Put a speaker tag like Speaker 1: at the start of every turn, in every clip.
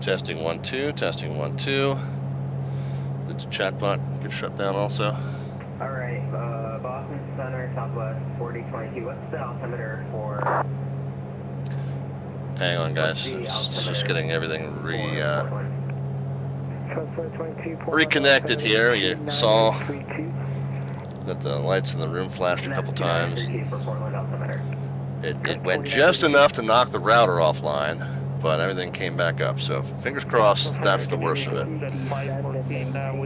Speaker 1: Testing 1 2, testing 1 2. The chatbot get shut down also.
Speaker 2: Alright, Boston Center, Southwest 4022. What's the altimeter for?
Speaker 1: Hang on, guys. It's just getting everything reconnected here. You saw that the lights in the room flashed a couple times. It went just enough to knock the router offline, but everything came back up. So fingers crossed, that's the worst of it.
Speaker 3: With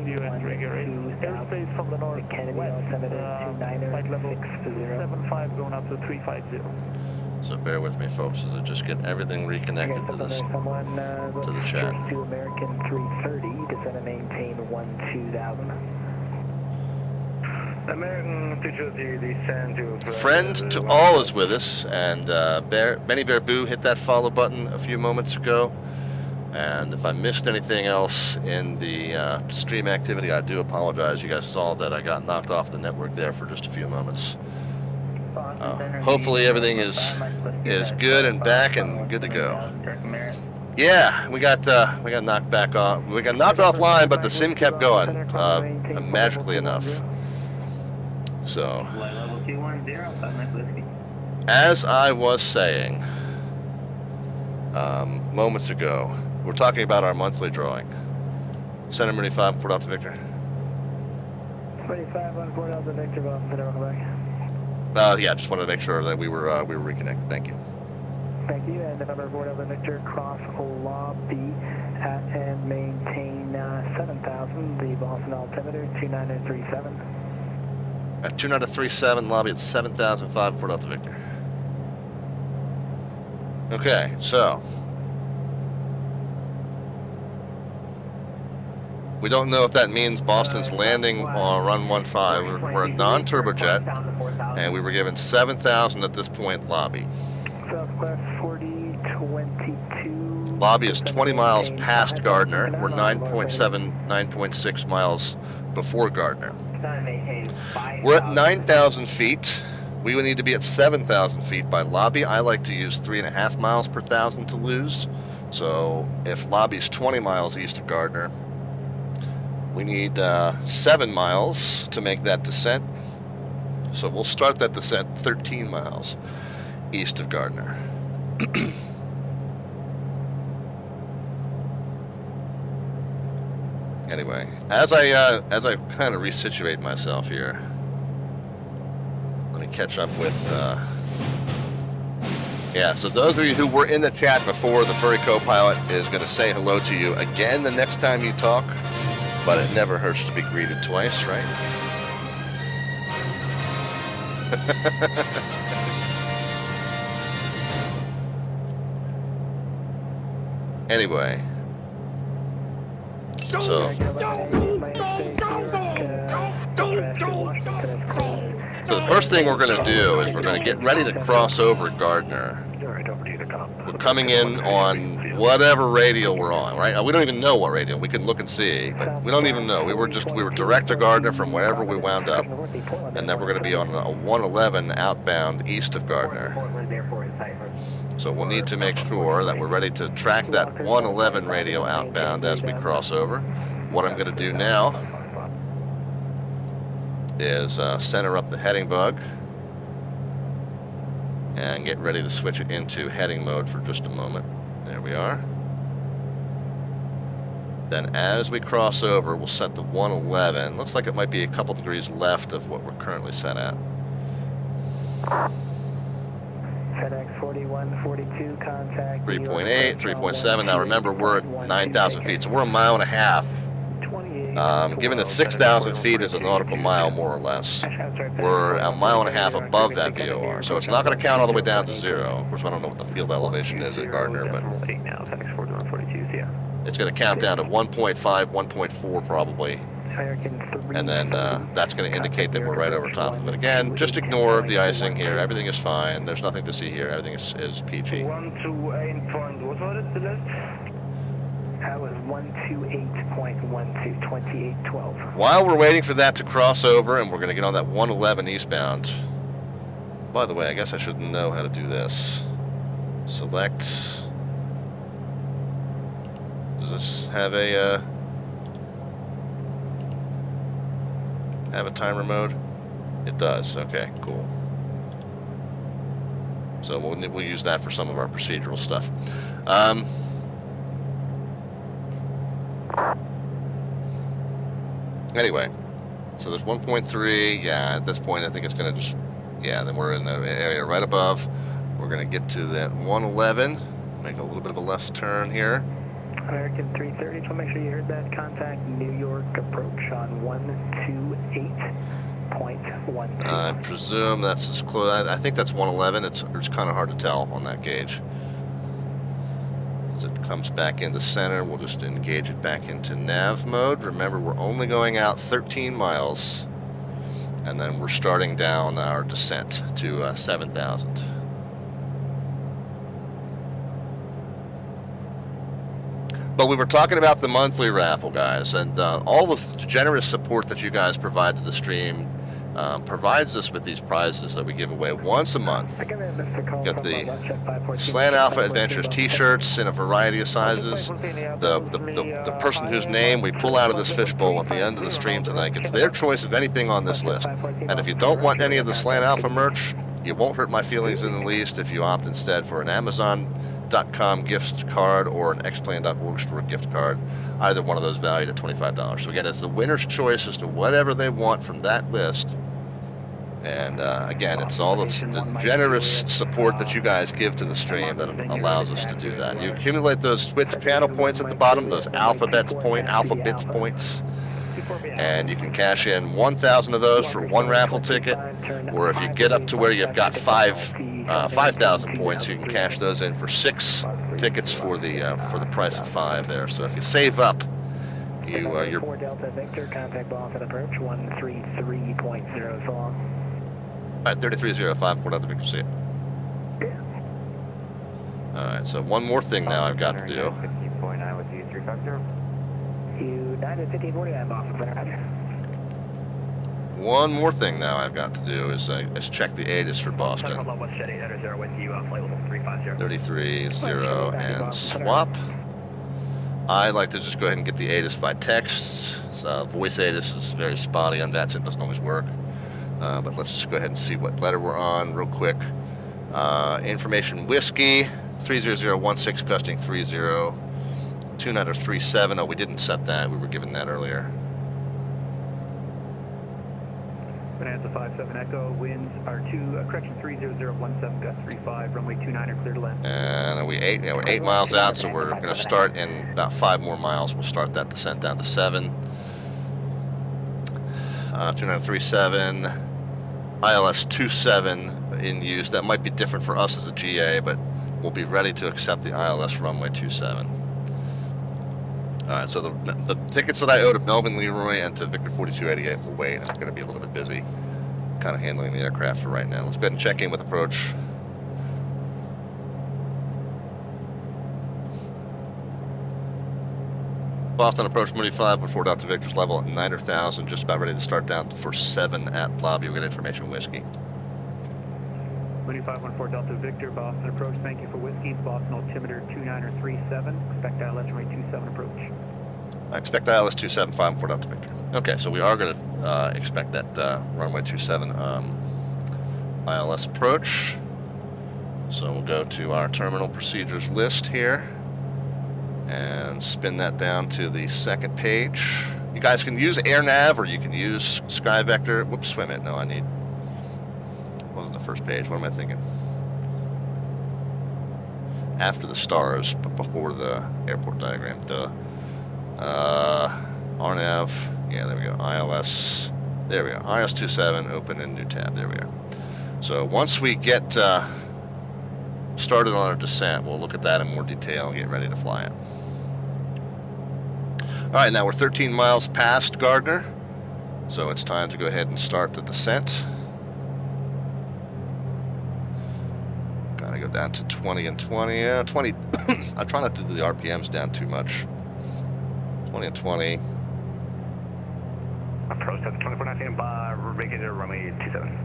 Speaker 3: you entering your airspace from the northwest, flight level 75 going up to 350.
Speaker 1: So bear with me, folks, as I just get everything reconnected to this, to the chat.
Speaker 4: To American 330, descend and maintain 12,000.
Speaker 2: American 330, descend to...
Speaker 1: Friend to all is with us, and Benny Bear Boo hit that follow button a few moments ago. And if I missed anything else in the stream activity, I do apologize. You guys saw that I got knocked off the network there for just a few moments. Hopefully everything is good and back and good to go. Yeah, we got knocked back off. We got knocked offline, but the sim kept going magically enough. So, as I was saying moments ago, we're talking about our monthly drawing. Center Mooney 5, 4 Delta Victor.
Speaker 4: 25 on 4 Delta Victor, Boston Center, welcome back.
Speaker 1: Yeah, just wanted to make sure that we were reconnected. Thank you.
Speaker 4: Thank you. And November 4 Delta Victor, cross lobby at and maintain 7,000. The Boston altimeter 2937.
Speaker 1: At 2937, lobby at 7,005 for Delta Victor. Okay, so we don't know if that means Boston's landing on run 15. We're a non-turbojet, and we were given 7,000 at this point lobby.
Speaker 4: Southwest 4022.
Speaker 1: Lobby is 20 miles past Gardner. We're 9.7, 9.6 miles before Gardner. We're at 9,000 feet. We would need to be at 7,000 feet by lobby. I like to use 3.5 miles per thousand to lose. So if lobby's 20 miles east of Gardner, we need 7 miles to make that descent. So we'll start that descent 13 miles east of Gardner. Anyway, as I kind of resituate myself here, let me catch up with. Yeah, so those of you who were in the chat before, the Furry Co-Pilot is going to say hello to you again the next time you talk, but it never hurts to be greeted twice, right? Anyway. So the first thing we're going to do is we're going to get ready to cross over Gardner. We're coming in on whatever radial we're on, right? We don't even know what radial. We can look and see, but we don't even know. We were direct to Gardner from wherever we wound up, and then we're going to be on a 111 outbound east of Gardner. So we'll need to make sure that we're ready to track that 111 radial outbound as we cross over. What I'm going to do now is center up the heading bug and get ready to switch it into heading mode for just a moment. There we are. Then as we cross over, we'll set the 111. Looks like it might be a couple degrees left of what we're currently set at.
Speaker 4: FedEx 4142, contact
Speaker 1: 3.8, 3.7. Now remember, we're at 9,000 feet, so we're a mile and a half. Given that 6,000 feet is a nautical mile, more or less, we're a mile and a half above that VOR. So it's not going to count all the way down to 0. Of course, I don't know what the field elevation is at Gardner, but it's going to count down to 1.5, 1.4 probably. And then that's going to indicate that we're right over top of it. Again, just ignore the icing here. Everything is fine. There's nothing to see here. Everything is PG.
Speaker 2: 128. What was it? The list?
Speaker 4: That was 128.12, 2812.
Speaker 1: While we're waiting for that to cross over, and we're going to get on that 111 eastbound. By the way, I guess I should know how to do this. Select Does this have a timer mode? It does. Okay, cool. So we'll use that for some of our procedural stuff. Anyway, so there's 1.3. Yeah, at this point, I think it's going to just, yeah, then we're in the area right above. We're going to get to that 111. Make a little bit of a left turn here.
Speaker 4: American 330, just want to make sure you heard that. Contact New York approach on 128.12.
Speaker 1: I presume that's as close. I think that's 111. It's kind of hard to tell on that gauge. As it comes back into center, we'll just engage it back into nav mode. Remember, we're only going out 13 miles, and then we're starting down our descent to 7,000. But we were talking about the monthly raffle, guys, and all the generous support that you guys provide to the stream provides us with these prizes that we give away once a month. Got the Slant Alpha Adventures t-shirts in a variety of sizes. The person whose name we pull out of this fishbowl at the end of the stream tonight gets their choice of anything on this list. And if you don't want any of the Slant Alpha merch, you won't hurt my feelings in the least if you opt instead for an Amazon.com gift card or an xplan.org store gift card, either one of those valued at $25. So again, it's the winner's choice as to whatever they want from that list. And again, it's all the generous support that you guys give to the stream that allows us to do that. You accumulate those Twitch channel points at the bottom, those alpha bits points, and you can cash in 1,000 of those for one raffle ticket, or if you get up to where you've got 5,000 points, you can cash those in for 6 tickets for the price of 5 there. So if you save up, you're
Speaker 4: 4 Delta Victor, contact Boston approach 133.0 so long.
Speaker 1: All right, 3305, 4 Delta Victor, see it. All right, so one more thing now I've got to do.
Speaker 2: 15.9 with you, 3 factor.
Speaker 4: United 1549, Boston, Roger.
Speaker 1: One more thing now I've got to do is check the ATIS for Boston. 33.0 and swap. I like to just go ahead and get the ATIS by text. Voice ATIS is very spotty on VATSIM, doesn't always work. But let's just go ahead and see what letter we're on real quick. Information Whiskey, 30016, costing 30. 2937. Oh, we didn't set that. We were given that earlier.
Speaker 3: Bonanza 57 Echo, winds are 3017, gust 35, runway 29 clear to land.
Speaker 1: And we're 8 miles out, so we're going to start in about 5 more miles. We'll start that descent down to 7. 2937, ILS 27 in use. That might be different for us as a GA, but we'll be ready to accept the ILS runway 27. Alright, so the tickets that I owe to Melvin Leroy and to Victor 4288 will wait. I'm going to be a little bit busy kind of handling the aircraft for right now. Let's go ahead and check in with approach. Boston approach Mooney 5 with 4 Delta Victor's level at 9,000, just about ready to start down for 7 at lobby. We'll get information Whiskey.
Speaker 3: Mooney 514 Delta Victor, Boston approach, thank you for Whiskey. Boston altimeter 2937, expect ILS runway 27 approach.
Speaker 1: I expect ILS 27, 5 4 Delta Victor. Okay, so we are going to expect that runway 27 ILS approach. So we'll go to our terminal procedures list here and spin that down to the second page. You guys can use AirNav or you can use SkyVector. Whoops, swim it. No, I need... wasn't the first page. What am I thinking? After the stars, but before the airport diagram. Duh. RNAV. Yeah, there we go. ILS. There we go. ILS 27. Open in new tab. There we go. So once we get started on our descent, we'll look at that in more detail and get ready to fly it. All right, now we're 13 miles past Gardner, so it's time to go ahead and start the descent. Gotta go down to 20 and 20. Yeah, 20. I try not to do the RPMs down too much. 20 and 20.
Speaker 2: Approach to 2419 by regular runway 27.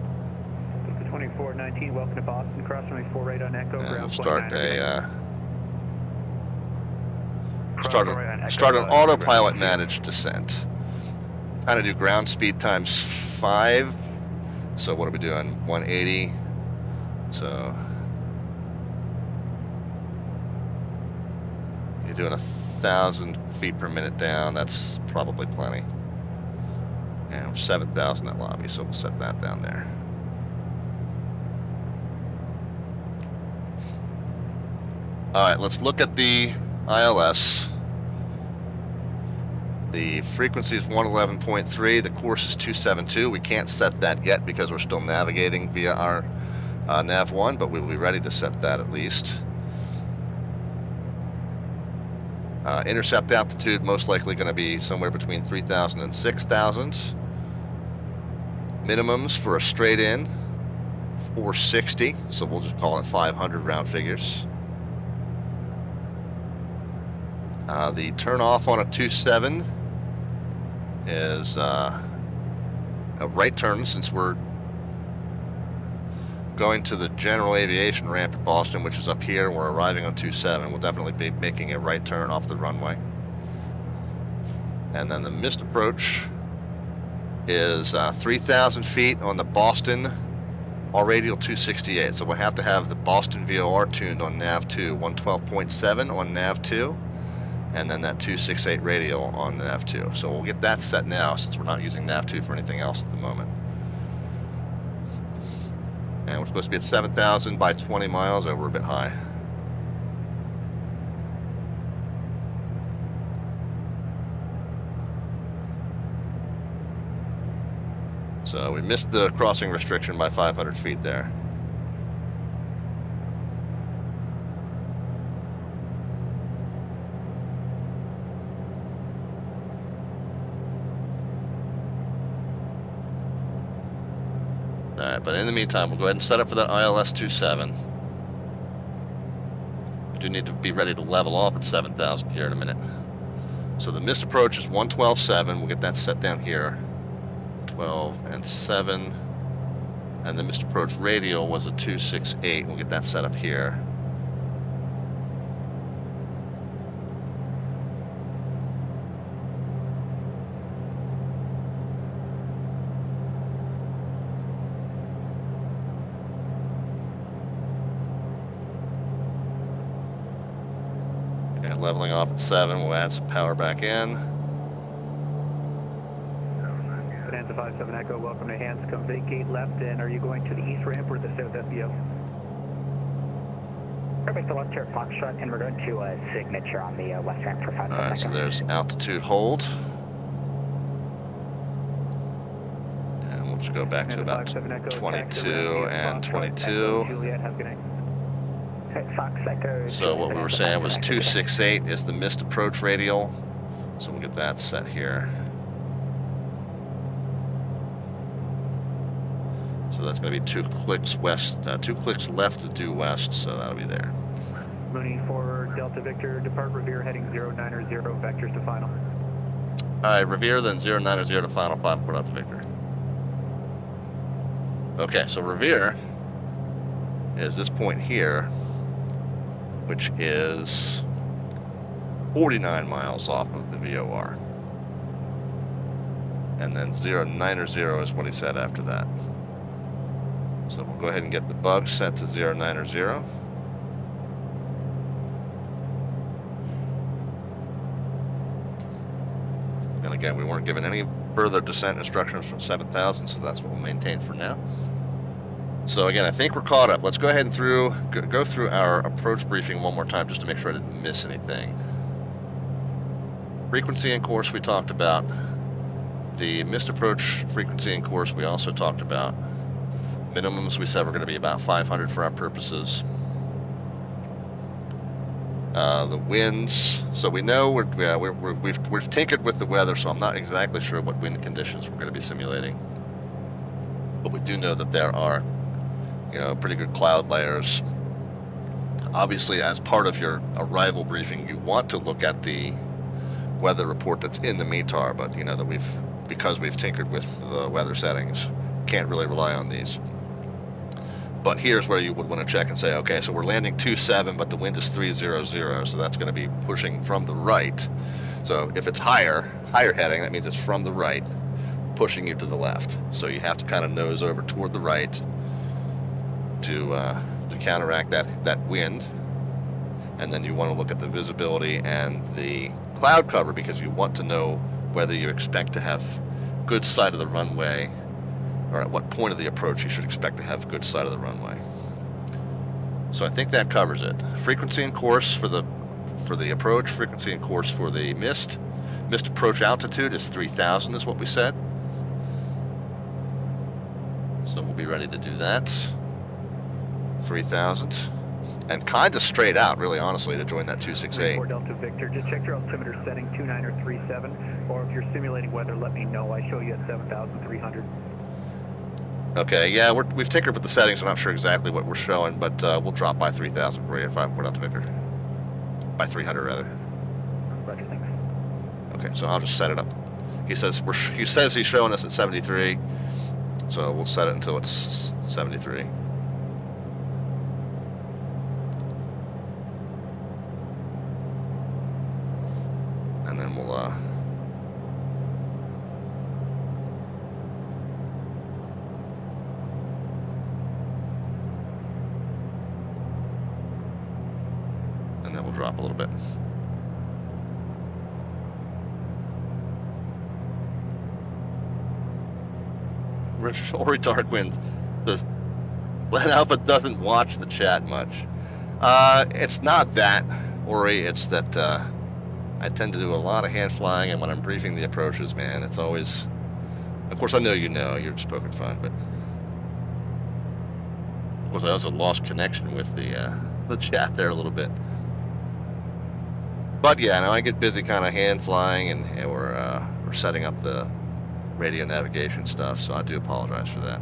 Speaker 3: 2419, welcome to Boston, cross runway 4 right on Echo.
Speaker 1: And we'll start a start an autopilot managed descent. Kind of do ground speed times 5. So what are we doing? 180. So you're doing 1,000 feet per minute down. That's probably plenty. And 7,000 at lobby, so we'll set that down there. All right, let's look at the ILS. The frequency is 111.3. The course is 272. We can't set that yet because we're still navigating via our nav1, but we will be ready to set that at least. Intercept altitude most likely going to be somewhere between 3,000 and 6,000. Minimums for a straight in, 460. So we'll just call it 500 round figures. The turn off on a 27 is a right turn, since we're going to the general aviation ramp at Boston, which is up here. We're arriving on 27. We'll definitely be making a right turn off the runway. And then the missed approach is 3,000 feet on the Boston all radial 268. So we'll have to have the Boston VOR tuned on nav2, 112.7 on nav2. And then that 268 radial on nav2. So we'll get that set now, since we're not using nav2 for anything else at the moment. And we're supposed to be at 7,000 by 20 miles, over a bit high. So we missed the crossing restriction by 500 feet there. Alright, but in the meantime, we'll go ahead and set up for that ILS 27. We do need to be ready to level off at 7,000 here in a minute. So the missed approach is 112.7. We'll get that set down here. 12 and 7. And the missed approach radial was a 268. We'll get that set up here. Leveling off at 7, we'll add some power back in.
Speaker 5: Bonanza 57 Echo, welcome to Hanscom. Vacate left, and are you going to the east ramp or the south FBO?
Speaker 6: Perfect, the left here at Foxtrot, and we're going to a signature on the west ramp for 5 seconds.
Speaker 1: Alright, so there's altitude hold. And we'll just go back to about 22 and 22.
Speaker 5: Juliet, have a good night.
Speaker 1: So what we were saying was 268 is the missed approach radial. So we'll get that set here. So that's going to be 2 clicks west, 2 clicks left to due west, so that'll be there.
Speaker 5: Mooney for Delta Victor, depart Revere heading 090, vectors to final.
Speaker 1: Alright, Revere, then 090 to final, 5 for Delta Victor. Okay, so Revere is this point here, which is 49 miles off of the VOR. And then 090 is what he said after that. So we'll go ahead and get the bug set to 090. And again, we weren't given any further descent instructions from 7,000, so that's what we'll maintain for now. So again, I think we're caught up. Let's go ahead and go through our approach briefing one more time just to make sure I didn't miss anything. Frequency and course we talked about. The missed approach frequency and course we also talked about. Minimums we said were going to be about 500 for our purposes. The winds, so we know we've tinkered with the weather, so I'm not exactly sure what wind conditions we're going to be simulating. But we do know that there are pretty good cloud layers. Obviously, as part of your arrival briefing, you want to look at the weather report that's in the METAR, but that because we've tinkered with the weather settings, can't really rely on these. But here's where you would want to check and say, okay, so we're landing 27, but the wind is 300, so that's going to be pushing from the right. So if it's higher heading, that means it's from the right, pushing you to the left. So you have to kind of nose over toward the right to counteract that wind. And then you want to look at the visibility and the cloud cover, because you want to know whether you expect to have good sight of the runway, or at what point of the approach you should expect to have good sight of the runway. So I think that covers it. Frequency and course for the approach, frequency and course for the mist. Mist approach altitude is 3,000 is what we said. So we'll be ready to do that. 3,000. And kind of straight out, really, honestly, to join that 268.
Speaker 5: 4 Delta Victor, just check your altimeter setting 29 or 37, or if you're simulating weather, let me know. I show you at 7,300.
Speaker 1: Okay, yeah, we've tinkered with the settings. I'm not sure exactly what we're showing, but we'll drop by 3,000 for you if I put out to Victor. By 300, rather.
Speaker 5: Roger, thanks.
Speaker 1: Okay, so I'll just set it up. He says he's showing us at 73, so we'll set it until it's 73. And then we'll drop a little bit. Ori Darkwind says Glen Alpha doesn't watch the chat much. It's not that, Ori, it's that I tend to do a lot of hand flying, and when I'm briefing the approaches, man, it's always, of course I know you're just poking fun, but of course I also lost connection with the chat there a little bit. But yeah, no, I get busy kind of hand flying, and we're setting up the radio navigation stuff, so I do apologize for that.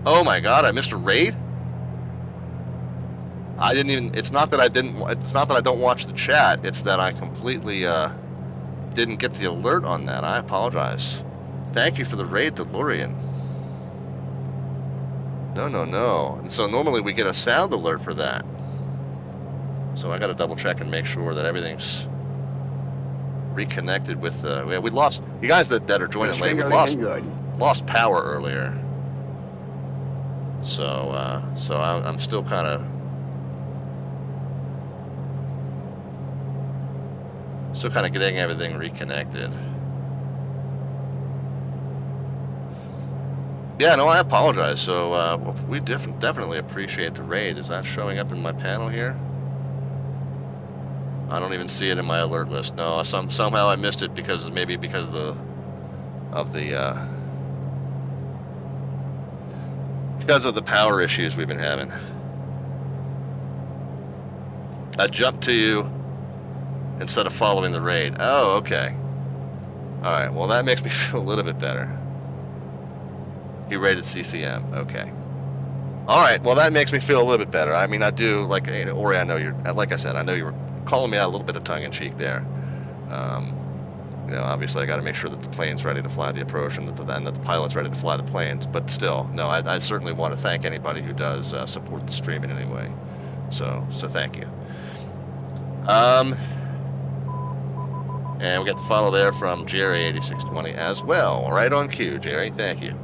Speaker 1: Oh my God, I missed a raid? I didn't even, it's not that I don't watch the chat, it's that I completely didn't get the alert on that. I apologize. Thank you for the raid, DeLorean. No. And so normally we get a sound alert for that. So I got to double check and make sure that everything's reconnected with we lost, you guys that are joining late, we lost power earlier. So I'm still kind of getting everything reconnected. Yeah, no, I apologize. So we definitely appreciate the raid. Is that showing up in my panel here? I don't even see it in my alert list. No, somehow I missed it because of the power issues we've been having. I jumped to you instead of following the raid. Oh, okay. All right. Well, that makes me feel a little bit better. He rated CCM. Okay. All right. Well, that makes me feel a little bit better. I mean, I do, like, Ori, I know like I said, I know you were calling me out a little bit of tongue-in-cheek there. Obviously I got to make sure that the plane's ready to fly the approach, and that the pilot's ready to fly the planes. But still, no, I certainly want to thank anybody who does support the stream in any way. So thank you. And we got the follow there from Jerry8620 as well. Right on cue, Jerry. Thank you.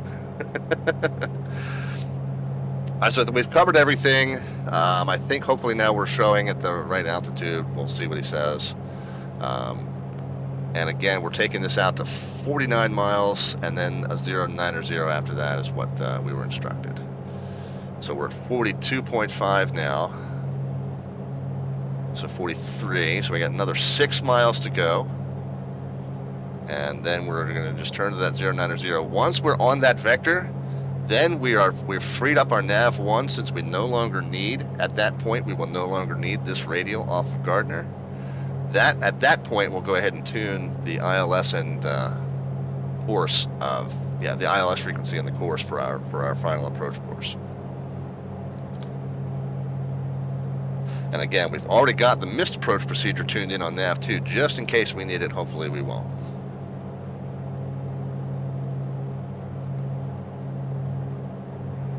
Speaker 1: I said that we've covered everything. I think hopefully now we're showing at the right altitude. We'll see what he says. And again, we're taking this out to 49 miles, and then a 090 after that is what we were instructed. So we're at 42.5 now. So 43. So we got another 6 miles to go. And then we're going to just turn to that 090. Once we're on that vector, then we've freed up our nav 1, since we no longer need, at that point, we will no longer need this radial off of Gardner. At that point, we'll go ahead and tune the ILS and course of, the ILS frequency and the course for our final approach course. And again, we've already got the missed approach procedure tuned in on nav2, just in case we need it. Hopefully we won't.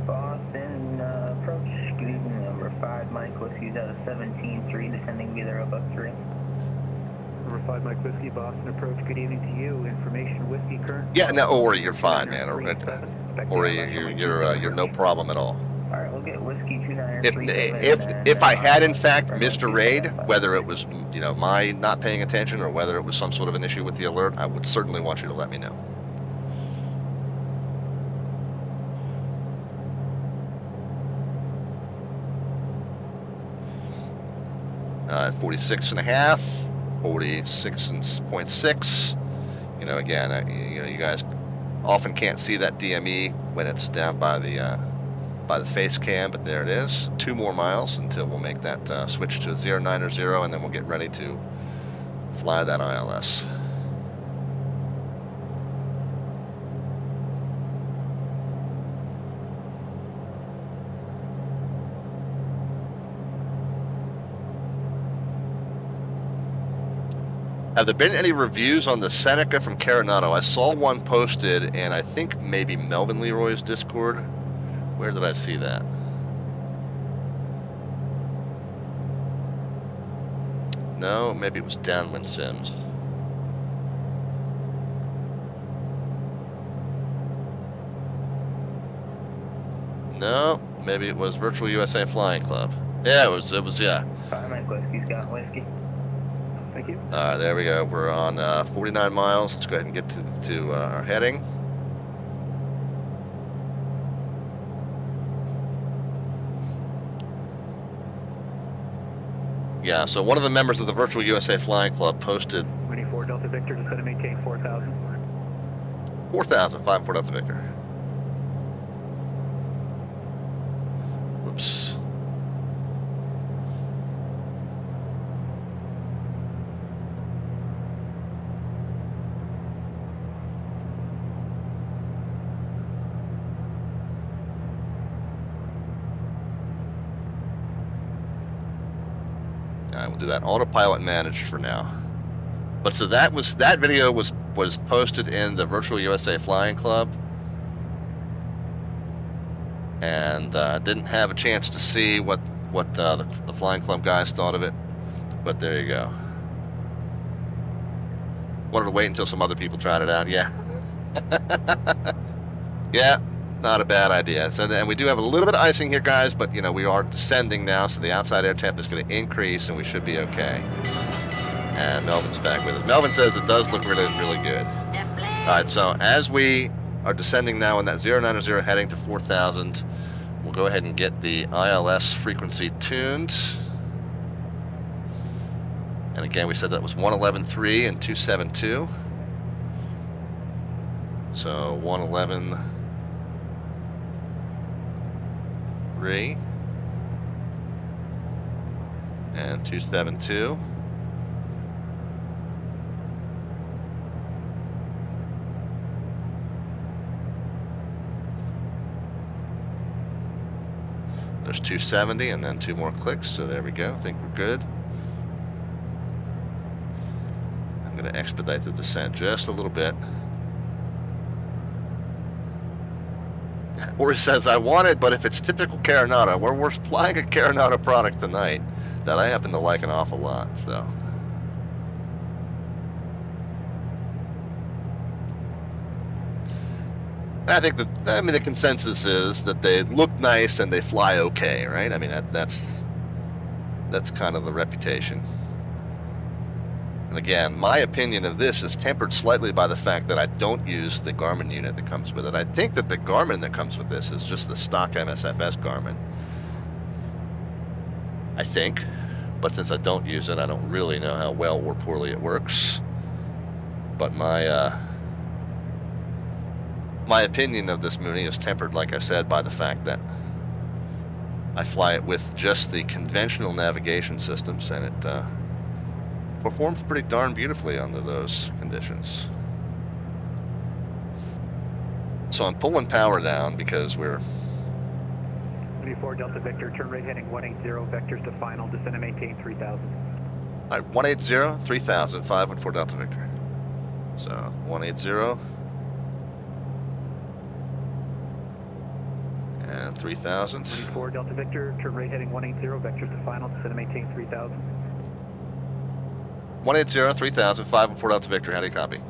Speaker 2: Boston, approach, good evening, number 5, Mike Whiskey's out of 17-3, descending via above 3.
Speaker 5: Number 5, Mike Whiskey, Boston approach, good evening to you. Information Whiskey current.
Speaker 1: Yeah, no, or you're fine, man. Or you're no problem at all.
Speaker 2: Alright, we'll get Whiskey 2937.
Speaker 1: If I had in fact missed a raid, whether it was, you know, my not paying attention or whether it was some sort of an issue with the alert, I would certainly want you to let me know. At 46.5, 46.6. You know, again, you guys often can't see that DME when it's down by the face cam, but there it is. 2 more miles until we'll make that switch to 090, and then we'll get ready to fly that ILS. Have there been any reviews on the Seneca from Carenado? I saw one posted, and I think maybe Melvin Leroy's Discord. Where did I see that? No, maybe it was Downwind Sims. No, maybe it was Virtual USA Flying Club. Yeah, it was, yeah.
Speaker 2: Mike Whiskey's got Whiskey.
Speaker 5: Thank you.
Speaker 1: There we go. We're on 49 miles. Let's go ahead and get to our heading. Yeah, so one of the members of the Virtual USA Flying Club posted
Speaker 5: 24 Delta Victor, just going to maintain 4,000.
Speaker 1: 4,000, 5-4 Delta Victor. Whoops. We'll do that autopilot managed for now. But so that video was posted in the Virtual USA Flying Club, and didn't have a chance to see what the Flying Club guys thought of it. But there you go. Wanted to wait until some other people tried it out. Yeah. Yeah. Not a bad idea. So then we do have a little bit of icing here, guys, but you know, we are descending now, so the outside air temp is going to increase, and we should be okay. And Melvin's back with us. Melvin says it does look really, really good. All right, so as we are descending now in that 090 heading to 4,000, we'll go ahead and get the ILS frequency tuned. And again, we said that was 111.3 and 272. So 111.3 and 272. There's 270 and then 2 more clicks, so there we go. I think we're good. I'm going to expedite the descent just a little bit. Or he says, I want it, but if it's typical Carenado, we're flying a Carenado product tonight that I happen to like an awful lot, so. I think the consensus is that they look nice and they fly okay, right? I mean, that's kind of the reputation. And again, my opinion of this is tempered slightly by the fact that I don't use the Garmin unit that comes with it. I think that the Garmin that comes with this is just the stock MSFS Garmin. I think. But since I don't use it, I don't really know how well or poorly it works. But my opinion of this Mooney is tempered, like I said, by the fact that I fly it with just the conventional navigation systems, and it performs pretty darn beautifully under those conditions. So I'm pulling power down because we're
Speaker 5: 24 Delta Victor, turn right heading 180, vectors to final, descend and maintain 3000.
Speaker 1: All right, 180, 3000, 514 Delta Victor. So 180 and 3000.
Speaker 5: 24 Delta Victor, turn right heading 180, vectors to final, descend and maintain 3000.
Speaker 1: 180, 3000, 514 Delta Victor. How do you copy?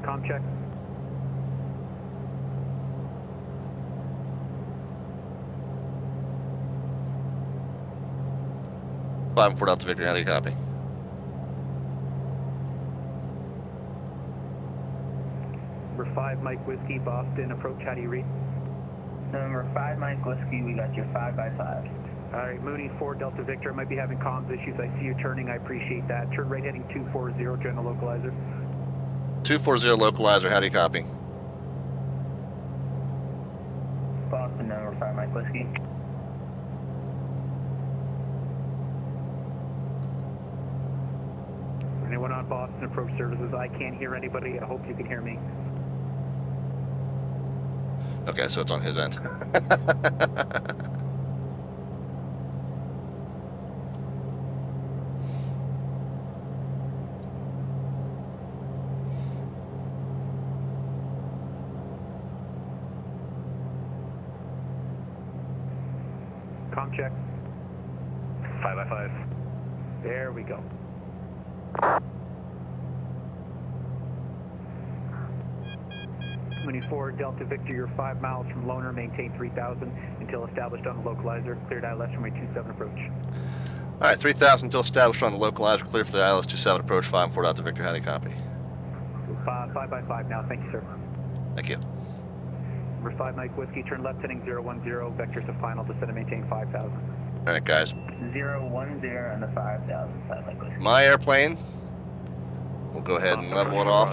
Speaker 5: Com check.
Speaker 1: Five and 4 Delta Victor. How do you copy?
Speaker 5: Number 5 Mike Whiskey, Boston approach. How do you read?
Speaker 2: Number 5 Mike Whiskey, we got your 5x5.
Speaker 5: All right, Mooney 4 Delta Victor. I might be having comms issues. I see you turning. I appreciate that. Turn right heading 240, join the localizer.
Speaker 1: 240 localizer. How do you copy?
Speaker 2: Boston, number 5 Mike Whiskey.
Speaker 5: Anyone on Boston approach services? I can't hear anybody. I hope you can hear me.
Speaker 1: Okay, so it's on his end.
Speaker 5: Com check.
Speaker 3: 5x5.
Speaker 5: There we go. Mooney 4 Delta Victor, you're 5 miles from Loner, maintain 3000 until established on the localizer. Cleared ILS runway 27 approach.
Speaker 1: All right, 3000 until established on the localizer. Clear for the ILS 27 approach. 5 and 4 Delta Victor. How do you copy?
Speaker 5: 5x5 now. Thank you, sir.
Speaker 1: Thank you.
Speaker 5: Number 5 Mike Whiskey, turn left heading 010, vectors to final, descend and maintain 5000.
Speaker 1: All right, guys.
Speaker 2: 010 and the 5000, 5 Mike Whiskey.
Speaker 1: My airplane. We'll go ahead and level it off.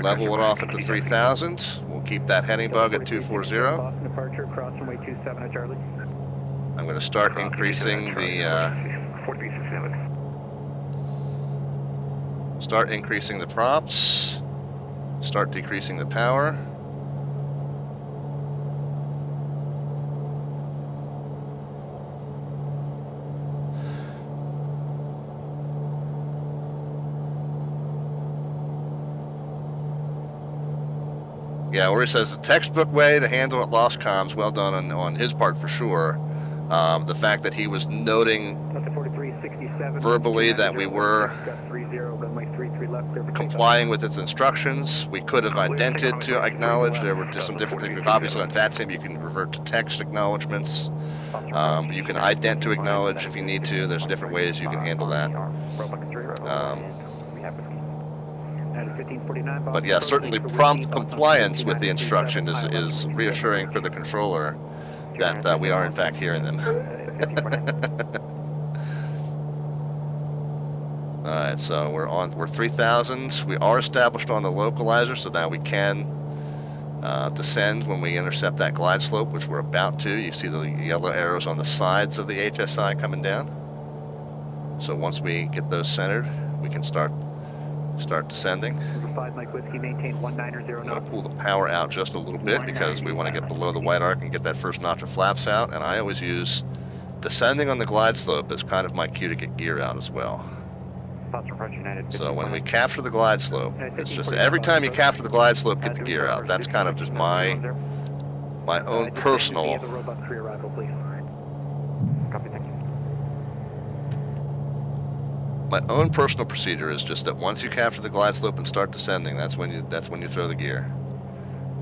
Speaker 1: Level it off at the 3000. We'll keep that heading bug at 240.
Speaker 5: Boston departure, cross runway 27 at Charlie.
Speaker 1: I'm going to start increasing the props. Start decreasing the power. Yeah, where he says the textbook way to handle lost comms, well done on his part for sure. The fact that he was noting verbally that we were complying with its instructions. We could have idented to acknowledge. There were just some different things. Obviously on VATSIM you can revert to text acknowledgements. You can ident to acknowledge if you need to. There's different ways you can handle that. But yeah, certainly prompt compliance with the instruction is reassuring for the controller that we are in fact hearing them. Alright, so we're 3000. We are established on the localizer so that we can descend when we intercept that glide slope, which we're about to. You see the yellow arrows on the sides of the HSI coming down. So once we get those centered, we can start descending.
Speaker 5: Number 5 Mike Whiskey, maintain 190
Speaker 1: I'm going to pull the power out just a little bit because we want to get below the white arc and get that first notch of flaps out. And I always use descending on the glide slope as kind of my cue to get gear out as well. So when we capture the glide slope, it's just every time you capture the glide slope, get the gear out. That's kind of just my own personal. My own personal procedure is just that once you capture the glide slope and start descending, that's when you throw the gear,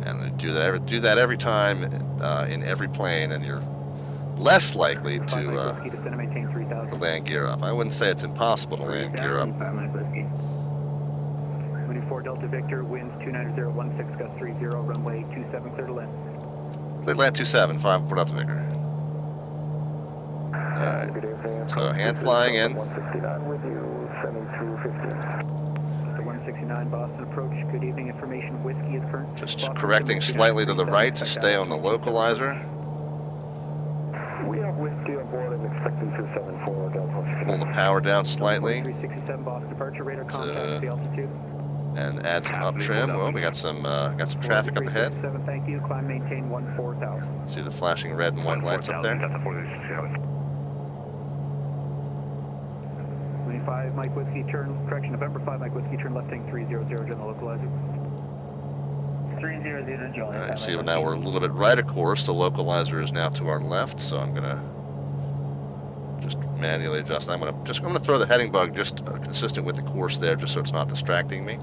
Speaker 1: and do that every time in every plane, and you're less likely to land gear up. I wouldn't say it's impossible to land gear up.
Speaker 5: 24 Delta Victor, winds 29016, gust 30, runway 27, clear to land.
Speaker 1: Clear to land 27, 54 Delta Victor. Alright, so hand flying in.
Speaker 5: 169 Boston approach, good evening, information Whiskey is current.
Speaker 1: Just correcting slightly to the right to stay on the localizer.
Speaker 4: We have Whiskey on board and expecting 274 Delta.
Speaker 1: Pull the power down slightly.
Speaker 5: 367 Boston departure, radar contact, the altitude.
Speaker 1: and add some up trim. Well, we got some traffic up ahead.
Speaker 5: 7, thank you. Climb, maintain 14,000.
Speaker 1: See the flashing red and white lights up there?
Speaker 5: 25 Mike Whiskey, turn, correction, November 5 Mike Whiskey, turn left heading 300, join the localizer.
Speaker 2: 300, join.
Speaker 1: Alright, see now we're a little bit right of course. The localizer is now to our left, so I'm gonna just manually adjust. I'm gonna throw the heading bug just consistent with the course there, just so it's not distracting me.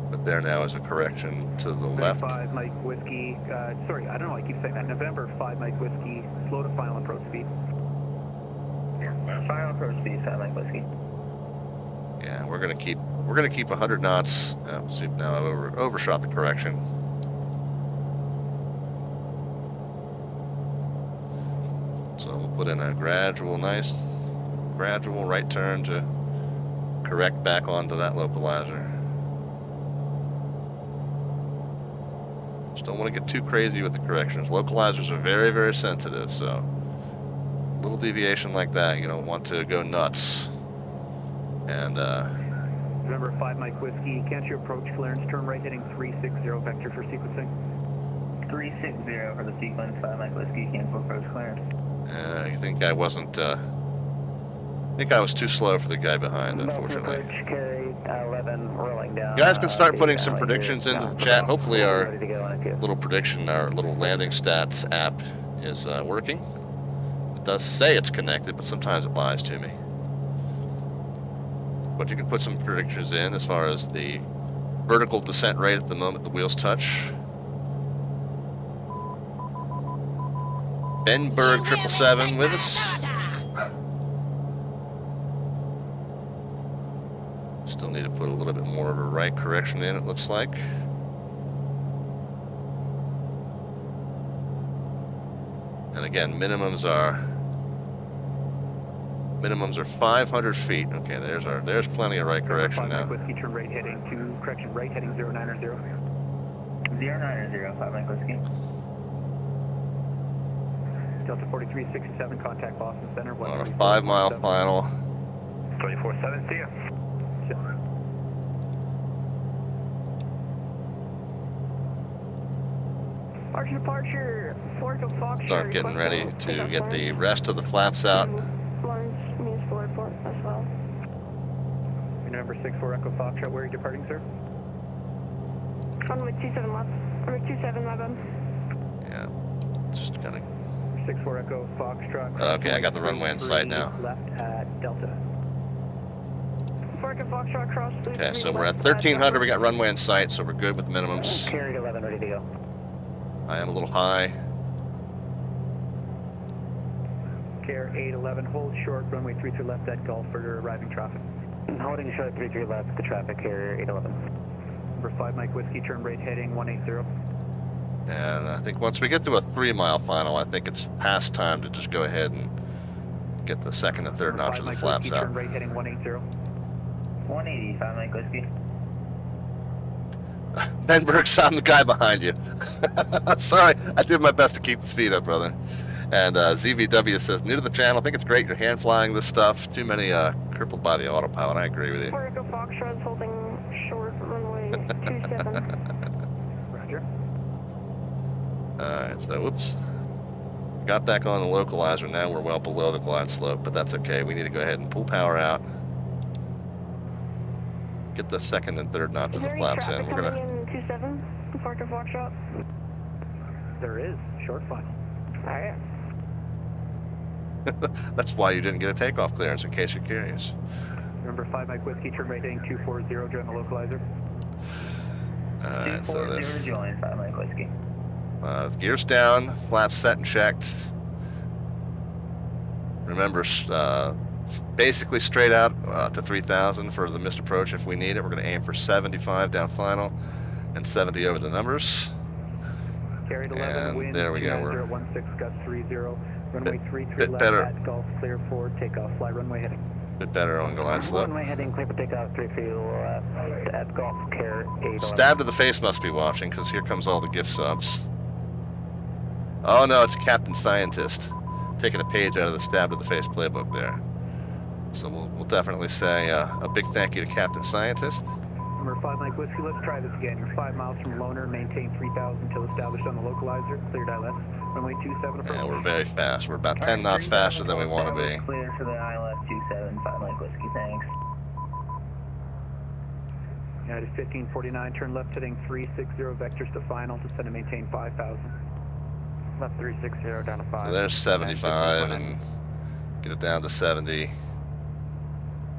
Speaker 1: But there now is a correction to the left.
Speaker 5: 5 Mike Whiskey, sorry, I don't know why I keep saying that. November 5 Mike Whiskey, slow to final approach speed.
Speaker 2: Final approach speed, 5 Mike Whiskey.
Speaker 1: Yeah, we're gonna keep 100 knots. See, now I've overshot the correction. So we'll put in a nice gradual right turn to correct back onto that localizer. Just don't want to get too crazy with the corrections. Localizers are very, very sensitive, so a little deviation like that, you don't want to go nuts. And
Speaker 5: November 5 Mike Whiskey, cancel your approach clearance, turn right heading 360 vector for sequencing.
Speaker 2: 360 for the sequence, 5 Mike Whiskey, cancel approach clearance.
Speaker 1: I think I wasn't, I think I was too slow for the guy behind, unfortunately. You guys can start putting some predictions into the chat. Hopefully our little prediction, our little landing stats app is working. It does say it's connected, but sometimes it lies to me. But you can put some predictions in as far as the vertical descent rate at the moment the wheels touch. Benberg 777 with us. Still need to put a little bit more of a right correction in, it looks like. And again, minimums are 500 feet. Okay, there's plenty of right correction now.
Speaker 5: Whiskey, turn right heading to, correction, right heading 090.
Speaker 2: 090, 5 Mike Whiskey.
Speaker 5: Delta 4367, contact Boston Center.
Speaker 1: On a 5 mile final.
Speaker 5: 24-7, see ya.
Speaker 7: Departure, Fort of Fox.
Speaker 1: Start getting ready to get the rest of the flaps out.
Speaker 7: Means forward as well.
Speaker 5: Number 64 Echo Foxtrot, where are you departing, sir?
Speaker 7: Runway 27 left. Runway 27 left.
Speaker 1: Yeah, just gotta.
Speaker 5: 64 Echo Foxtrot.
Speaker 1: Okay, I got the runway in sight now.
Speaker 5: Left at Delta.
Speaker 7: Fort of Foxtrot cross.
Speaker 1: Okay, so we're at 1300. We got runway in sight, so we're good with minimums.
Speaker 6: Carried 11, ready to go.
Speaker 1: I am a little high.
Speaker 5: Care 811, hold short, runway 33 left at Gulf for arriving traffic.
Speaker 6: Holding short 33 left, the traffic carrier 811.
Speaker 5: Number 5 Mike Whiskey, turn right heading 180.
Speaker 1: And I think once we get to a 3 mile final, I think it's past time to just go ahead and get the second and third notches of flaps out.
Speaker 5: Turn right heading 180.
Speaker 2: 180, 5 Mike Whiskey.
Speaker 1: Benberg, I'm the guy behind you. Sorry, I did my best to keep the speed up, brother. And ZVW says, new to the channel, think it's great you're hand flying this stuff. Too many crippled by the autopilot. I agree with you.
Speaker 7: Fort of Foxtrot holding short, runway 27.
Speaker 5: Roger.
Speaker 1: Alright, so whoops. Got back on the localizer. Now we're well below the glide slope, but that's okay. We need to go ahead and pull power out. Get the second and third notches of flaps in. We're gonna.
Speaker 7: In 27, Fort of Foxtrot.
Speaker 5: There is, short final.
Speaker 7: Alright.
Speaker 1: That's why you didn't get a takeoff clearance, in case you're curious.
Speaker 5: Number 5 Mike Whiskey, turn right heading 240, join the localizer.
Speaker 1: Alright, so there's
Speaker 2: join 5 Mike Whiskey.
Speaker 1: gears down, flaps set and checked. Remember, basically straight out to 3,000 for the missed approach if we need it. We're going to aim for 75 down final and 70 over the numbers.
Speaker 5: Carried 11,
Speaker 1: And
Speaker 5: wind
Speaker 1: there we go. We're
Speaker 5: 16, gust 30, runway 33
Speaker 1: bit
Speaker 5: left
Speaker 1: better.
Speaker 5: at Gulf, clear for takeoff, fly runway heading.
Speaker 1: A bit better on glide slope.
Speaker 6: Runway heading, clear for takeoff, 33 left at Gulf, care 811.
Speaker 1: Stab to the face must be watching, because here comes all the gift subs. Oh no, it's a Captain Scientist. Taking a page out of the Stab to the Face playbook there. So we'll definitely say a big thank you to Captain Scientist.
Speaker 5: Number 5 Mike Whiskey, let's try this again. You're 5 miles from Loner, maintain 3,000 until established on the localizer. Cleared ILS. Runway 27 approach.
Speaker 1: And we're very fast. We're about 10 knots faster than we want to be.
Speaker 2: Clear for the ILS 27, 5 Mike Whiskey, thanks.
Speaker 5: United 1549, turn left heading 360 vectors to final, descend and maintain 5,000.
Speaker 3: Left 360 down to 5.
Speaker 1: So there's 75 and get it down to 70.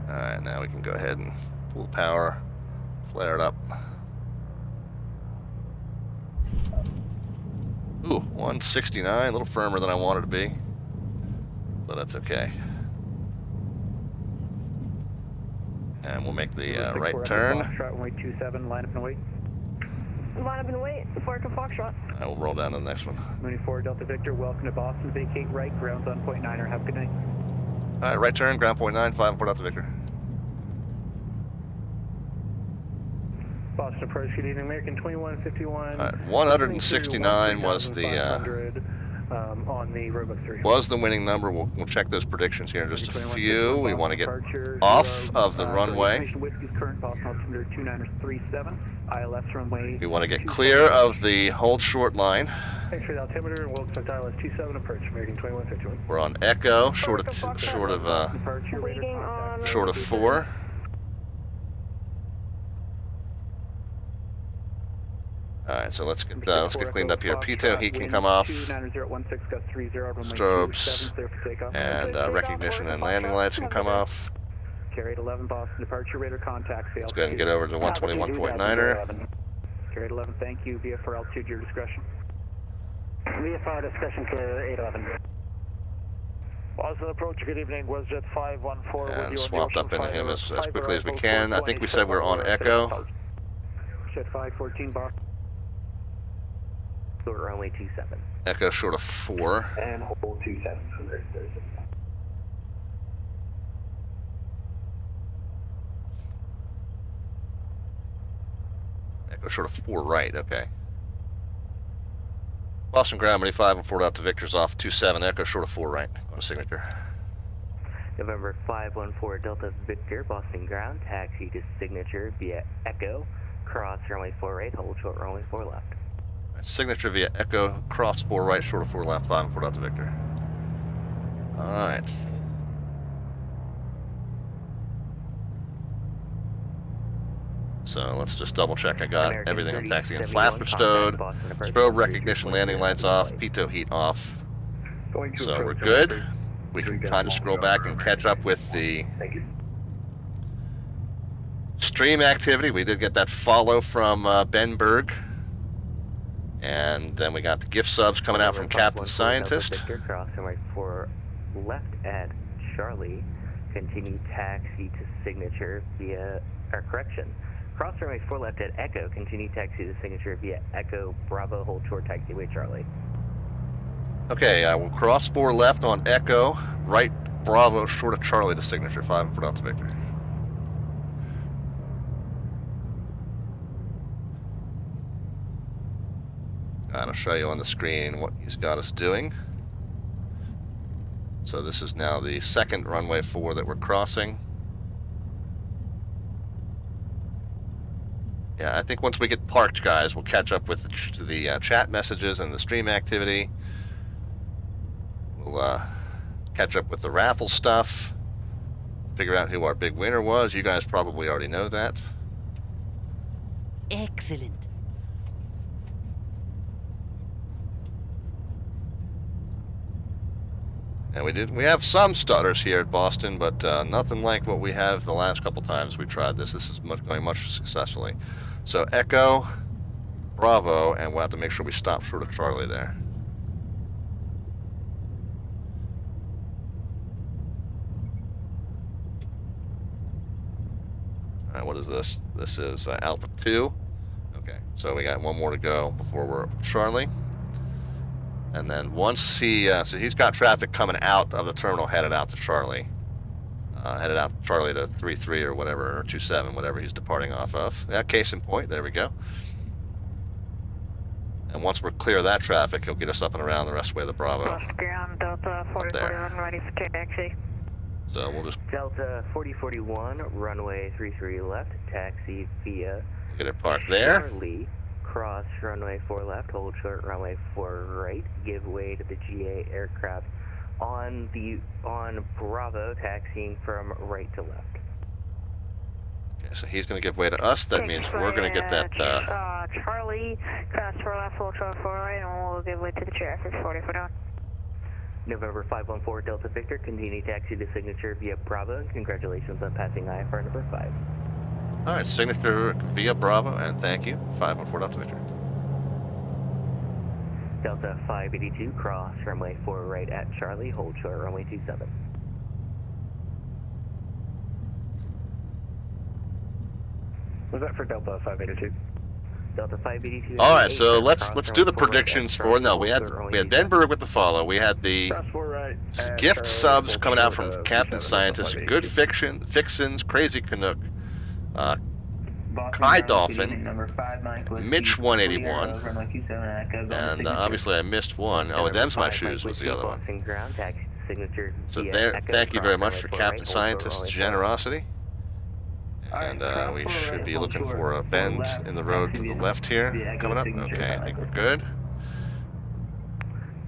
Speaker 1: Alright, now we can go ahead and pull power, flare it up. Ooh, 169, a little firmer than I wanted to be, but that's okay. And we'll make the right turn.
Speaker 5: Runway 27, line up and wait.
Speaker 7: Line up and wait. 4 to Foxtrot.
Speaker 1: I will roll down to the next one.
Speaker 5: Mooney 4 Delta Victor, welcome to Boston. Vacate right, grounds on point 9er. Have a good night.
Speaker 1: Alright, right turn, ground point 9, 5 and 4 Delta Victor.
Speaker 3: Boston approach, good evening, American 2151.
Speaker 1: Alright, 169 was the
Speaker 3: on the Robux 3.
Speaker 1: was the winning number. We'll check those predictions here in just a few. We want to get off of the runway.
Speaker 5: Whiskey's current Boston altimeter 2937, ILS runway.
Speaker 1: We want to get clear of the hold short line.
Speaker 3: Thanks for the altimeter and we'll expect ILS 27 approach, American 2151.
Speaker 1: We're on Echo, short of
Speaker 7: Waiting on...
Speaker 1: 4. Alright, so let's get cleaned up here. Pitot heat can come off. Strobes and recognition and landing lights can come off.
Speaker 5: Carried 11 Boston departure radar contact.
Speaker 1: Let's go ahead and get over to 121.9er.
Speaker 5: Carried 11, thank you. VFR altitude, your discretion.
Speaker 4: VFR discussion to 811.
Speaker 3: Boston approach, good evening, WestJet 514 with you on
Speaker 1: And
Speaker 3: the
Speaker 1: swapped up
Speaker 3: Ocean
Speaker 1: into him as
Speaker 3: Fiber
Speaker 1: quickly as we
Speaker 3: Alpha
Speaker 1: can. I think we said we're on Echo.
Speaker 5: Jet 514 Boston.
Speaker 6: Runway 27.
Speaker 1: Echo short of 4.
Speaker 2: And hold 27 from there.
Speaker 1: Echo short of 4 right, okay. Boston ground, 5 and 4 out to Victor's off 27, Echo short of 4 right on signature.
Speaker 6: November 514 Delta Victor, Boston ground, taxi to signature via Echo, cross runway 4 right, hold short runway 4 left.
Speaker 1: Signature via Echo, cross 4 right, short of 4 left, 5 and 4 out to Victor. Alright. So let's just double check I got
Speaker 6: American
Speaker 1: everything on taxi. And
Speaker 6: 3071,
Speaker 1: flaps are stowed,
Speaker 6: Boston approach,
Speaker 1: strobe recognition, landing lights off, pitot heat off. So we're good. We can kind of scroll back and catch up with the stream activity. We did get that follow from Ben Berg. And then we got the gift subs coming out from Captain Scientist.
Speaker 6: Victor, cross runway 4 left at Charlie, continue taxi to signature via, or correction, cross runway 4 left at Echo, continue taxi to signature via Echo Bravo, hold short taxiway Charlie.
Speaker 1: Okay, we'll cross 4 left on Echo, right Bravo, short of Charlie to signature, 5 and 4 Delta Victor. And I'll show you on the screen what he's got us doing. So this is now the second runway 4 that we're crossing. Yeah, I think once we get parked, guys, we'll catch up with the chat messages and the stream activity. We'll catch up with the raffle stuff, figure out who our big winner was. You guys probably already know that.
Speaker 8: Excellent.
Speaker 1: And we have some stutters here at Boston, but nothing like what we have the last couple times we tried this. This is going much successfully. So Echo, Bravo, and we'll have to make sure we stop short of Charlie there. All right, what is this? This is Alpha 2. Okay, so we got one more to go before we're Charlie. And then once he, so he's got traffic coming out of the terminal headed out to Charlie. Headed out to Charlie to 33 or whatever, or 27, whatever he's departing off of. Yeah, case in point, there we go. And once we're clear of that traffic, he'll get us up and around the rest of the way to the Bravo.
Speaker 7: Ground Delta 4041, ready for taxi.
Speaker 1: So we'll just
Speaker 6: Delta 4041, runway 33 left, taxi via
Speaker 1: get it parked there.
Speaker 6: Charlie, cross runway 4 left, hold short runway 4 right, give way to the GA aircraft on Bravo, taxiing from right to left.
Speaker 1: Okay, so he's going to give way to us. That means we're going to get that.
Speaker 7: Charlie, cross 4 left, hold short 4 right, and we'll give way to the traffic 4041.
Speaker 6: November 514 Delta Victor, continue taxi to signature via Bravo, and congratulations on passing IFR number 5.
Speaker 1: All right, signature via Bravo, and thank you. 514 Delta Victor.
Speaker 6: Delta 582, cross runway 4 right at Charlie, hold short runway 27.
Speaker 5: Was that for Delta 582?
Speaker 6: Delta 582.
Speaker 1: All right, so let's do the predictions for. No, we had Venberg with the follow. We had the gift subs coming out from Captain Scientist, good fixins, Crazy Canuck, Kai Dolphin, Mitch 181, and obviously I missed one. Oh, and Them's My Shoes was the other one. So there, thank you very much for Captain Scientist's generosity. And we should be looking for a bend in the road to the left here coming up. Okay, I think we're good.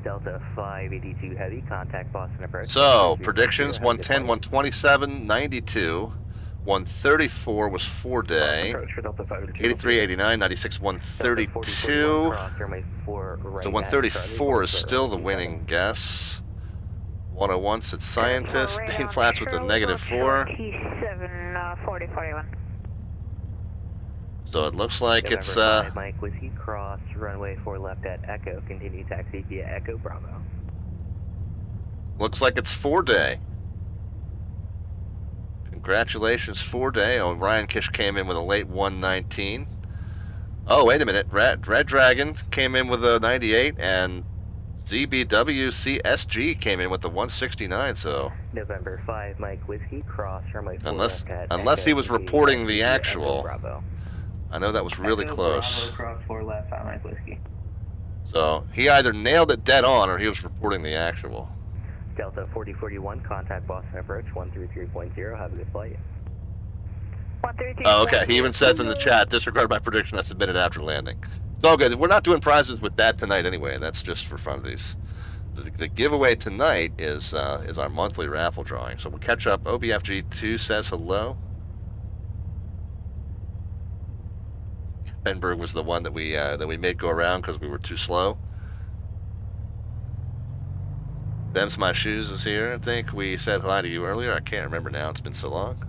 Speaker 6: Delta 582 Heavy, contact Boston approach.
Speaker 1: So, predictions, 110, 127, 92, 134 was 4-day, 83, 89, 96, 132. So 134 is still the winning guess. 101 said Scientist, Dane Flats with the -4.
Speaker 7: 4041.
Speaker 1: So it looks like it's
Speaker 6: Mike Whiskey, cross runway 4 left at Echo, continue taxi via Echo Bravo.
Speaker 1: looks like it's 4-day. Congratulations, 4-day. Oh, Ryan Kish came in with a late 119. Oh, wait a minute. Red Dragon came in with a 98, and ZBWCSG came in with the 169, so...
Speaker 6: November 5, Mike Whiskey, cross runway 4
Speaker 1: unless
Speaker 6: Echo,
Speaker 1: he was reporting the actual.
Speaker 6: Bravo.
Speaker 1: I know that was really close.
Speaker 2: Cross 4 left, Mike Whiskey.
Speaker 1: So he either nailed it dead on or he was reporting the actual.
Speaker 6: Delta 4041, contact Boston approach 133.0. Have a good flight.
Speaker 7: 133.
Speaker 1: Oh, okay. He even says in the chat, disregard my prediction that's submitted after landing. It's all good. We're not doing prizes with that tonight anyway. That's just for fun of these. The giveaway tonight is our monthly raffle drawing. So we'll catch up. OBFG2 says hello. Benberg was the one that we made go around because we were too slow. Them's My Shoes is here. I think we said hi to you earlier. I can't remember now. It's been so long.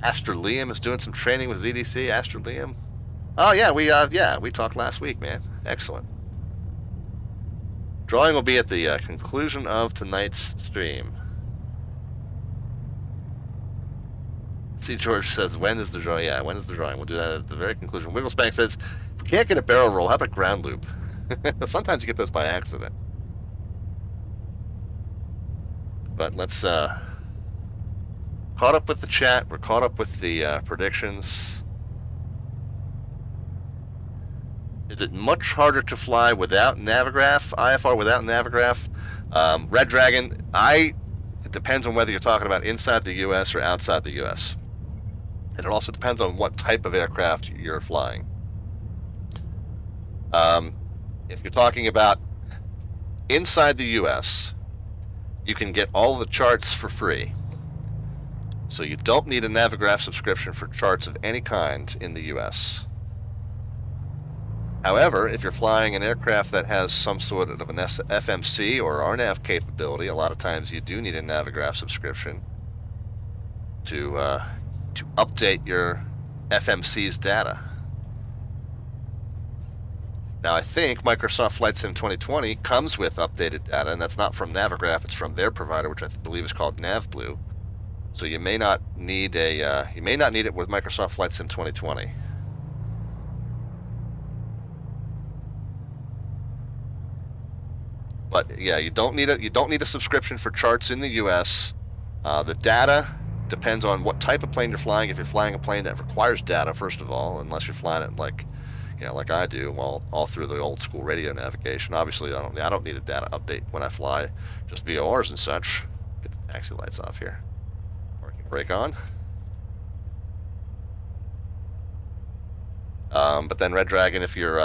Speaker 1: Astor Liam is doing some training with ZDC. Astor Liam. Oh yeah, we talked last week, man. Excellent. Drawing will be at the conclusion of tonight's stream. See, George says, when is the drawing? Yeah, when is the drawing? We'll do that at the very conclusion. Wigglespank says, if we can't get a barrel roll, how about ground loop? Sometimes you get those by accident. But let's, caught up with the chat. We're caught up with the predictions. Is it much harder to fly without Navigraph? IFR without Navigraph? Red Dragon, it depends on whether you're talking about inside the U.S. or outside the U.S. And it also depends on what type of aircraft you're flying. If you're talking about inside the U.S., you can get all the charts for free. So you don't need a Navigraph subscription for charts of any kind in the U.S. However, if you're flying an aircraft that has some sort of an FMC or RNAV capability, a lot of times you do need a Navigraph subscription to update your FMC's data. Now, I think Microsoft Flight Sim 2020 comes with updated data, and that's not from Navigraph; it's from their provider, which I believe is called NavBlue. So you may not need it with Microsoft Flight Sim 2020. But yeah, you don't need a subscription for charts in the U.S. The data depends on what type of plane you're flying. If you're flying a plane that requires data, first of all, unless you're flying it like you know, like I do, all through the old school radio navigation. Obviously, I don't need a data update when I fly, just VORs and such. Get the taxi lights off here. Parking brake on. But then Red Dragon, if you're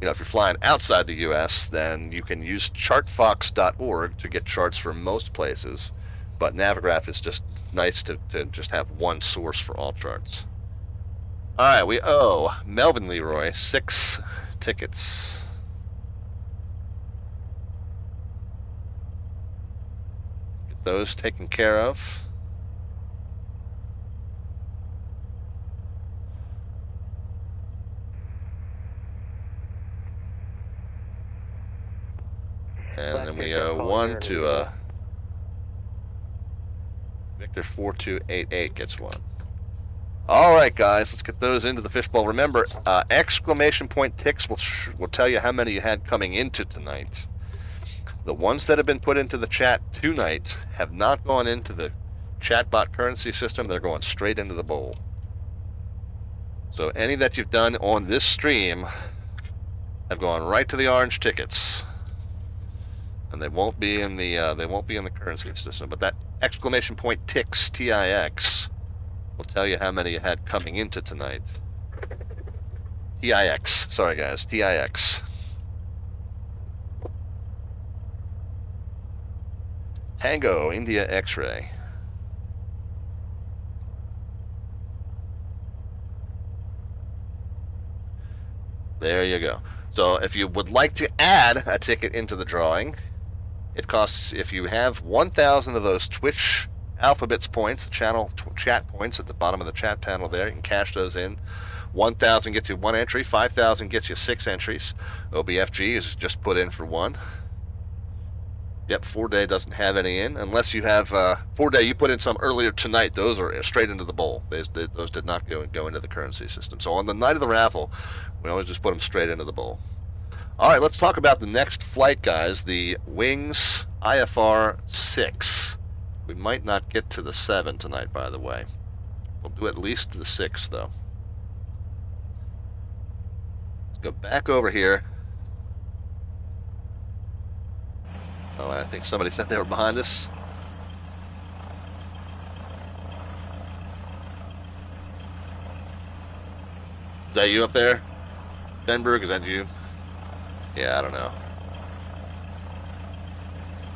Speaker 1: you know, if you're flying outside the U.S., then you can use chartfox.org to get charts from most places. But Navigraph is just nice to just have one source for all charts. All right, we owe Melvin Leroy 6 tickets. Get those taken care of. And then we owe 1 to Victor 4288 gets 1. All right, guys, let's get those into the fishbowl. Remember, exclamation point ticks will tell you how many you had coming into tonight. The ones that have been put into the chat tonight have not gone into the chatbot currency system. They're going straight into the bowl. So any that you've done on this stream have gone right to the orange tickets. And they won't be in the currency system. But that exclamation point ticks, TIX, will tell you how many you had coming into tonight. TIX, sorry guys, TIX. Tango, India X-ray. There you go. So if you would like to add a ticket into the drawing, it costs, if you have 1,000 of those Twitch Alphabets points, the channel chat points at the bottom of the chat panel there, you can cash those in. 1,000 gets you 1 entry, 5,000 gets you 6 entries. OBFG is just put in for 1. Yep, 4-day doesn't have any in, unless you have 4-day you put in some earlier tonight. Those are straight into the bowl. Those did not go into the currency system. So on the night of the raffle, we always just put them straight into the bowl. All right, let's talk about the next flight, guys. The Wings IFR 6. We might not get to the 7 tonight, by the way. We'll do at least the 6, though. Let's go back over here. Oh, I think somebody said they were behind us. Is that you up there? Denberg, is that you? Yeah, I don't know.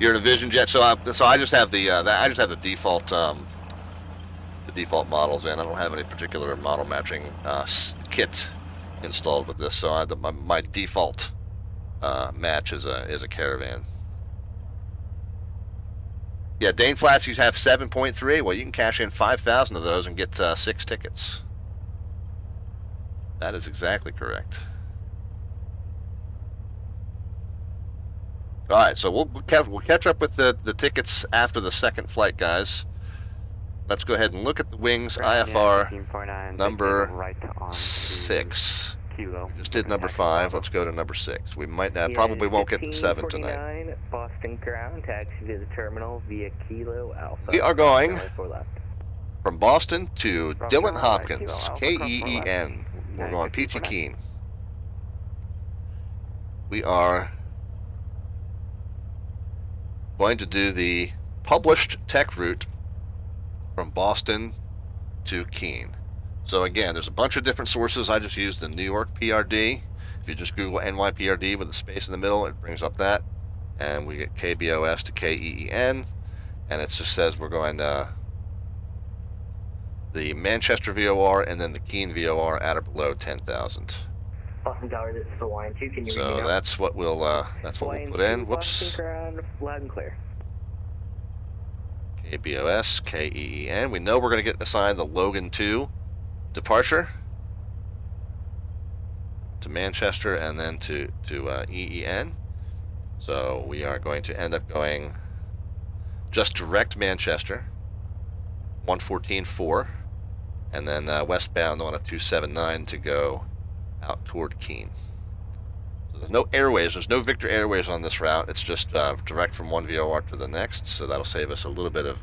Speaker 1: You're in a Vision Jet, so I just have the default models in. I don't have any particular model matching kit installed with this, so my default match is a Caravan. Yeah, Dane Flats, you have 7.3. Well, you can cash in 5,000 of those and get 6 tickets. That is exactly correct. All right, so we'll catch up with the tickets after the second flight, guys. Let's go ahead and look at the Wings IFR number 6. We just did number 5. Let's go to number 6. We might not, probably won't get the 7 tonight.
Speaker 6: Boston Crown, taxi to the terminal via Kilo Alpha.
Speaker 1: We are going from Boston to Dylan Hopkins, K-E-E-N. We're going Peachy Keen. We are going to do the published tech route from Boston to Keene. So again, there's a bunch of different sources. I just used the New York PRD. If you just Google NYPRD with a space in the middle, it brings up that. And we get KBOS to KEEN. And it just says we're going to the Manchester VOR and then the Keene VOR at or below 10,000.
Speaker 2: Boston Tower, this is the line 2. Can you
Speaker 1: so
Speaker 2: read me now?
Speaker 1: that's what we'll put in. Whoops.
Speaker 6: Boston Crown, loud and clear.
Speaker 1: KBOS, KEEN. We know we're going to get assigned the Logan 2 departure to Manchester and then to EEN. So we are going to end up going just direct Manchester, 114.4, and then westbound on a 279 to go out toward Keene. So there's no airways, there's no Victor Airways on this route. It's just direct from one VOR to the next. So that'll save us a little bit of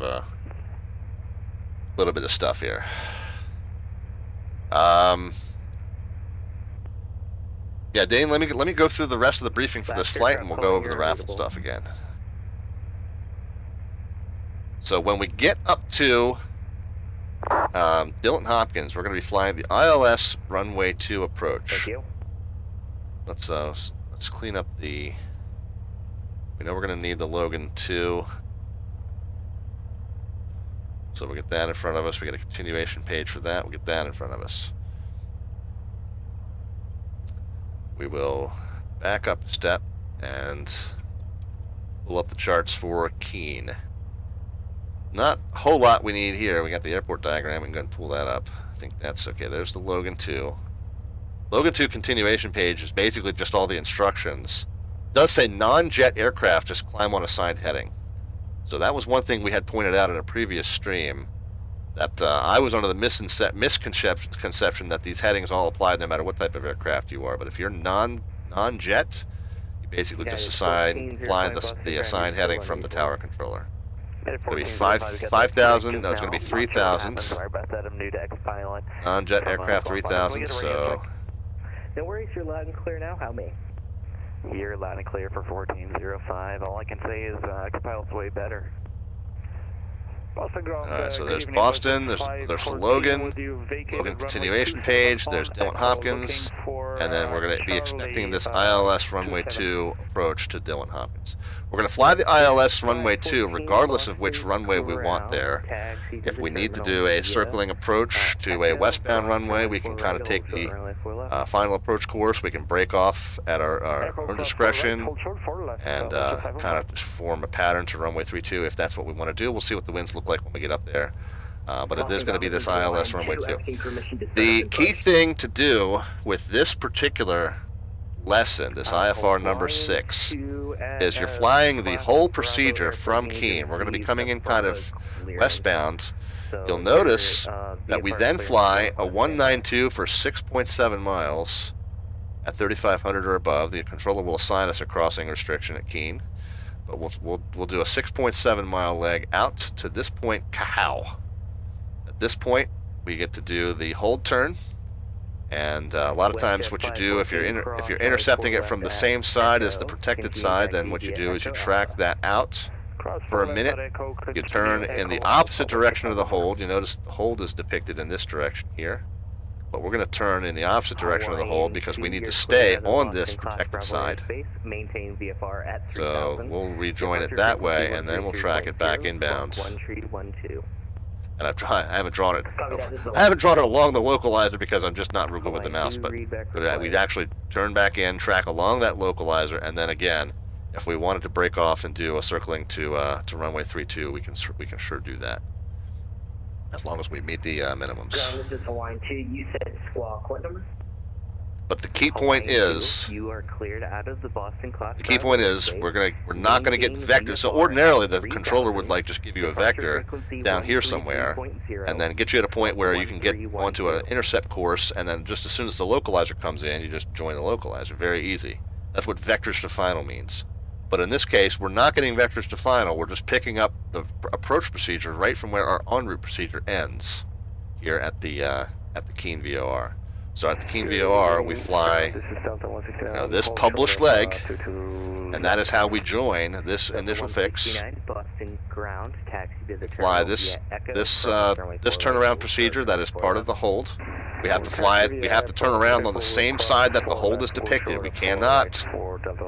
Speaker 1: stuff here. Yeah, Dane, let me go through the rest of the briefing for this flight, and we'll go over the raffle stuff again. So when we get up to Dillon Hopkins, we're going to be flying the ILS runway 2 approach.
Speaker 6: Thank you.
Speaker 1: Let's clean up the. We know we're going to need the Logan 2. So we'll get that in front of us. We get a continuation page for that. We'll get that in front of us. We will back up a step and pull up the charts for Keene. Not a whole lot we need here. We got the airport diagram. We can go and pull that up. I think that's okay. There's the Logan 2. Logan 2 continuation page is basically just all the instructions. It does say non-jet aircraft just climb on assigned heading. So that was one thing we had pointed out in a previous stream, that I was under the misconception that these headings all apply no matter what type of aircraft you are. But if you're non-jet, you basically just fly the assigned heading from the tower controller. It's going to be 5,000. No, it's going to be 3,000.
Speaker 6: Sorry about that. I'm new to X-Pilot.
Speaker 1: Non-jet aircraft 3,000. So.
Speaker 6: No worries. You're loud and clear now. How me? You're loud and clear for 1405. All I can say is X-Pilot's way better.
Speaker 1: Alright, so there's Boston, there's Logan continuation page, there's Dillon Hopkins, and then we're going to be expecting this ILS runway 2 approach to Dillon Hopkins. We're going to fly the ILS runway 2 regardless of which runway we want there. If we need to do a circling approach to a westbound runway, we can kind of take the final approach course. We can break off at our own discretion and kind of just form a pattern to runway 32 if that's what we want to do. We'll see what the winds look like when we get up there. But it is going to be this ILS runway 2. The key thing to do with this particular lesson, this IFR number 6, is you're flying the whole procedure from Keene. We're going to be coming in kind of westbound. You'll notice that we then fly a 192 for 6.7 miles at 3,500 or above. The controller will assign us a crossing restriction at Keene. But we'll do a 6.7 mile leg out to this point, Kahow. At this point, we get to do the hold turn, and a lot of times what you do if you're intercepting it from the same side as the protected side, then what you do is you track that out for a minute. You turn in the opposite direction of the hold. You notice the hold is depicted in this direction here. But we're going to turn in the opposite direction of the hold because we need to stay on this protected side. So we'll rejoin it that way, and then we'll track it back inbound. And I haven't drawn it. I haven't drawn it along the localizer because I'm just not real good with the mouse. But we'd actually turn back in, track along that localizer, and then again, if we wanted to break off and do a circling to runway 32, we can sure do that. As long as we meet the minimums.
Speaker 2: This is Hawaiian 2. You said squawk. What number?
Speaker 1: But the key point is,
Speaker 6: you are cleared out of the Boston class.
Speaker 1: The key point is we're not gonna get vectors. So ordinarily the controller would like just give you a vector down here somewhere, and then get you at a point where you can get onto an intercept course, and then just as soon as the localizer comes in, you just join the localizer. Very easy. That's what vectors to final means. But in this case, we're not getting vectors to final. We're just picking up the approach procedure right from where our en route procedure ends here at the Keene VOR. So at the Keene VOR, we fly this published leg, and that is how we join this initial fix. We fly this turnaround procedure that is part of the hold. We have to fly it. We have to turn around on the same side that the hold is depicted. We cannot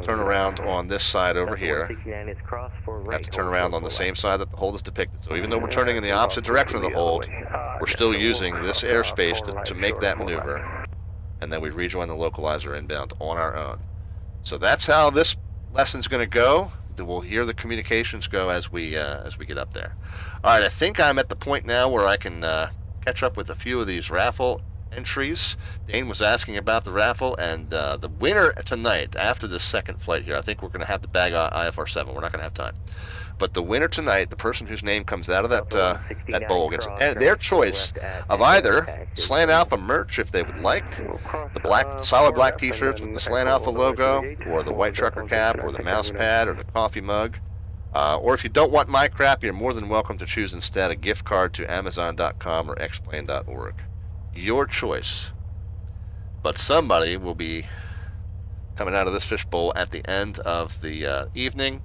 Speaker 1: turn around on this side over here. We have to turn around on the same side that the hold is depicted. So even though we're turning in the opposite direction of the hold, we're still using this airspace to make that maneuver. And then we rejoin the localizer inbound on our own. So that's how this lesson's going to go. We'll hear the communications go as we get up there. All right, I think I'm at the point now where I can catch up with a few of these raffle entries. Dane was asking about the raffle, and the winner tonight, after this second flight here, I think we're going to have to bag IFR 7. We're not going to have time. But the winner tonight, the person whose name comes out of that bowl, gets their choice of either Slant Alpha merch if they would like, the solid black t-shirts with the Slant Alpha logo, or the white trucker cap, or the mouse pad, or the coffee mug. Or if you don't want my crap, you're more than welcome to choose instead a gift card to Amazon.com or xplane.org. Your choice. But somebody will be coming out of this fishbowl at the end of the evening.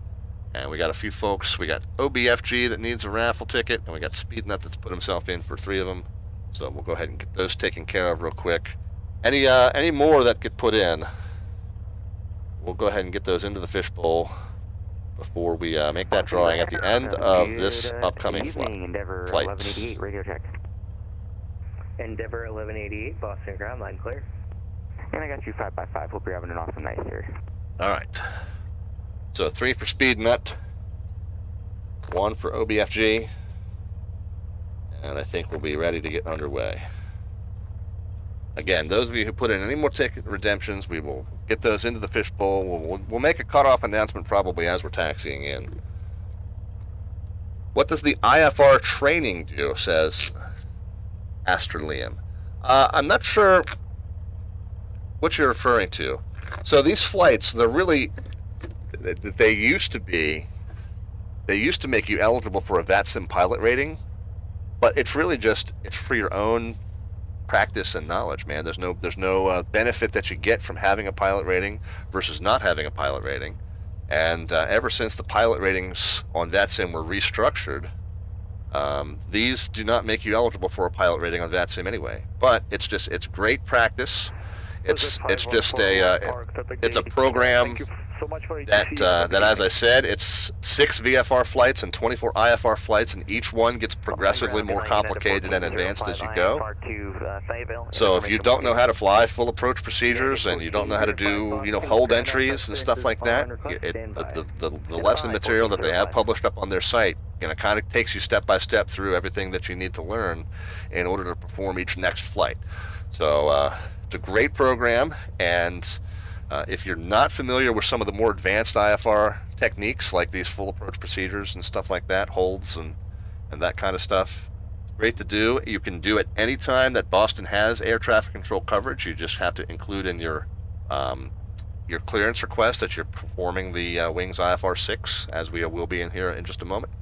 Speaker 1: And we got a few folks. We got OBFG that needs a raffle ticket, and we got Speednut that's put himself in for 3 of them. So we'll go ahead and get those taken care of real quick. Any more that get put in, we'll go ahead and get those into the fishbowl before we make that drawing at the end of this upcoming flight.
Speaker 6: Endeavor 1188, radio check. Endeavor 1188, Boston ground line clear. And I got you 5x5. Hope you're having an awesome night, sir.
Speaker 1: All right. So 3 for Speednut, 1 for OBFG, and I think we'll be ready to get underway. Again, those of you who put in any more ticket redemptions, we will get those into the fishbowl. We'll make a cutoff announcement probably as we're taxiing in. What does the IFR training do, says Astralium. I'm not sure what you're referring to. So these flights, they're really, they used to make you eligible for a VATSIM pilot rating, but it's really just, it's for your own practice and knowledge, man. There's no benefit that you get from having a pilot rating versus not having a pilot rating. And ever since the pilot ratings on VATSIM were restructured, these do not make you eligible for a pilot rating on VATSIM anyway. But it's great practice. It's just it's a program that, as I said, it's 6 VFR flights and 24 IFR flights, and each one gets progressively more complicated and advanced as you go. So if you don't know how to fly full approach procedures and you don't know how to do, hold entries and stuff like that, the lesson material that they have published up on their site, kind of takes you step by step through everything that you need to learn in order to perform each next flight. So it's a great program, and if you're not familiar with some of the more advanced IFR techniques, like these full approach procedures and stuff like that, holds and that kind of stuff, it's great to do. You can do it any time that Boston has air traffic control coverage. You just have to include in your clearance request that you're performing the Wings IFR 6, as we will be in here in just a moment.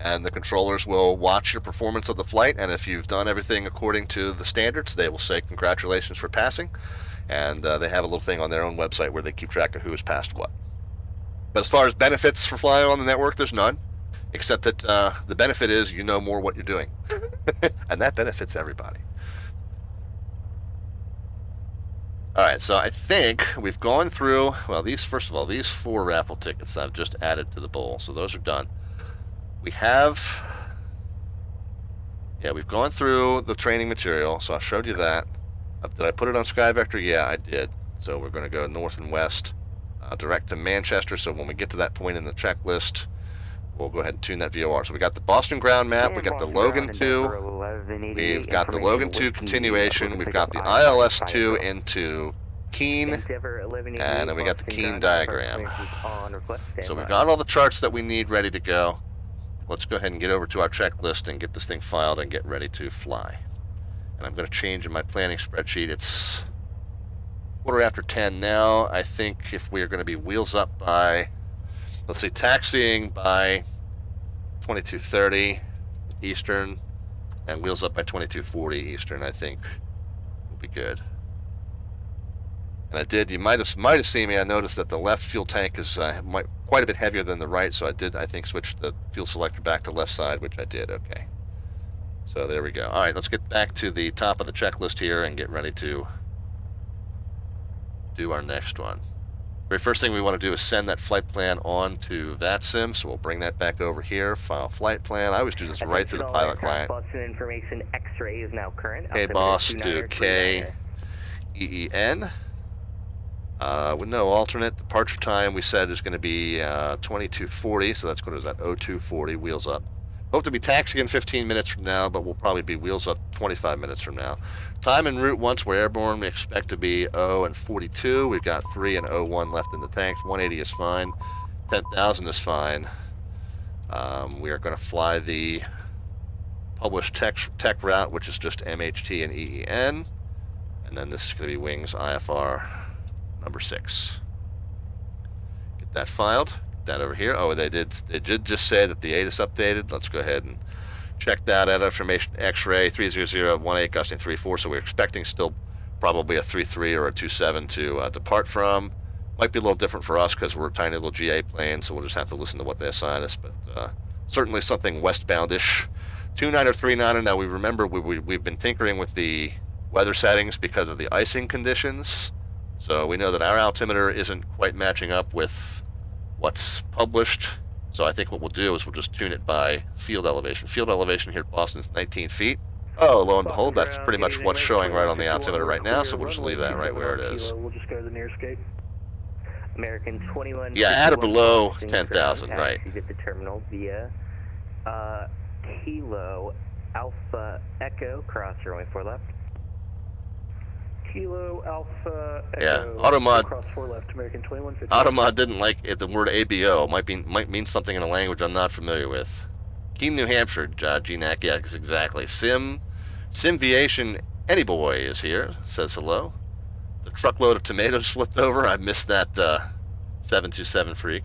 Speaker 1: And the controllers will watch your performance of the flight, and if you've done everything according to the standards, they will say congratulations for passing. And they have a little thing on their own website where they keep track of who has passed what. But as far as benefits for flying on the network, there's none, except that the benefit is you know more what you're doing. And that benefits everybody. All right, so I think we've gone through, well, these 4 raffle tickets I've just added to the bowl, so those are done. We've gone through the training material, so I've showed you that. Did I put it on SkyVector? Yeah, I did. So we're going to go north and west, direct to Manchester. So when we get to that point in the checklist, we'll go ahead and tune that VOR. So we got the Boston ground map, we got the Logan 2, we've got the Logan 2 continuation, we've got the ILS 2 into Keene, and then we got the Keene diagram. So we've got all the charts that we need ready to go. Let's go ahead and get over to our checklist and get this thing filed and get ready to fly. And I'm going to change in my planning spreadsheet. It's 10:15 now. I think if we are going to be wheels up by, let's say, taxiing by 22:30 Eastern and wheels up by 22:40 Eastern, I think we'll be good. And I did, you might have seen me, I noticed that the left fuel tank is quite a bit heavier than the right, so I think, switch the fuel selector back to left side, which I did, okay. So there we go. All right, let's get back to the top of the checklist here and get ready to do our next one. Very first thing we want to do is send that flight plan on to VATSIM, so we'll bring that back over here, file flight plan. I always do this right through the pilot client.
Speaker 6: Boston information X-ray is now current.
Speaker 1: KBOS to KEEN. With no alternate. Departure time we said is going to be 22:40, so that's, what is that, 02:40, wheels up. Hope to be taxiing in 15 minutes from now, but we'll probably be wheels up 25 minutes from now. Time en route once we're airborne, we expect to be 0 and 42. We've got 3 and 01 left in the tanks. 180 is fine. 10,000 is fine. We are going to fly the published tech route, which is just MHT and EEN. And then this is going to be Wings IFR number 6. Get that filed. That over here. Oh, they did just say that the ATIS updated. Let's go ahead and check that out. Information X-ray 30018 gusting 34. So we're expecting still probably a 3.3 or a 2.7 to depart from. Might be a little different for us because we're a tiny little GA plane, so we'll just have to listen to what they assign us, but certainly something westbound-ish. 2.9 or 3.9, now we remember we've been tinkering with the weather settings because of the icing conditions, so we know that our altimeter isn't quite matching up with what's published, so I think what we'll do is we'll just tune it by field elevation. Field elevation here at Boston is 19 feet. Oh, lo and behold, that's pretty much what's showing right on the altimeter right now, so we'll just leave that right where it is.
Speaker 5: We'll just go to the nearest gate.
Speaker 6: American 21.
Speaker 1: Yeah, at or below 10,000, right.
Speaker 6: At the terminal via Kilo Alpha Echo, cross runway 4 left.
Speaker 5: Kilo Alpha Echo.
Speaker 1: Yeah, Automod.
Speaker 5: Cross 4 left, American 2150.
Speaker 1: Automod didn't like it, the word ABO. Might mean something in a language I'm not familiar with. Keene, New Hampshire, GNAC, yeah, exactly. Simviation Any Boy is here, says hello. The truckload of tomatoes flipped over. I missed that 727 freak.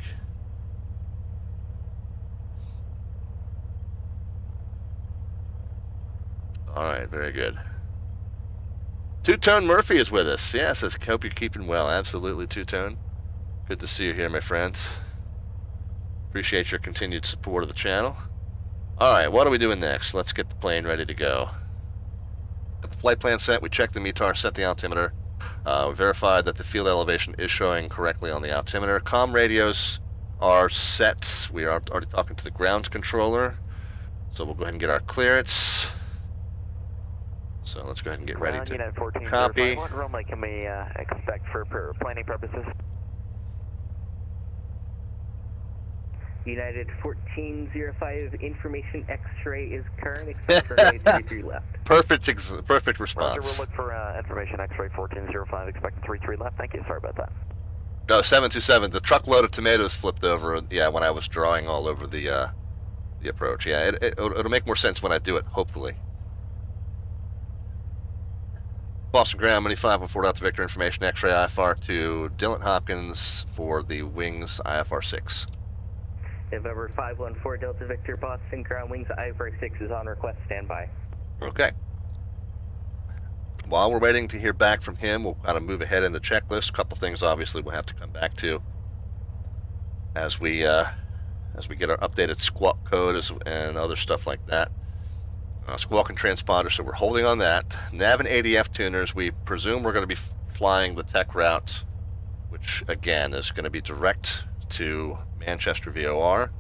Speaker 1: Alright, very good. Two-Tone Murphy is with us. Yeah, says, hope you're keeping well. Absolutely, Two-Tone. Good to see you here, my friend. Appreciate your continued support of the channel. Alright, what are we doing next? Let's get the plane ready to go. Got the flight plan set. We checked the METAR, set the altimeter. We verified that the field elevation is showing correctly on the altimeter. Comm radios are set. We are already talking to the ground controller. So we'll go ahead and get our clearance. So let's go ahead and get ready to copy.
Speaker 3: What runway can we expect for planning purposes?
Speaker 6: United 1405, information X-ray is current, except for 33 left.
Speaker 1: Perfect response.
Speaker 3: Roger, we'll look for information X-ray 1405, expecting 33 left. Thank you, sorry about that.
Speaker 1: No, 727, the truckload of tomatoes flipped over, yeah, when I was drawing all over the approach. Yeah, it'll make more sense when I do it, hopefully. Boston Ground, Money 514 Delta Victor, information X-ray IFR to Dylan Hopkins for the Wings IFR 6.
Speaker 6: November 514 Delta Victor, Boston Ground, Wings IFR 6 is on request, standby.
Speaker 1: Okay. While we're waiting to hear back from him, we'll kind of move ahead in the checklist. A couple things, obviously, we'll have to come back to as we get our updated squawk code and other stuff like that. Squawk and transponder, so we're holding on that. Nav and ADF tuners, we presume we're going to be flying the tech route, which again is going to be direct to Manchester VOR,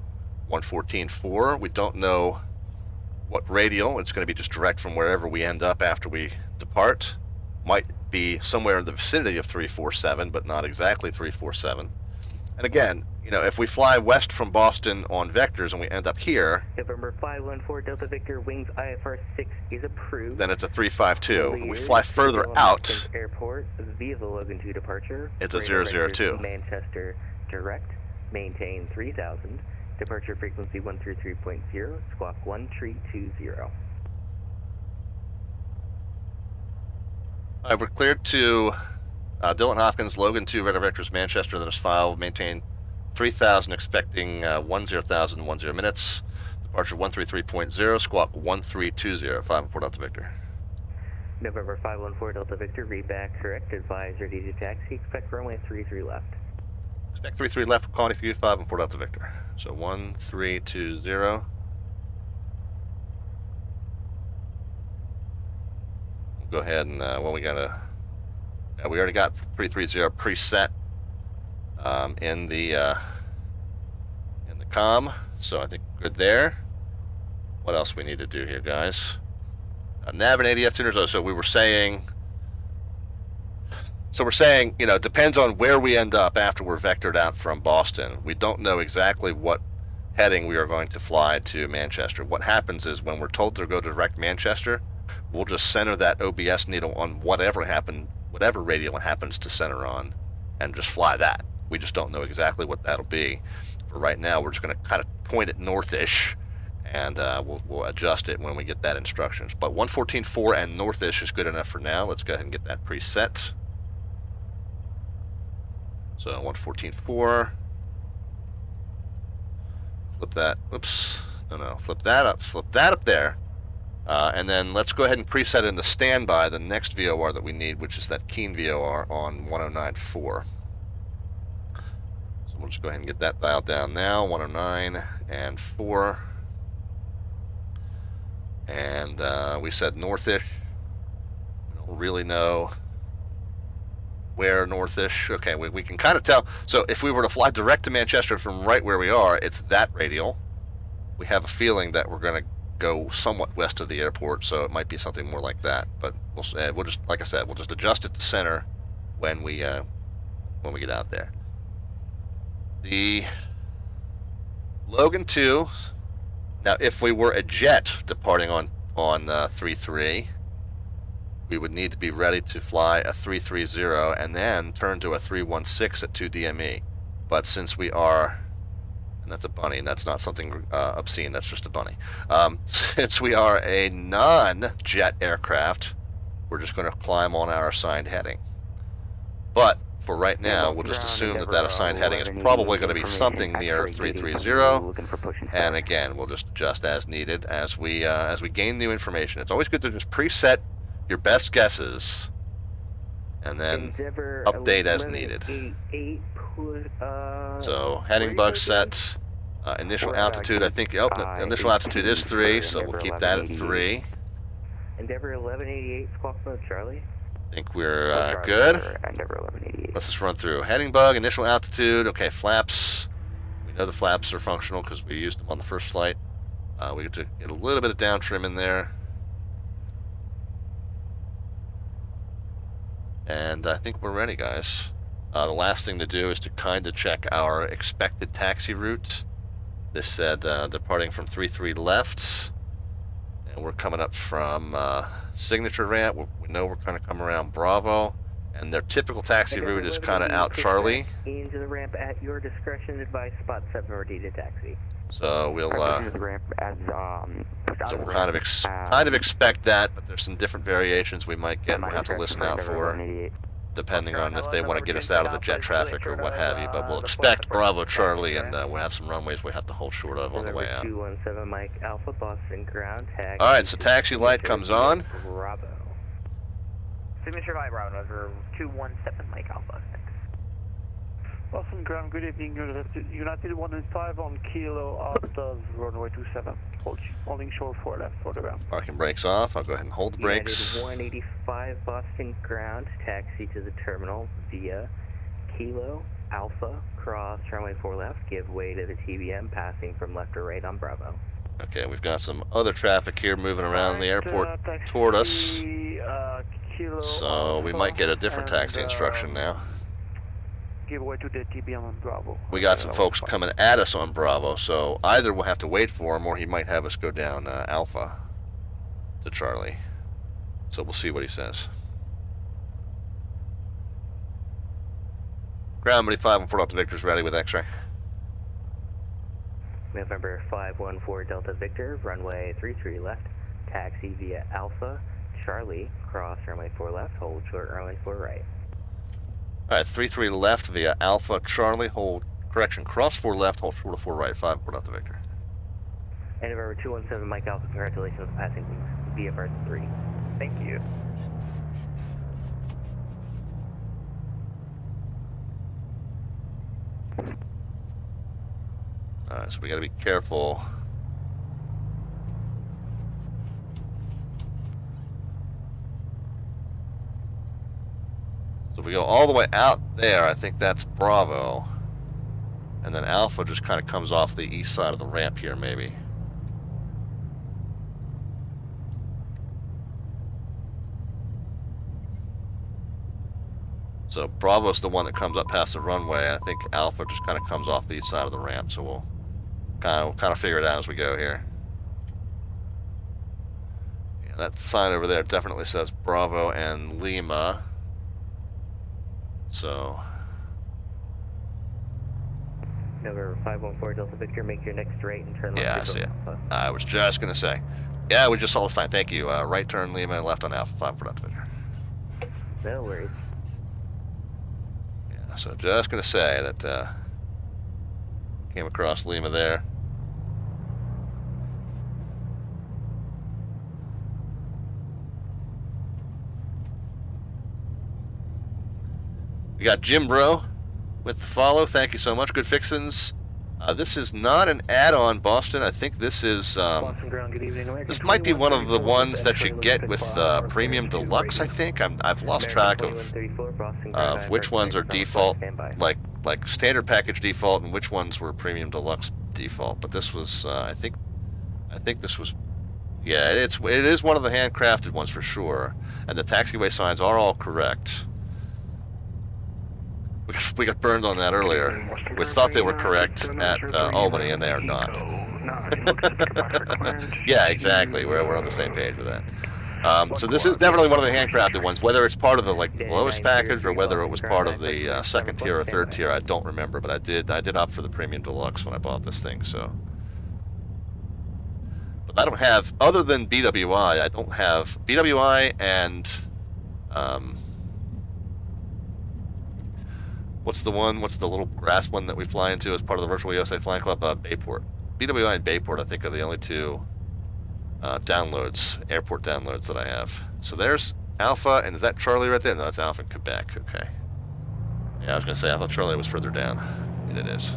Speaker 1: 114.4. We don't know what radial. It's going to be just direct from wherever we end up after we depart. Might be somewhere in the vicinity of 347, but not exactly 347. And again, you know, if we fly west from Boston on vectors and we end up here,
Speaker 6: November 514 Delta Victor, Wings IFR 6 is approved.
Speaker 1: Then it's a 352. We fly further out.
Speaker 6: Airport via the Logan 2 departure.
Speaker 1: It's a 002.
Speaker 6: Manchester direct, maintain 3000. Departure frequency 133.0, squawk 1320.
Speaker 1: We're cleared to Dylan Hopkins, Logan 2, Radar Vectors, Manchester, then is file, maintain 3000, expecting 10,010 minutes. Departure 133.0, squawk 1320, 514 Delta Victor.
Speaker 6: November 514 Delta Victor, read back correct, advise ready to taxi, expect runway 33 left.
Speaker 1: Expect 33 left, calling for you, 514 Delta Victor. So 1320. We'll go ahead and, well, we already got 330 preset in the comm, so I think good there. What else we need to do here, guys? Nav and ADF tuners. So we're saying, you know, it depends on where we end up after we're vectored out from Boston. We don't know exactly what heading we are going to fly to Manchester. What happens is when we're told to go direct Manchester, we'll just center that OBS needle on whatever radial it happens to center on, and just fly that. We just don't know exactly what that'll be. For right now, we're just going to kind of point it northish, and we'll adjust it when we get that instructions. But 114.4 and northish is good enough for now. Let's go ahead and get that preset. So 114.4. Flip that. Oops. No. Flip that up. Flip that up there. And then let's go ahead and preset in the standby the next VOR that we need, which is that Keen VOR on 109.4. So we'll just go ahead and get that dialed down now, 109.4. And we said northish. We don't really know where northish. Okay, we can kind of tell. So if we were to fly direct to Manchester from right where we are, it's that radial. We have a feeling that we're going to go somewhat west of the airport, so it might be something more like that. But we'll just, like I said, we'll just adjust it to center when we get out there. The Logan 2. Now, if we were a jet departing on 33, we would need to be ready to fly a 330 and then turn to a 316 at 2 DME. But since we are, and that's a bunny, and that's not something obscene, that's just a bunny. Since we are a non-jet aircraft, we're just going to climb on our assigned heading. But for right now, we'll just assume that that assigned heading is probably going to be something near 330, and again, we'll just adjust as needed as we gain new information. It's always good to just preset your best guesses and then update as needed. So heading bug set, initial altitude, I think, initial altitude is 3, so we'll keep that at 3.
Speaker 6: Endeavor 1188, squawk mode, Charlie.
Speaker 1: I think we're good. Let's just run through. Heading bug, initial altitude, okay, flaps. We know the flaps are functional because we used them on the first flight. We get to get a little bit of down trim in there. And I think we're ready, guys. The last thing to do is to kind of check our expected taxi route. This said departing from 33 left. And we're coming up from signature ramp. We know we're kind of coming around Bravo. And their typical taxi route is kind of out Charlie.
Speaker 6: Into the ramp at your discretion. Advise spot 7 already to taxi.
Speaker 1: So we'll so we'll kind of expect that, but there's some different variations we might get. We'll have to listen out for, depending on if they want to get us out of the jet traffic or what have you. But we'll expect Bravo Charlie, and we'll have some runways we have to hold short of on the way out.
Speaker 6: 217 Mike Alpha, Boston ground tag.
Speaker 1: All right, so taxi light comes on.
Speaker 6: Bravo.
Speaker 2: Signature light, Bravo, over 217 Mike Alpha.
Speaker 3: Boston ground, good evening. United 105 on kilo out of runway 27. Holding short 4 left for the ground.
Speaker 1: Parking brakes off. I'll go ahead and hold the brakes.
Speaker 6: United 185 Boston ground, taxi to the terminal via Kilo Alpha, cross runway 4 left, give way to the TBM, passing from left to right on Bravo.
Speaker 1: Okay, we've got some other traffic here moving around the airport toward us. So we might get a different taxi instruction now.
Speaker 3: Give way to the TBM on Bravo.
Speaker 1: We got some folks coming at us on Bravo, so either we'll have to wait for him or he might have us go down Alpha to Charlie. So we'll see what he says. Ground 514 Delta Victor's ready with X-ray.
Speaker 6: November 514 Delta Victor, runway 33 left, taxi via Alpha, Charlie, cross runway 4 left, hold short runway 4 right.
Speaker 1: Alright, 33 left via Alpha, Charlie, hold, correction, cross 4 left, hold short of 4 right, 5 Delta Victor.
Speaker 6: And November 217 Mike Alpha, congratulations on passing VARTCC.
Speaker 2: Thank you.
Speaker 1: Alright, so we gotta be careful. So we go all the way out there, I think that's Bravo. And then Alpha just kind of comes off the east side of the ramp here, maybe. So Bravo's the one that comes up past the runway. I think Alpha just kind of comes off the east side of the ramp, so we'll kind of figure it out as we go here. Yeah, that sign over there definitely says Bravo and Lima. So
Speaker 6: November 514 Delta Victor, make your next right and turn left.
Speaker 1: Yeah, I see it. I was just gonna say. Yeah, we just saw the sign. Thank you. Right turn Lima, left on Alpha 5 for Delta Victor.
Speaker 6: No worries.
Speaker 1: Yeah, so just gonna say that came across Lima there. We got Jim Bro with the follow. Thank you so much. Good fixins. This is not an add-on, Boston. I think this is.
Speaker 5: Boston Ground, good evening. American
Speaker 1: This might be one of the
Speaker 5: 2134
Speaker 1: ones that you
Speaker 5: X-ray
Speaker 1: get
Speaker 5: looking
Speaker 1: with
Speaker 5: for
Speaker 1: Premium
Speaker 5: Premium
Speaker 1: Deluxe. I think I've lost track of which ones are default, like standard package default, and which ones were Premium Deluxe default. But this was, I think this was, yeah, it is one of the handcrafted ones for sure. And the taxiway signs are all correct. We got burned on that earlier. We thought they were correct at Albany, and they are not. Yeah, exactly. We're on the same page with that. So this is definitely one of the handcrafted ones. Whether it's part of the lowest package or whether it was part of the second tier or third tier, I don't remember. But I did opt for the Premium Deluxe when I bought this thing. So, but I don't have, other than BWI, I don't have BWI and what's the little grass one that we fly into as part of the Virtual USA Flying Club? Bayport. BWI and Bayport, I think, are the only two downloads, airport downloads that I have. So there's Alpha, and is that Charlie right there? No, that's Alpha in Quebec. Okay. Yeah, I was going to say, I thought Charlie was further down. And it is.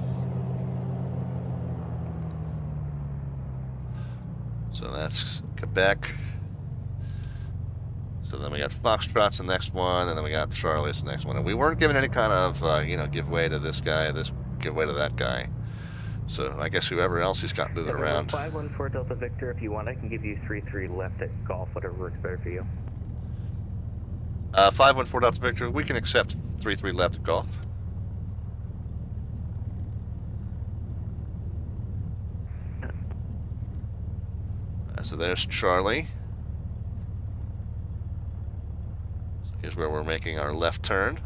Speaker 1: So that's Quebec. So then we got Foxtrot's the next one, and then we got Charlie's the next one. And we weren't given any kind of, giveaway to this guy, this giveaway to that guy. So I guess whoever else he's got moving around.
Speaker 6: 514 Delta Victor, if you want, I can give you 33 left at golf, whatever works better for you.
Speaker 1: 514 Delta Victor, we can accept 33 left at golf. So there's Charlie. Here's where we're making our left turn.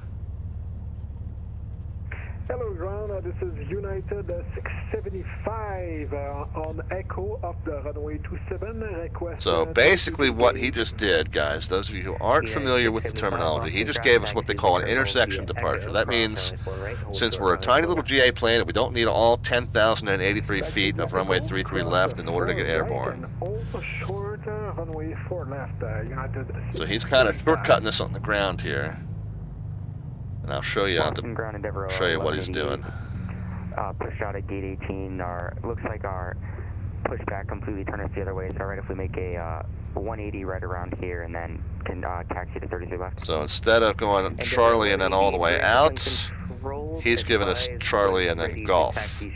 Speaker 4: Hello, ground. This is United 675 on Echo of the runway 27. Request.
Speaker 1: So basically, what he just did, guys, those of you who aren't familiar with the terminology, he just gave us what they call an intersection departure. That means, since we're a tiny little GA plane and we don't need all 10,083 feet of runway 33 left in order to get airborne.
Speaker 4: Runway 4 left.
Speaker 1: So he's kind of shortcutting us on the ground here. And I'll show you, what he's doing.
Speaker 6: Push out at gate 18, looks like our pushback completely turned us the other way. So right, if we make a 180 right around here and then can taxi to 33 left.
Speaker 1: So instead of going Charlie and then all the way out, he's giving us Charlie and then golf. So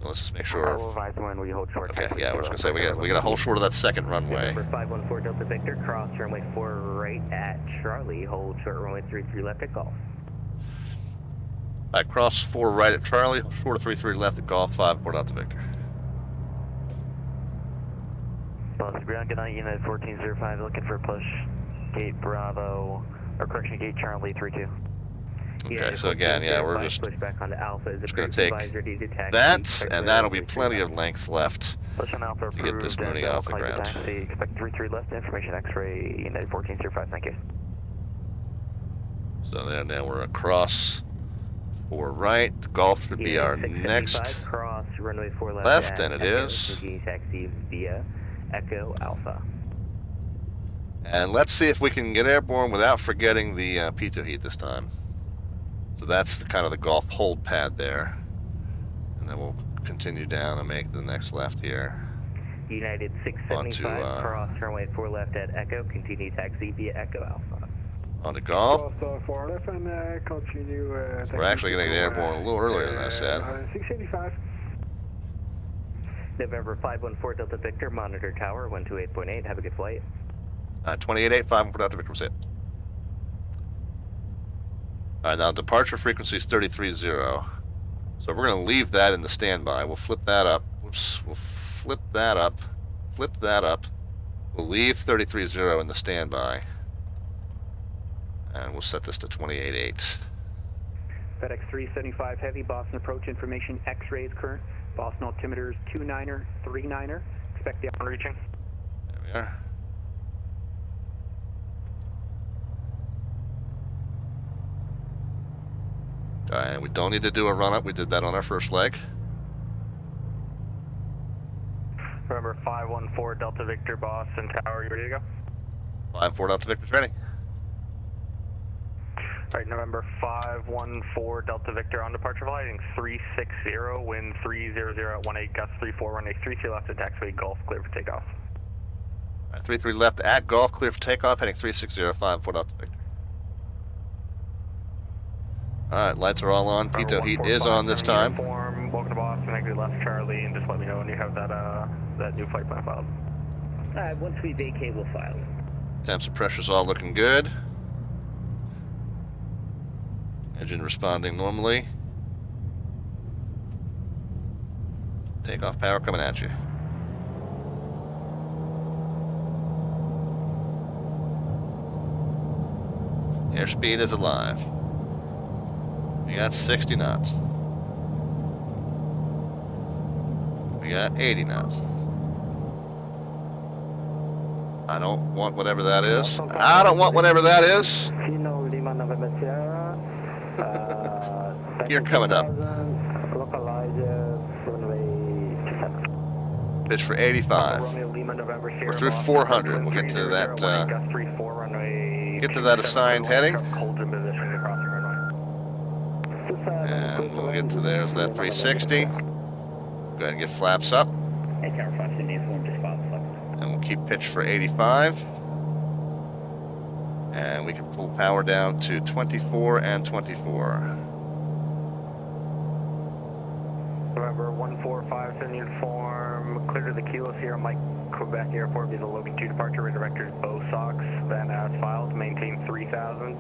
Speaker 1: let's just make sure. Okay, yeah, we're just gonna say we got to hold short of that second runway.
Speaker 6: Number 514 Delta Victor, cross runway 4 right at Charlie, hold short runway 33 left at golf.
Speaker 1: I cross 4 right at Charlie, short of 33 left at golf, 5-4 Delta Victor.
Speaker 3: Boston Ground, good night, United 1405, looking for push gate Bravo, or correction, gate Charlie 32.
Speaker 1: Okay, so again, yeah, we're just going to take that, and that'll be plenty of length left to get this Mooney off the ground.
Speaker 3: Expect 33 left, information X-ray, United 1405, thank you.
Speaker 1: So then now we're across 4 right. Golf should be our next left, and it is.
Speaker 6: Taxi via Echo Alpha.
Speaker 1: And let's see if we can get airborne without forgetting the pitot heat this time. So that's kind of the golf hold pad there. And then we'll continue down and make the next left here.
Speaker 6: United 675, cross runway 4 left at Echo, continue taxi via Echo Alpha.
Speaker 1: On to golf.
Speaker 4: Continue,
Speaker 1: we're actually going to get airborne a little earlier than I said.
Speaker 4: 685.
Speaker 6: November 514 Delta Victor, monitor tower 128.8, have a good flight.
Speaker 1: 28.8, 514 Delta Victor, was it. Alright, now departure frequency is 33.0. So we're going to leave that in the standby. We'll flip that up. Whoops. We'll flip that up. Flip that up. We'll leave 33.0 in the standby. And we'll set this to 28.8.
Speaker 5: FedEx 375 Heavy, Boston approach information, X-rays current. Boston altimeter is 29er, 39er. Expect the on reaching.
Speaker 1: There we are. And we don't need to do a run-up. We did that on our first leg.
Speaker 3: Remember 514 Delta Victor, Boston Tower, you ready to go?
Speaker 1: 5-4 Delta Victor's ready.
Speaker 5: Alright, November 514 Delta Victor on departure flight, heading 360, wind 300 at 18, gust 34, runway 33 left at taxiway Gulf, clear for takeoff.
Speaker 1: 33 left at Gulf, clear for takeoff, heading 3605 Delta Victor. Alright, lights are all on. Pitot heat is on this time.
Speaker 5: Uniform, welcome to Boston, exit left Charlie, and just let me know when you have that new flight plan filed.
Speaker 6: Once we vacate, we'll file it.
Speaker 1: Temps and pressure's all looking good. Engine responding normally. Takeoff power coming at you. Airspeed is alive. We got 60 knots. We got 80 knots. I don't want whatever that is. I don't want whatever that is. You're coming up. Pitch for 85. We're through 400. We'll get to that. Get to that assigned heading. And we'll get to there's that 360. Go ahead and get flaps up. And we'll keep pitch for 85. And we can pull power down to 24 and 24.
Speaker 5: November 145 uniform, clear to the Kilo Sierra Mike Quebec Airport via the Logan 2 departure, redirectors Bow Sox, then as filed, maintain 3000,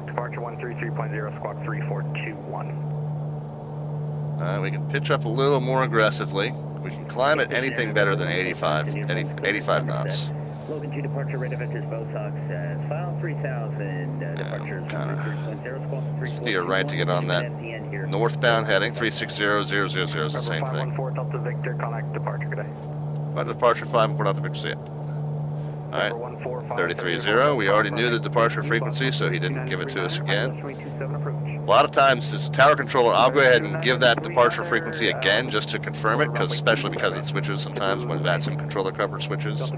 Speaker 5: departure 133.0, squawk 3421.
Speaker 1: We can pitch up a little more aggressively. We can climb at anything better than 85 knots.
Speaker 6: Logan 2 departure, redirectors Bow Sox, file 3000, departures 133.0, squawk 3421.
Speaker 1: Steer right to get on that northbound heading, 360000 is the same thing.
Speaker 5: 514 Delta Victor, contact departure, good day.
Speaker 1: By departure 514 Delta Victor, see it. Alright, 330, we already knew the departure frequency, so he didn't give it to us again. A lot of times, as a tower controller, I'll go ahead and give that departure frequency again just to confirm it, especially because it switches sometimes when VATSIM controller coverage switches.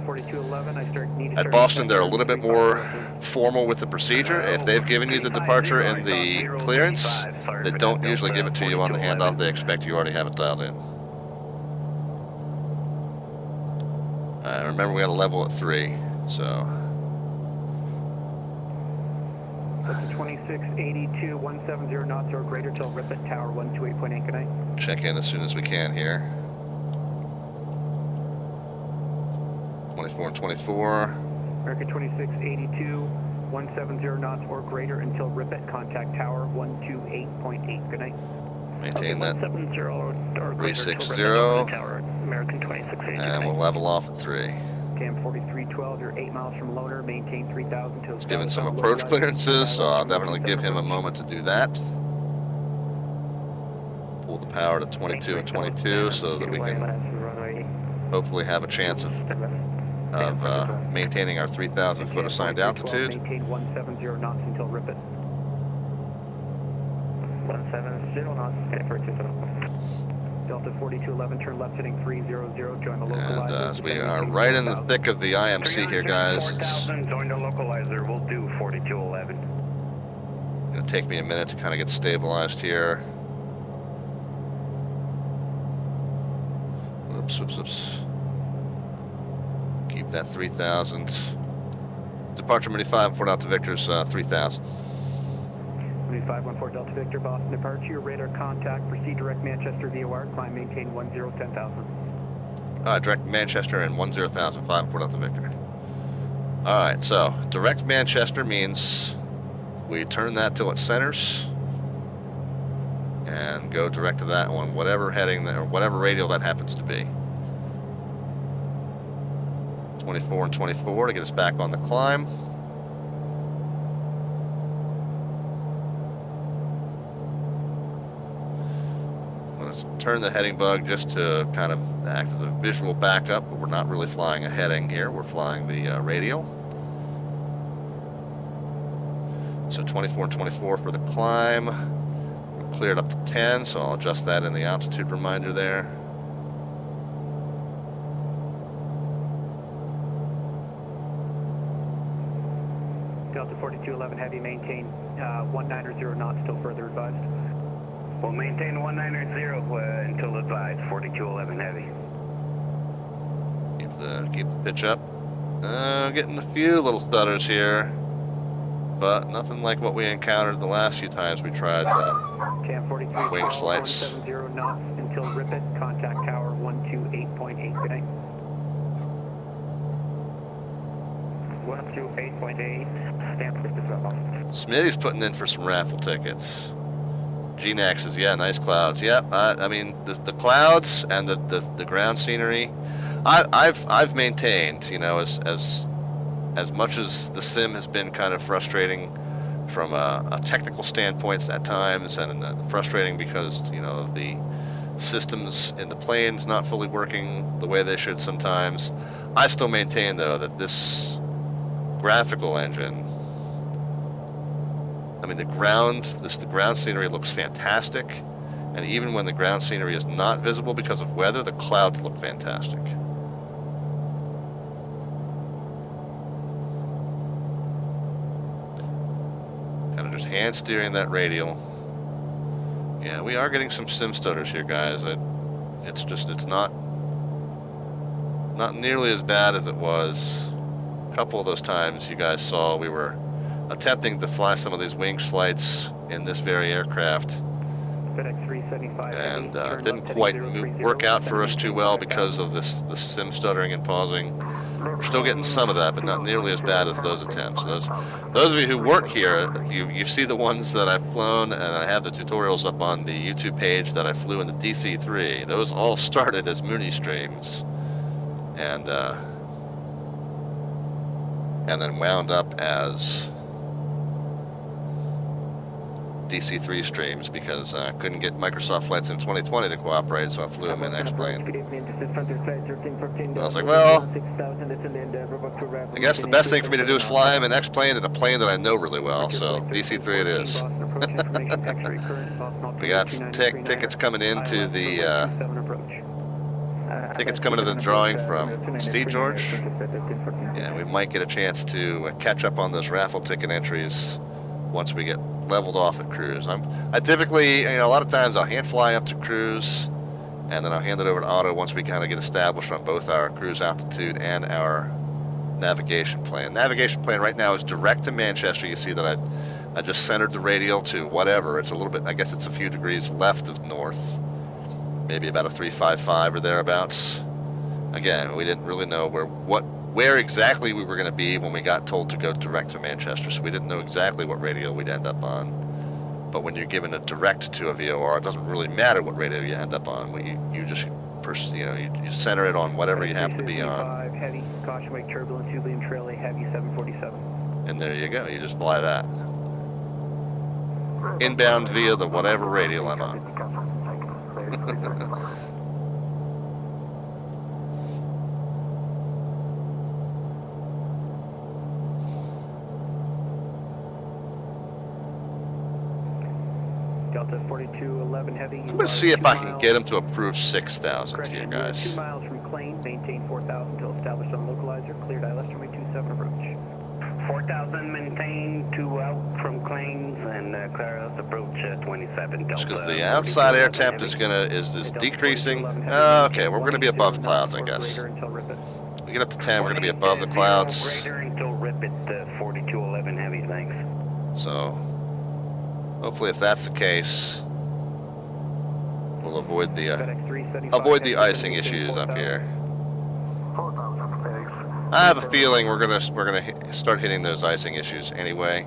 Speaker 1: At Boston, they're a little bit more formal with the procedure. If they've given you the departure and the clearance, they don't usually give it to you on the handoff. They expect you already have it dialed in. Remember, we got a level at 3, so.
Speaker 5: That's a 2682, 170 knots or greater till Ripet Tower 128.8, good night.
Speaker 1: Check in as soon as we can here. 24 and 24.
Speaker 5: American 2682, 170 knots or greater until Ripet, contact Tower 128.8, good night.
Speaker 1: Maintain that
Speaker 3: 170 or
Speaker 1: 360.
Speaker 3: American 2682.
Speaker 1: And we'll level off at 3.
Speaker 5: KM 4312, you're 8 miles from Loner, maintain 3000 till...
Speaker 1: He's given some approach clearances, so I'll definitely give him a moment to do that. Pull the power to 22 and 22 so that we can hopefully have a chance of maintaining our 3,000 foot assigned altitude.
Speaker 5: Maintain 170 knots until Ripet.
Speaker 3: 170 knots, okay, for 27.
Speaker 5: Delta 4211, turn left heading 300, join the localizer.
Speaker 1: And as we are right in the thick of the IMC here, guys, it's
Speaker 5: join the localizer, we'll do 4211.
Speaker 1: going to take me a minute to kind of get stabilized here. Oops. Keep that 3,000. Departure Mooney 5, Fort Delta Victor's 3,000.
Speaker 5: 514 Delta Victor, Boston departure, radar contact, proceed direct Manchester VOR, climb maintain 1010,000.
Speaker 1: Direct Manchester and 10,000, 5 Delta Victor. Alright, so direct Manchester means we turn that till it centers and go direct to that one, whatever heading or whatever radial that happens to be. 24 and 24 to get us back on the climb. Let's turn the heading bug just to kind of act as a visual backup, but we're not really flying a heading here. We're flying the radial. So 24 and 24 for the climb. We're cleared up to 10, so I'll adjust that in the altitude reminder there.
Speaker 5: Delta
Speaker 4: 4211 Heavy, maintain 190 knots till further advised.
Speaker 5: We'll maintain 190 until advised, 4211 Heavy.
Speaker 1: Keep the pitch up. Getting a few little stutters here, but nothing like what we encountered the last few times we tried
Speaker 4: Cam 43
Speaker 1: wing flights.
Speaker 4: 170 knots until Ripet, contact tower 128.8. Good night.
Speaker 5: 128.8, stamp Ripet level.
Speaker 1: Smitty's putting in for some raffle tickets. GNAX is, yeah, nice clouds. Yep, I mean the clouds and the ground scenery. I've maintained, you know, as much as the sim has been kind of frustrating from a technical standpoint at times, and frustrating because, you know, the systems in the planes not fully working the way they should sometimes. I still maintain, though, that this graphical engine, I mean, the ground scenery looks fantastic, and even when the ground scenery is not visible because of weather, the clouds look fantastic. Kind of just hand steering that radial. Yeah, we are getting some sim stutters here, guys. It's not nearly as bad as it was a couple of those times you guys saw we were attempting to fly some of these wings flights in this very aircraft, and it didn't quite work out for us too well because of this sim stuttering and pausing. We're still getting some of that, but not nearly as bad as those attempts. Those of you who weren't here, you see the ones that I've flown, and I have the tutorials up on the YouTube page that I flew in the DC-3. Those all started as Mooney streams, and then wound up as DC-3 streams because I couldn't get Microsoft Flight Sim 2020 to cooperate, so I flew them in X-Plane. I was like, well, I guess the best thing for me to do is fly them in X-Plane in a plane that I know really well, so DC-3 it is. We got some tickets coming into the drawing from Steve George. Yeah, we might get a chance to catch up on those raffle ticket entries once we get leveled off at cruise. I typically, you know, a lot of times I'll hand fly up to cruise, and then I'll hand it over to Otto once we kind of get established on both our cruise altitude and our navigation plan. Navigation plan right now is direct to Manchester. You see that I just centered the radial to whatever. It's a little bit, I guess it's a few degrees left of north, maybe about a 355 or thereabouts. Again, we didn't really know where exactly we were going to be when we got told to go direct to Manchester, so we didn't know exactly what radial we'd end up on. But when you're given a direct to a VOR, it doesn't really matter what radial you end up on. You just you center it on whatever you happen to be on.
Speaker 4: Heavy, caution wake turbulent, two lean trail heavy 747.
Speaker 1: And there you go. You just fly that inbound via the whatever radial I'm on.
Speaker 4: Delta 4211 Heavy.
Speaker 1: I'm going to see if I can get him to approve 6,000 here, guys.
Speaker 4: 2 miles from Clane, maintain 4,000 until established on localizer. Cleared ILS runway 27 approach.
Speaker 5: 4,000 maintain, 2 out from Claims, and clear ILS approach 27.
Speaker 1: Just because the outside air temp is decreasing. Okay, we're going to be above clouds, I guess. We get up to 10, we're going to be above the clouds.
Speaker 5: Until Ripet 4211 Heavy, thanks.
Speaker 1: So hopefully, if that's the case, we'll avoid the icing issues up here. I have a feeling we're gonna start hitting those icing issues anyway.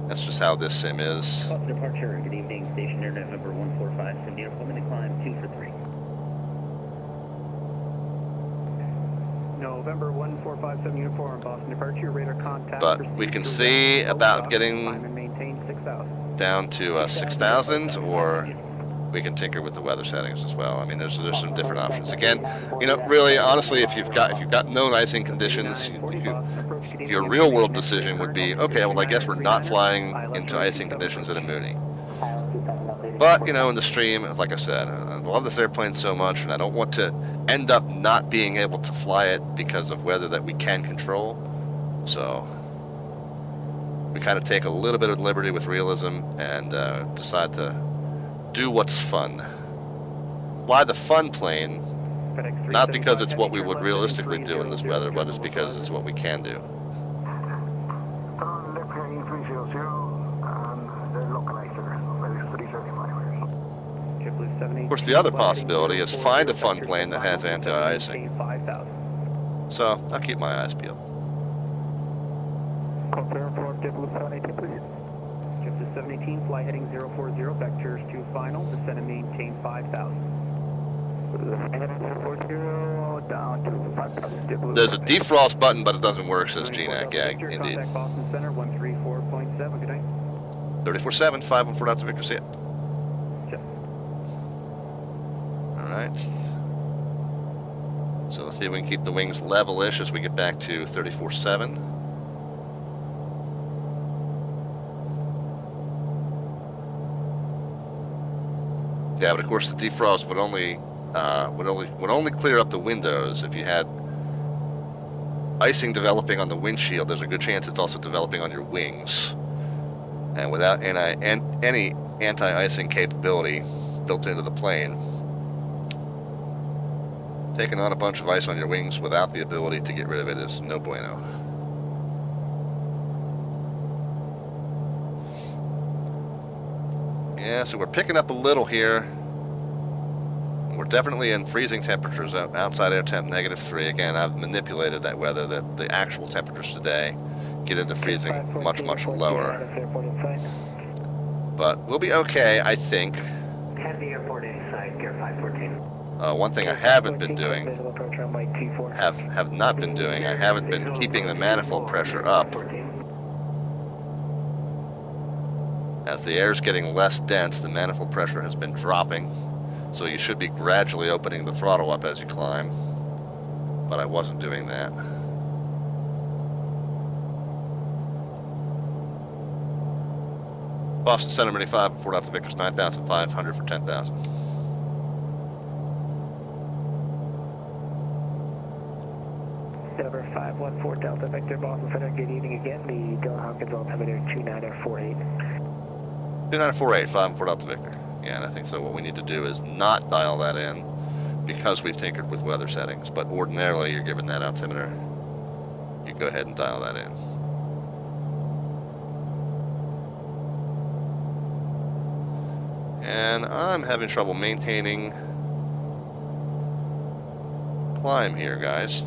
Speaker 1: That's just how this sim is.
Speaker 6: Departure. Good evening, Station Air November 145. Send uniform in the climb 2 for 3.
Speaker 4: November 1457 uniform, Boston departure, radar contact.
Speaker 1: But we can see about getting down to 6,000, or we can tinker with the weather settings as well. I mean, there's some different options. Again, you know, really, honestly, if you've got known icing conditions, your real world decision would be, okay, well, I guess we're not flying into icing conditions in a Mooney. But, you know, in the stream, like I said, I love this airplane so much, and I don't want to end up not being able to fly it because of weather that we can control. So we kind of take a little bit of liberty with realism and decide to do what's fun. Fly the fun plane, not because it's what we would realistically do in this weather, but it's because it's what we can do. Of course, the other possibility is find a fun plane that has anti-icing. So, I'll keep my eyes peeled.
Speaker 4: Confirm for JetBlue 718, please.
Speaker 5: JetBlue 718, fly heading 040, vectors to final, descend and maintain 5,000.
Speaker 4: Heading 040, down to 5,000.
Speaker 1: There's a defrost button, but it doesn't work, says GNAC. Yeah, indeed.
Speaker 5: Contact Boston Center, 134.7, good night.
Speaker 1: 34-7, 514 out to Victor, see it. Alright. So let's see if we can keep the wings level-ish as we get back to 34-7. Yeah, but of course the defrost would only clear up the windows. If you had icing developing on the windshield, there's a good chance it's also developing on your wings. And without any anti-icing capability built into the plane, taking on a bunch of ice on your wings without the ability to get rid of it is no bueno. Yeah, so we're picking up a little here. We're definitely in freezing temperatures. Outside air temp -3. Again, I've manipulated that weather, that the actual temperatures today get into freezing much, much lower. But we'll be okay, I think.
Speaker 6: Airport inside, gear 514.
Speaker 1: One thing I haven't been doing, have not been doing, I haven't been keeping the manifold pressure up. As the air is getting less dense, the manifold pressure has been dropping. So you should be gradually opening the throttle up as you climb. But I wasn't doing that. Boston Center, Mini 5, 4 out to Victor's 9,500 for 10,000.
Speaker 4: Number 514 Delta Victor, Boston Center, good evening again. The Dylan Hopkins altimeter 2948.
Speaker 1: 2948, 5 and 4 Delta Victor. Yeah, and I think so. What we need to do is not dial that in because we've tinkered with weather settings. But ordinarily, you're given that altimeter. You go ahead and dial that in. And I'm having trouble maintaining climb here, guys.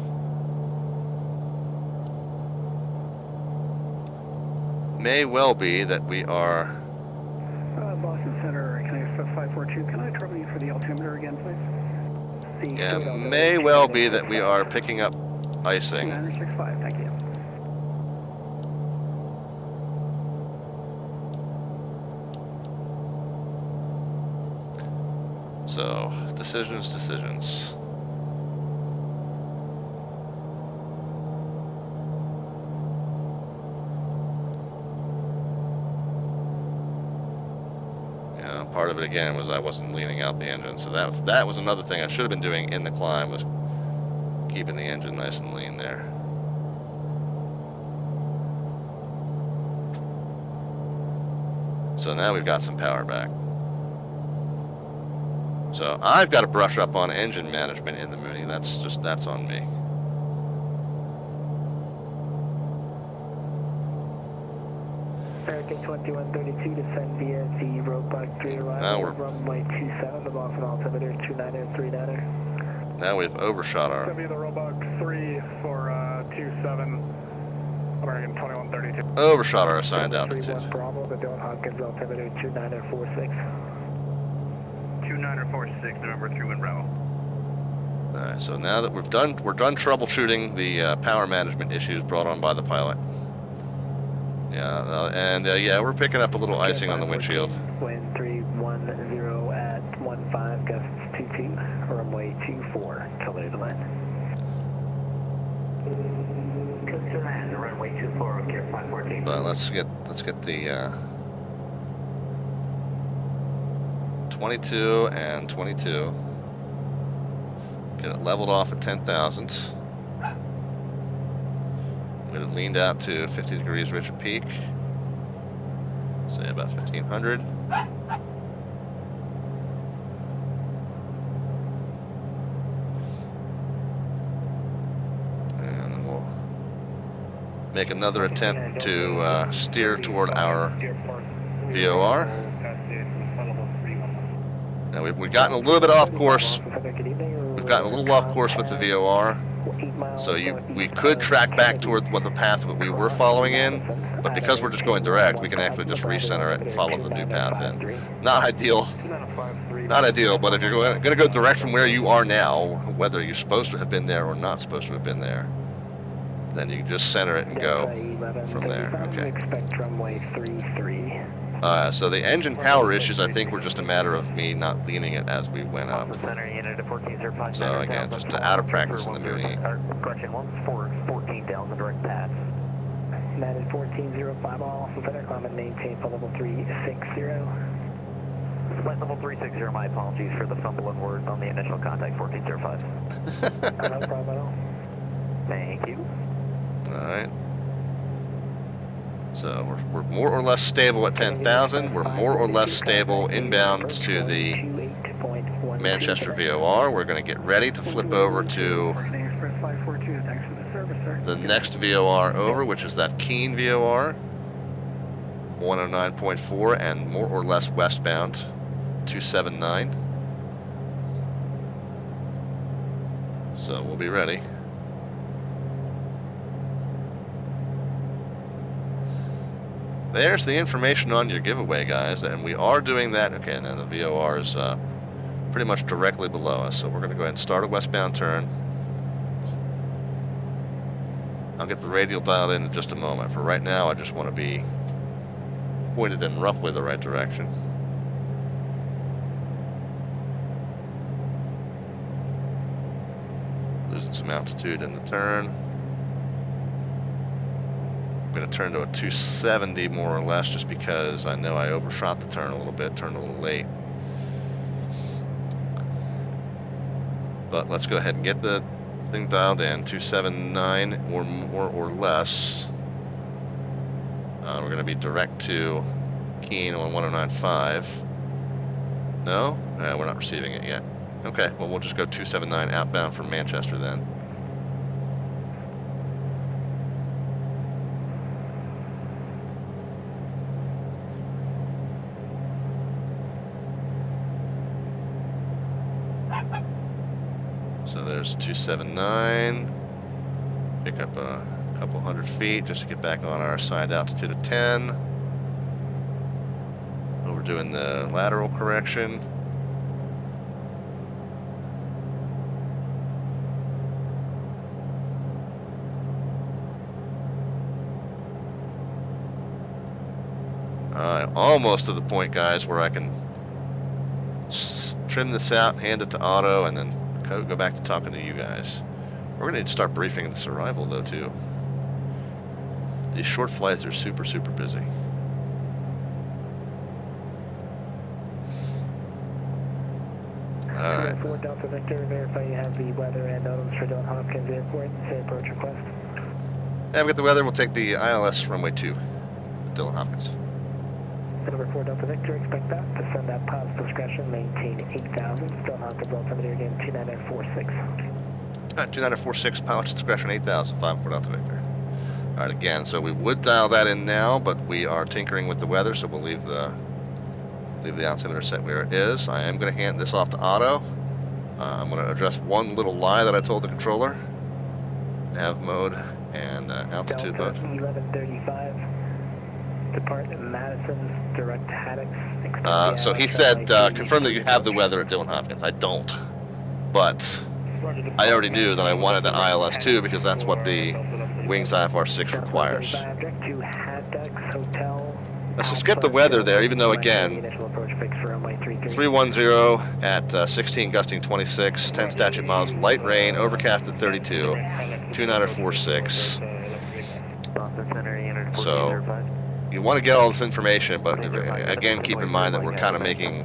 Speaker 1: May well be that we are...
Speaker 4: Boston Center, can I 542, can I trouble you for the altimeter again, please?
Speaker 1: Yeah, may well be that we are picking up icing.
Speaker 4: 965, thank you.
Speaker 1: So, decisions. Yeah, part of it again was I wasn't leaning out the engine, so that was another thing I should have been doing in the climb, was keeping the engine nice and lean there. So now we've got some power back. So I've got to brush up on engine management in the Mooney. That's on me.
Speaker 4: American 2132, descend via the roadblock 3 arrival, runway 27, the Boston altimeter 2939.
Speaker 1: Now we've overshot our...
Speaker 3: Via the roadblock 3 for 27, American 2132.
Speaker 1: Overshot our assigned altitude.
Speaker 4: 31 Bravo, the Dylan Hopkins altimeter 2946.
Speaker 5: 2946, November 3 wind Bravo.
Speaker 1: Alright, so now that we're done troubleshooting the power management issues brought on by the pilot. Yeah, and yeah, we're picking up a little icing on the windshield.
Speaker 4: Wind 310 at 15, gusts 22, runway 24, telemeter to land.
Speaker 6: Clear to land, runway 24, gear 514.
Speaker 1: But let's get the 22 and 22. Get it leveled off at 10,000. Get it leaned out to 50 degrees rigid peak. Say about 1500. And then we'll make another attempt to steer toward our VOR. Now we've gotten a little bit off course. We've gotten a little off course with the VOR. So we could track back toward what the path we were following in, but because we're just going direct, we can actually just recenter it and follow the new path in. Not ideal. Not ideal, but if you're going to go direct from where you are now, whether you're supposed to have been there or not supposed to have been there, then you can just center it and go from there. Okay.
Speaker 4: Expect runway 33.
Speaker 1: So the engine power issues, I think, were just a matter of me not leaning it as we went up. So again, just out of practice in the Mooney.
Speaker 6: Correction, 14 down the direct path.
Speaker 4: That is 1405 off of center, climb and maintain for level 360.
Speaker 6: Flight level 360, my apologies for the fumble of words on the initial contact, 1405.
Speaker 4: No problem at all.
Speaker 6: Thank you.
Speaker 1: Alright. So we're more or less stable at 10,000. We're more or less stable inbound to the Manchester VOR. We're going to get ready to flip over to the next VOR over, which is that Keene VOR, 109.4 and more or less westbound, 279. So we'll be ready. There's the information on your giveaway, guys, and we are doing that. Okay, now the VOR is pretty much directly below us, so we're going to go ahead and start a westbound turn. I'll get the radial dialed in just a moment. For right now, I just want to be pointed in roughly the right direction. Losing some altitude in the turn. I'm going to turn to a 270 more or less just because I know I overshot the turn a little bit, turned a little late. But let's go ahead and get the thing dialed in, 279 or more or less. We're going to be direct to Keene on 109.5. No? We're not receiving it yet. Okay, well we'll just go 279 outbound from Manchester then. So there's 279. Pick up a couple hundred feet just to get back on our assigned altitude of 10. We're doing the lateral correction. Almost to the point, guys, where I can trim this out, hand it to Otto, and then go back to talking to you guys. We're going to need to start briefing this arrival, though, too. These short flights are super, super busy. Alright.
Speaker 4: Ford Delta Victor, verify you have the weather and notice for Johns Hopkins Airport. Say approach request.
Speaker 1: Yeah, we get the weather. We'll take the ILS runway 2 at Dillon Hopkins.
Speaker 4: Over 4 Delta Victor, expect that. Descend that pilot's discretion, maintain 8,000. Still Hopkins altimeter again, 2946.
Speaker 1: Alright, 2946, pilot's discretion, 8,000, 5 Delta Victor. Alright, again, so we would dial that in now, but we are tinkering with the weather, so we'll leave the altimeter set where it is. I am going to hand this off to Otto. I'm going to address one little lie that I told the controller. Nav mode and altitude mode.
Speaker 4: 1135. Depart Madison, direct Haddocks.
Speaker 1: So he said, confirm that you have the weather at Dillon Hopkins. I don't, but I already knew that I wanted the ILS-2 because that's what the Wings IFR-6 requires. Let's just skip the weather there, even though, again, 310 at 16 gusting 26, 10 statute miles, light rain, overcast at 32, 2946. So you want to get all this information, but again, keep in mind that we're kind of making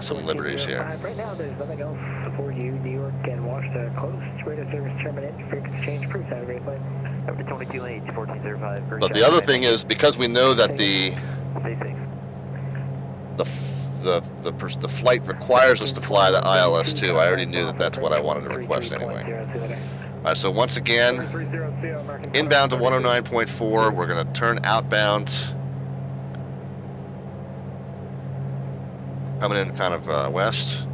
Speaker 1: some liberties here.
Speaker 4: Right now, there's nothing else for you. New York and Washington are closed. Radio service terminate. Frequency change. Proof. Have a great flight.
Speaker 6: Over 22 H, 1405.
Speaker 1: But the other thing is, because we know that the The flight requires us to fly the ILS-2. I already knew that that's what I wanted to request anyway. All right, so once again, inbound to 109.4. We're going to turn outbound. Coming in kind of west.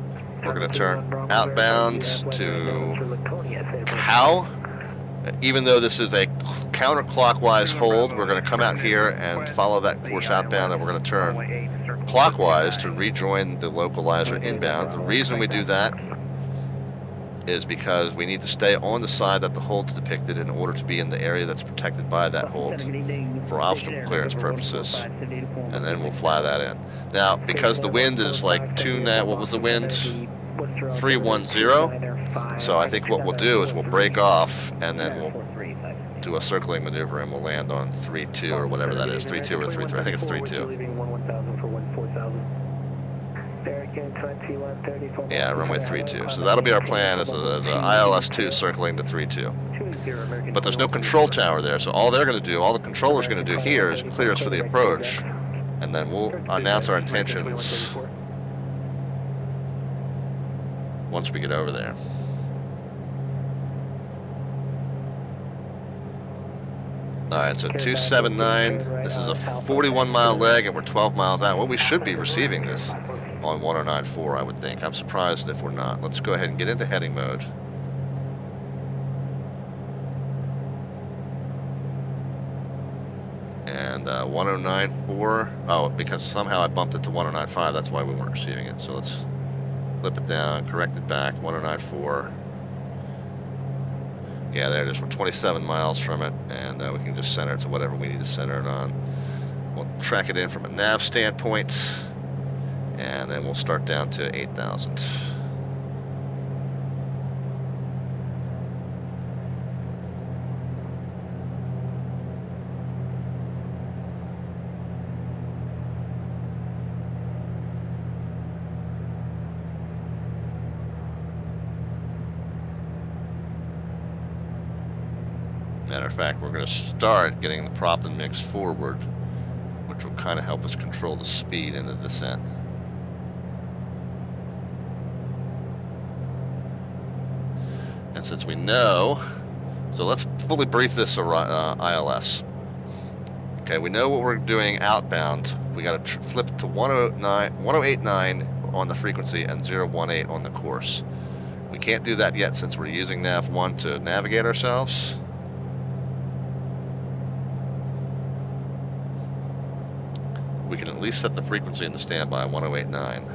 Speaker 1: We're going to turn outbound to KALB. Even though this is a counterclockwise hold, we're going to come out here and follow that course outbound, and we're going to turn clockwise to rejoin the localizer inbound. The reason we do that is because we need to stay on the side that the hold's depicted in order to be in the area that's protected by that hold for obstacle clearance purposes, and then we'll fly that in. Now, because the wind is like what was the wind? 310. So I think what we'll do is we'll break off, and then we'll do a circling maneuver, and we'll land on 3-2 or whatever that is, 3-2 or 3-3. I think it's 3-2. Yeah, runway 3-2. So that'll be our plan as a ILS-2 circling to 3-2. But there's no control tower there, so all they're going to do, all the controller's going to do here is clear us for the approach, and then we'll announce our intentions once we get over there. Alright, so 279, this is a 41-mile leg, and we're 12 miles out. Well, we should be receiving this on 109.4, I would think. I'm surprised if we're not. Let's go ahead and get into heading mode. And 109.4, oh, because somehow I bumped it to 109.5, that's why we weren't receiving it. So let's flip it down, correct it back, 109.4. Yeah, there it is. We're 27 miles from it, and we can just center it to whatever we need to center it on. We'll track it in from a nav standpoint, and then we'll start down to 8,000. Matter of fact, we're going to start getting the prop and mix forward, which will kind of help us control the speed in the descent. And since we know, so let's fully brief this ILS. Okay, we know what we're doing outbound. We got to flip to 1089 on the frequency and 018 on the course. We can't do that yet since we're using nav1 to navigate ourselves. We can at least set the frequency in the standby, 1089.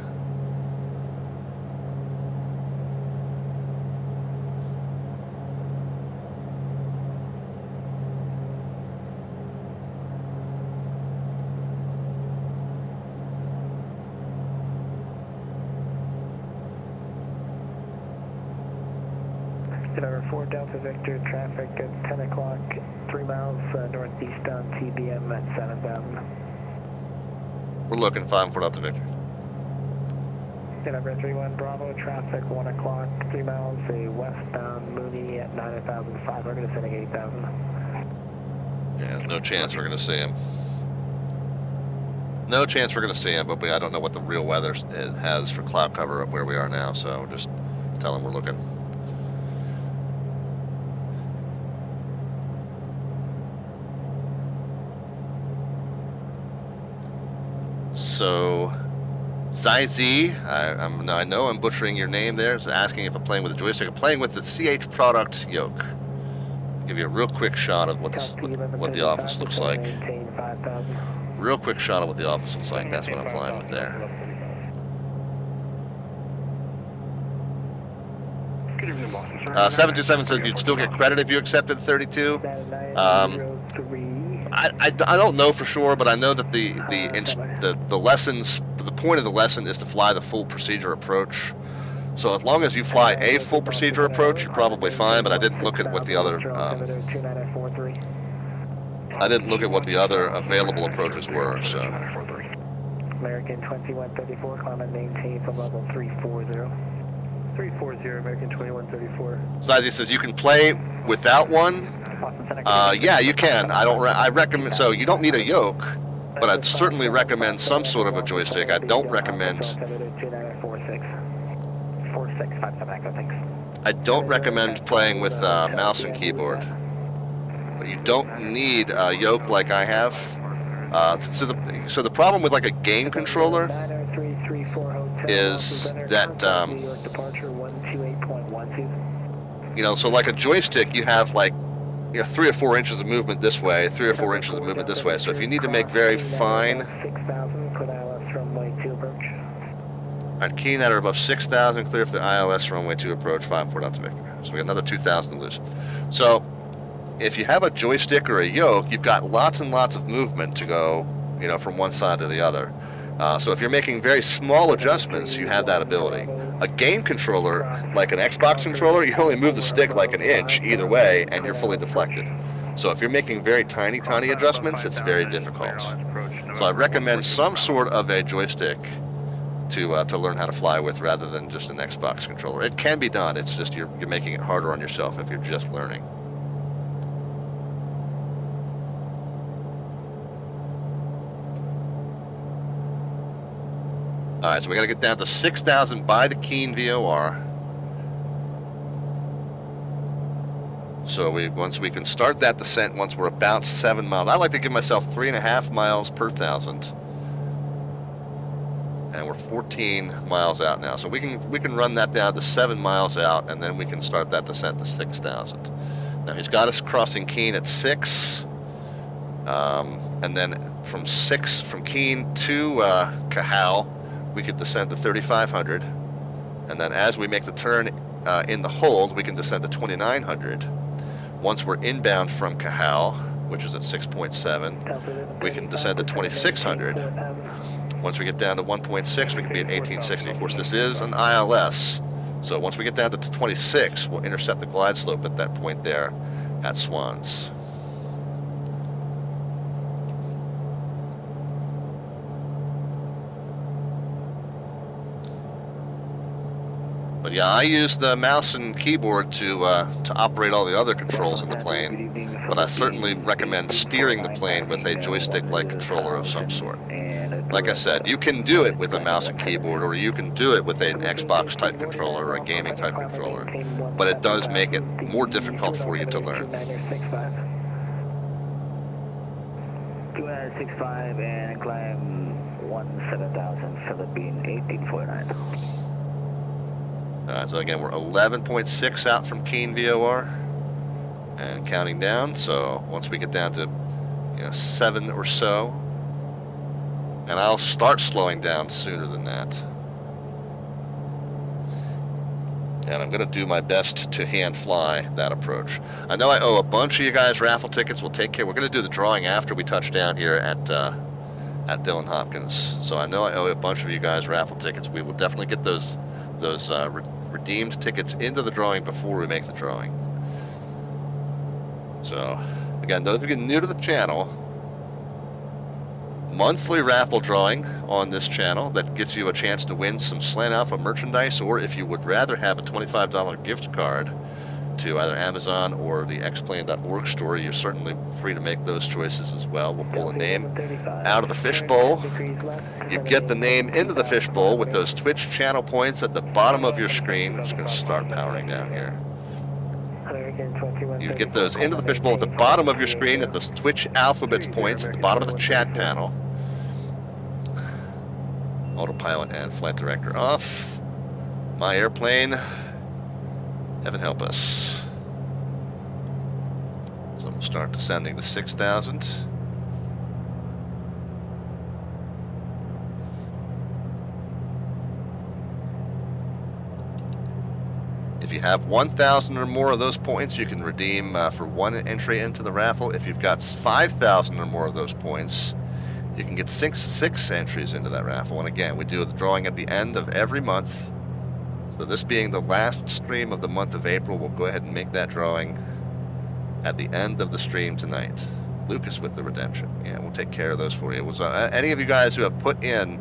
Speaker 4: Number 4 Delta Victor, traffic at 10 o'clock, 3 miles northeast on TBM at 7,000.
Speaker 1: We're looking 5-4 Delta Victor.
Speaker 4: Number 31 Bravo, traffic 1 o'clock, 3 miles, a westbound Mooney at 9,500, descending 8,000.
Speaker 1: Yeah, there's no chance we're going to see him. No chance we're going to see him, but I don't know what the real weather has for cloud cover up where we are now, so just tell him we're looking. So, Zizi, I know I'm butchering your name there. It's asking if I'm playing with a joystick. I'm playing with the CH product yoke. I'll give you a real quick shot of what the office looks like. Real quick shot of what the office looks like. That's what I'm flying with there.
Speaker 5: Good evening, Boston, sir.
Speaker 1: 727 says you'd still get credit if you accepted 32. I don't know for sure, but I know that the lessons, the point of the lesson is to fly the full procedure approach. So as long as you fly a full procedure approach, you're probably fine. But I didn't look at what the other available approaches were. So.
Speaker 4: American 2134, climb and maintain from level 340. 340, American 2134.
Speaker 1: Zazie says you can play without one. Yeah, you can. I recommend. So you don't need a yoke. but I'd certainly recommend some sort of a joystick. I don't recommend playing with mouse and keyboard. But you don't need a yoke like I have. So the problem with like a game controller is that you know, so like a joystick, you have like 3 or 4 inches of movement this way, 3 or 4 inches of movement this way. So if you need to make very fine, alright, keying at or above 6,000, clear for the ILS runway 2 approach, 5-4 out to Victor. So we got another 2,000 to lose. So if you have a joystick or a yoke, you've got lots and lots of movement to go, you know, from one side to the other. So if you're making very small adjustments, you have that ability. A game controller, like an Xbox controller, you only move the stick like an inch either way, and you're fully deflected. So if you're making very tiny adjustments, it's very difficult. So I recommend some sort of a joystick to learn how to fly with, rather than just an Xbox controller. It can be done. It's just you're making it harder on yourself if you're just learning. All right, so we got to get down to 6,000 by the Keen VOR. So once we can start that descent, once we're about 7 miles. I like to give myself 3.5 miles per 1,000. And we're 14 miles out now. So we can run that down to 7 miles out, and then we can start that descent to 6,000. Now he's got us crossing Keen at 6. And then from Keen to KALB, we could descend to 3,500, and then as we make the turn in the hold, we can descend to 2,900. Once we're inbound from KALB, which is at 6.7, we can descend to 2,600. Once we get down to 1.6, we can be at 1,860. Of course, this is an ILS, so once we get down to 26, we'll intercept the glide slope at that point there at Swans. But yeah, I use the mouse and keyboard to operate all the other controls in the plane, but I certainly recommend steering the plane with a joystick-like controller of some sort. Like I said, you can do it with a mouse and keyboard, or you can do it with an Xbox-type controller or a gaming-type controller, but it does make it more difficult for you to learn.
Speaker 2: 2965 and climb 17,000, Philippine 1849.
Speaker 1: So again, we're 11.6 out from Keen VOR and counting down. So once we get down to 7 or so, and I'll start slowing down sooner than that. And I'm going to do my best to hand fly that approach. I know I owe a bunch of you guys raffle tickets. We'll take care. We're going to do the drawing after we touch down here at Dillon Hopkins. So I know I owe a bunch of you guys raffle tickets. We will definitely get those redeemed tickets into the drawing before we make the drawing. So again, those of you new to the channel, monthly raffle drawing on this channel that gets you a chance to win some Slant Alpha merchandise, or if you would rather have a $25 gift card to either Amazon or the xplane.org store, you're certainly free to make those choices as well. We'll pull a name out of the fishbowl. You get the name into the fishbowl with those Twitch channel points at the bottom of your screen. I'm just going to start powering down here. You get those into the fishbowl at the bottom of your screen at the Twitch alphabets points at the bottom of the chat panel. Autopilot and flight director off. My airplane. Heaven help us. So we'll start descending to 6,000. If you have 1,000 or more of those points, you can redeem for one entry into the raffle. If you've got 5,000 or more of those points, you can get six entries into that raffle. And again, we do the drawing at the end of every month. So this being the last stream of the month of April, we'll go ahead and make that drawing at the end of the stream tonight. Lucas with the redemption. Yeah, we'll take care of those for you. Any of you guys who have put in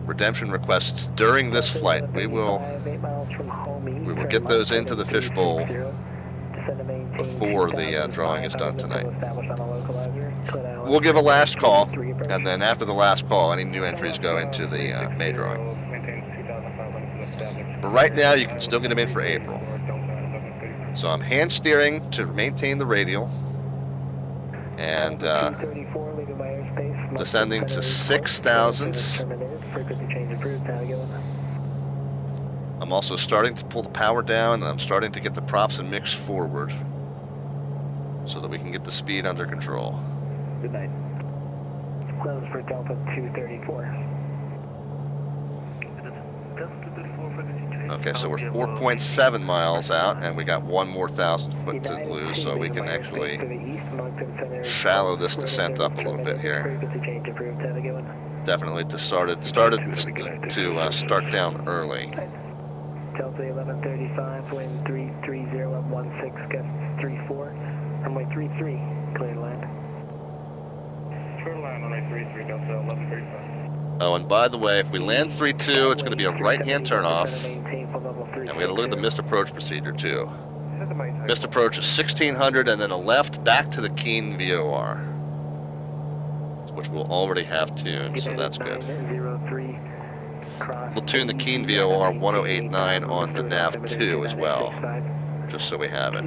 Speaker 1: redemption requests during this flight, we will get those into the fishbowl before the drawing is done tonight. We'll give a last call, and then after the last call, any new entries go into the May drawing. But right now, you can still get them in for April. So I'm hand steering to maintain the radial, and descending to 6,000. I'm also starting to pull the power down, and I'm starting to get the props and mix forward so that we can get the speed under control.
Speaker 4: Good night. Close for Delta 234.
Speaker 1: Okay, so we're 4.7 miles out, and we got 1 more 1,000 foot to lose, so we can actually shallow this descent up a little bit here. Definitely to start down early.
Speaker 4: Delta 1135, wind 330 up 16, gusts 34, runway 33, clear to land. Clear to land, runway 33, Delta 1135.
Speaker 1: Oh, and by the way, if we land 3-2, it's going to be a right-hand turnoff, and we got to look at the missed approach procedure too. Missed approach is 1600, and then a left back to the Keene VOR, which we'll already have tuned, so that's good. We'll tune the Keene VOR 1089 on the nav 2 as well, just so we have it.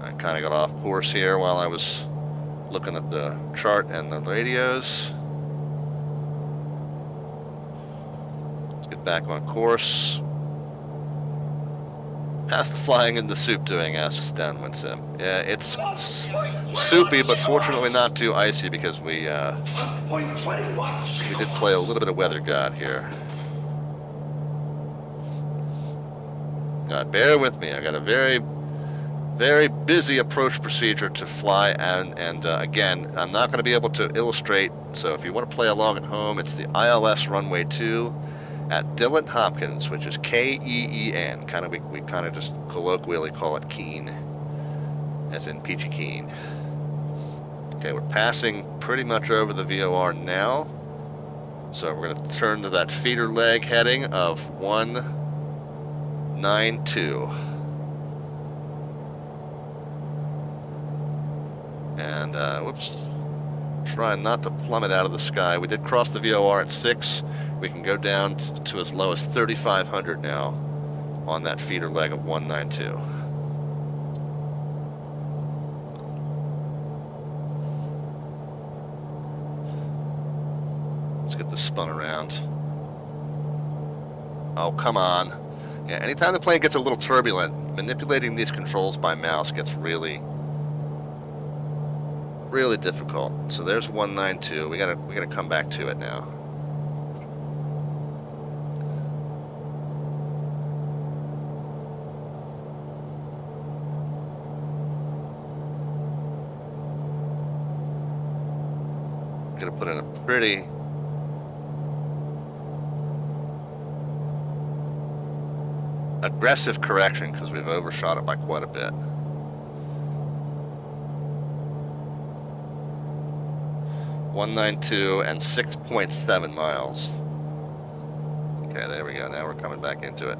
Speaker 1: I kind of got off course here while I was looking at the chart and the radios. Let's get back on course. How's the flying in the soup doing, asks Downwind Sim. Yeah, it's soupy, but fortunately not too icy because we did play a little bit of weather god here. God, bear with me. I've got a very busy approach procedure to fly, and again, I'm not going to be able to illustrate, so if you want to play along at home, it's the ILS runway 2 at Dillon Hopkins, which is K-E-E-N. We kind of just colloquially call it Keene, as in Peachy Keen. Okay, we're passing pretty much over the VOR now, so we're going to turn to that feeder leg heading of 192. And, whoops, trying not to plummet out of the sky. We did cross the VOR at 6. We can go down to as low as 3,500 now on that feeder leg of 192. Let's get this spun around. Oh, come on. Yeah, anytime the plane gets a little turbulent, manipulating these controls by mouse gets really difficult. So there's 192. We gotta come back to it now. I'm gonna put in a pretty aggressive correction because we've overshot it by quite a bit. 192 and 6.7 miles. Okay, there we go. Now we're coming back into it.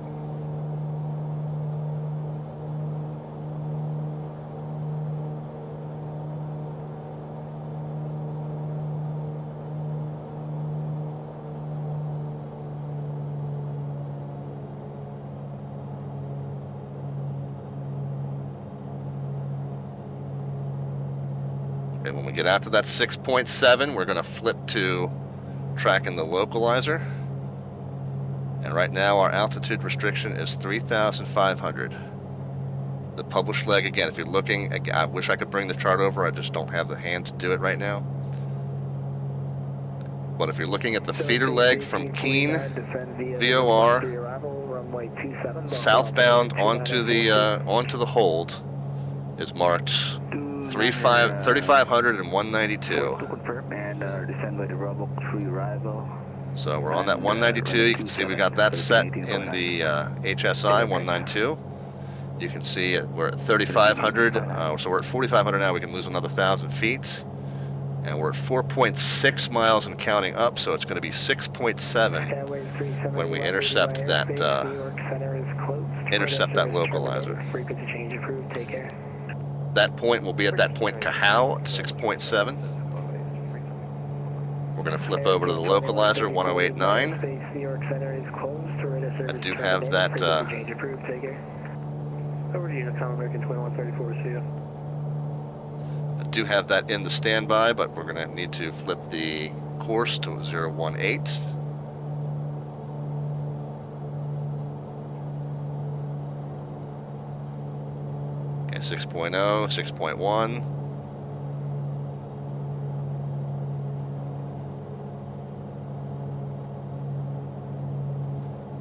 Speaker 1: Okay, when we get out to that 6.7, we're going to flip to tracking the localizer. And right now our altitude restriction is 3,500. The published leg, again, if you're looking, I wish I could bring the chart over, I just don't have the hand to do it right now. But if you're looking at the feeder leg from Keene VOR southbound onto the hold is marked 3,500 and 192. So we're on that 192. You can see we got that set in the HSI 192. You can see we're at 3,500. So we're at 4,500 now. We can lose another 1,000 feet. And we're at 4.6 miles and counting up, so it's going to be 6.7 when we intercept that localizer.
Speaker 4: Frequency change approved. Take care.
Speaker 1: That point will be at that point Cahao at 6.7. We're going to flip over to the localizer 1089. I do have that.
Speaker 4: Over to Unicom, American 2134, see you.
Speaker 1: I do have that in the standby, but we're going to need to flip the course to 018. Okay, 6.0, 6.1.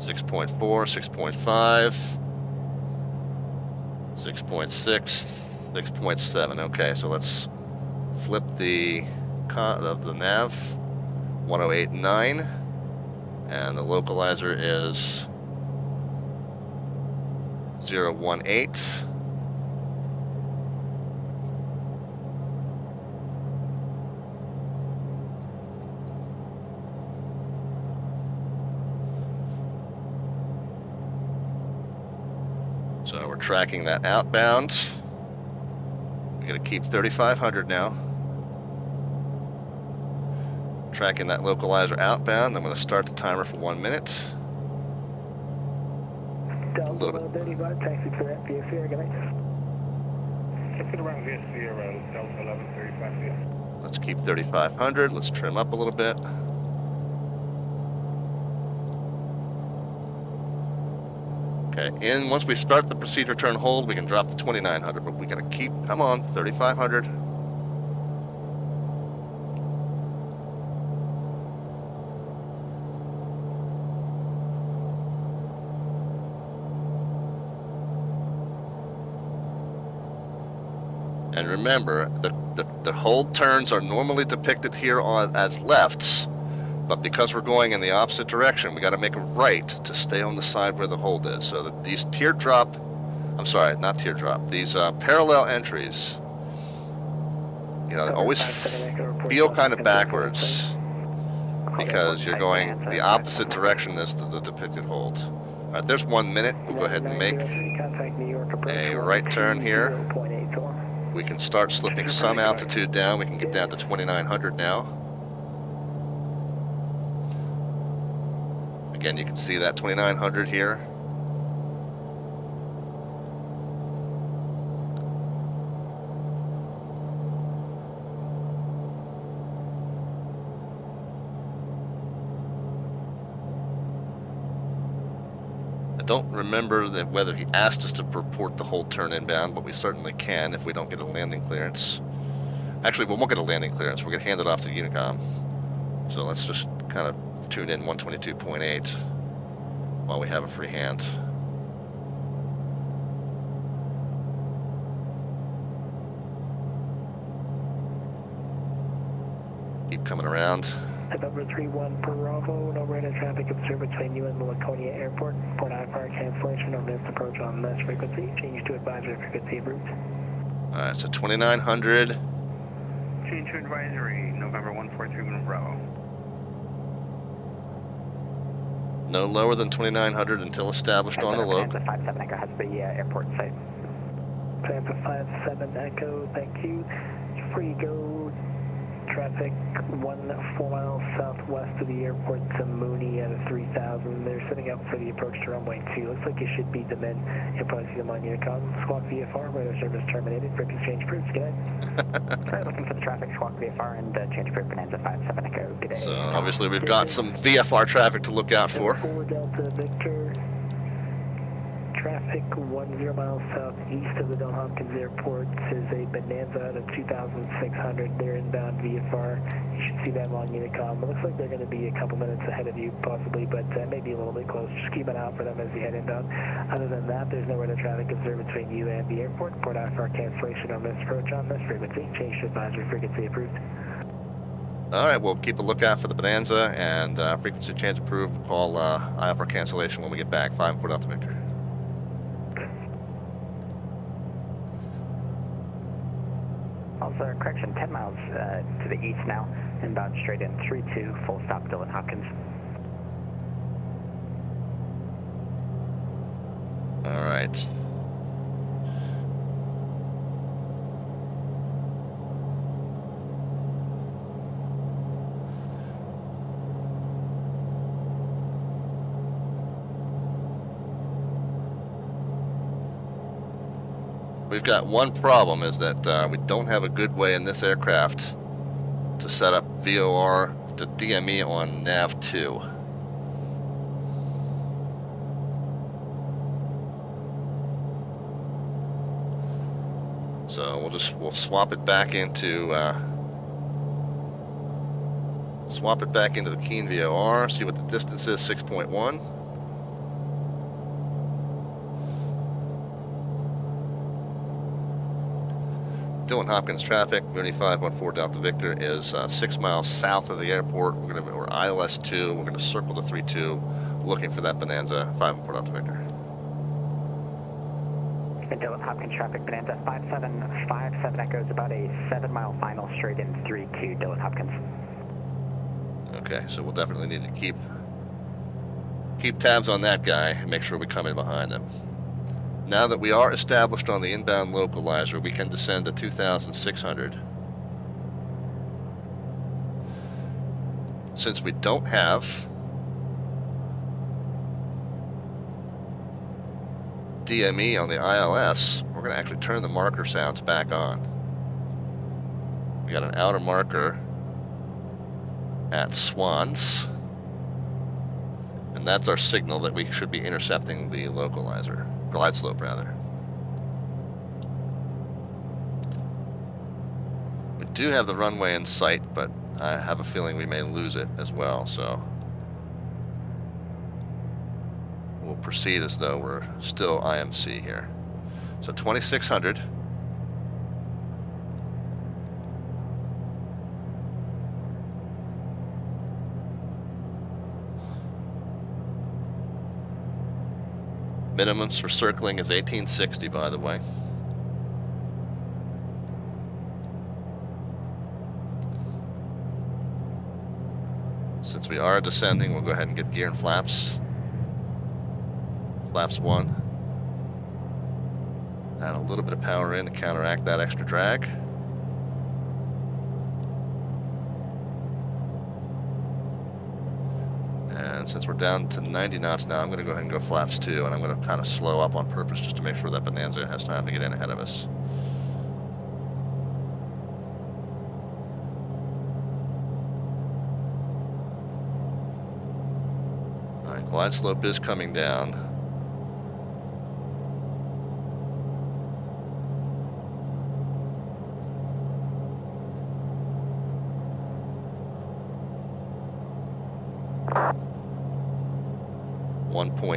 Speaker 1: Six 6.5, 6.6, 6.7. Okay, so let's flip the nav 1089, and the localizer is 018. So we're tracking that outbound. We're going to keep 3,500 now. Tracking that localizer outbound. I'm going to start the timer for 1 minute. A little bit.
Speaker 4: Taxi to that VSC, good night.
Speaker 5: Keep it around VSC around Delta 1135.
Speaker 1: Let's keep 3,500. Let's trim up a little bit. Okay, and once we start the procedure turn hold, we can drop to 2,900, but we gotta keep, come on, 3,500. And remember, the hold turns are normally depicted here as lefts, but because we're going in the opposite direction, we got to make a right to stay on the side where the hold is. So that these these parallel entries, you know, always feel kind of backwards because you're going the opposite direction as the depicted hold. All right, there's 1 minute. We'll go ahead and make a right turn here. We can start slipping some altitude down. We can get down to 2,900 now. Again, you can see that 2,900 here. I don't remember whether he asked us to report the whole turn inbound, but we certainly can if we don't get a landing clearance. Actually, we won't get a landing clearance. We're going to hand it off to Unicom. So let's just kind of tune in 122.8 while we have a free hand. Keep coming around.
Speaker 4: Number 31 Bravo, no radar traffic observed between you and the Laconia Airport. Port IFR cancellation on this approach on this frequency. Change to advisory frequency approved.
Speaker 1: Alright, so 2,900.
Speaker 5: Change to advisory, November 143 Bravo.
Speaker 1: No lower than 2,900 until established on the loc.
Speaker 6: Panther 57 Echo has the airport site.
Speaker 4: Panther 57 Echo, thank you. Free go. Traffic 4 miles southwest of the airport to Mooney at a 3,000. They're setting up for the approach to runway 2. Looks like you should beat them in. You'll probably see them on Unicom. Squawk VFR, radar service terminated. Frequency change approved. Good day.
Speaker 6: Looking for the traffic, Squawk VFR and change approved, Bonanza 57 Echo. Good day.
Speaker 1: So obviously we've got some VFR traffic to look out for.
Speaker 4: Forward Delta Victor. Traffic 10 miles southeast of the Don Hopkins Airport is a Bonanza out of 2,600. They're inbound VFR. You should see them on Unicom. It looks like they're going to be a couple minutes ahead of you, possibly, but maybe a little bit close. Just keep an eye out for them as you head inbound. Other than that, there's no radar traffic observed between you and the airport. Port IFR cancellation on this approach on this frequency. Change to advisory frequency approved.
Speaker 1: All right, we'll keep a lookout for the Bonanza and frequency change approved. We'll call IFR cancellation when we get back. 5 and 4 Delta Victor.
Speaker 4: miles, correction, 10 miles to the east now, inbound straight in, 32, full stop, Dylan Hopkins.
Speaker 1: All right. We've got one problem, is that we don't have a good way in this aircraft to set up VOR to DME on nav 2. So we'll swap it back into the Keen VOR, see what the distance is, 6.1. Dylan Hopkins traffic, Mooney 514 Delta Victor is 6 miles south of the airport. We're ILS 2. We're gonna circle the 32, looking for that Bonanza 514 Delta Victor.
Speaker 4: Dylan Hopkins traffic, Bonanza 5757 Echoes, about a 7-mile final straight in 32, Dylan Hopkins.
Speaker 1: Okay, so we'll definitely need to keep tabs on that guy and make sure we come in behind him. Now that we are established on the inbound localizer, we can descend to 2,600. Since we don't have DME on the ILS, we're going to actually turn the marker sounds back on. We got an outer marker at Swans, and that's our signal that we should be intercepting the localizer. Glide slope, rather. We do have the runway in sight, but I have a feeling we may lose it as well, so we'll proceed as though we're still IMC here. So 2,600. Minimums for circling is 1860, by the way. Since we are descending, we'll go ahead and get gear and flaps. Flaps 1. Add a little bit of power in to counteract that extra drag. And since we're down to 90 knots now, I'm going to go ahead and go flaps 2, and I'm going to kind of slow up on purpose just to make sure that Bonanza has time to get in ahead of us. All right, glide slope is coming down.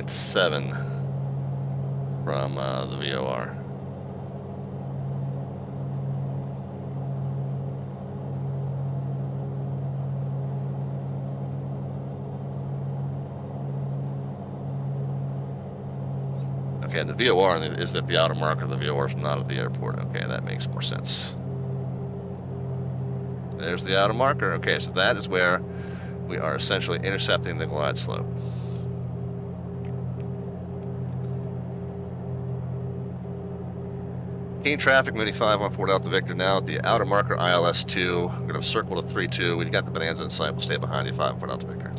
Speaker 1: .7 from the VOR. Okay, the VOR is at the outer marker. The VOR is not at the airport. Okay, that makes more sense. There's the outer marker. Okay, so that is where we are essentially intercepting the glide slope. Keen traffic, Mooney 514 Delta Victor now at the outer marker ILS 2. We're going to circle to 32. We've got the Bonanza in sight. We'll stay behind you, 514 Delta Victor.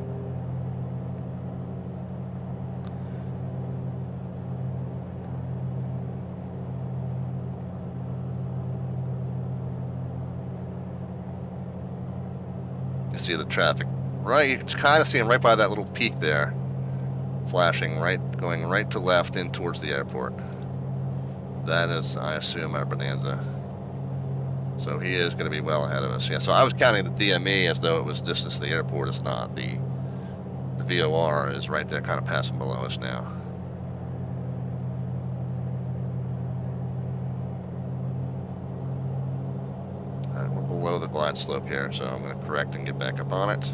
Speaker 1: You see the traffic right, you can kind of see him right by that little peak there, flashing right, going right to left in towards the airport. That is, I assume, our Bonanza. So he is going to be well ahead of us. Yeah, so I was counting the DME as though it was distance to the airport. It's not. The VOR is right there, kind of passing below us now. All right, we're below the glide slope here, so I'm going to correct and get back up on it.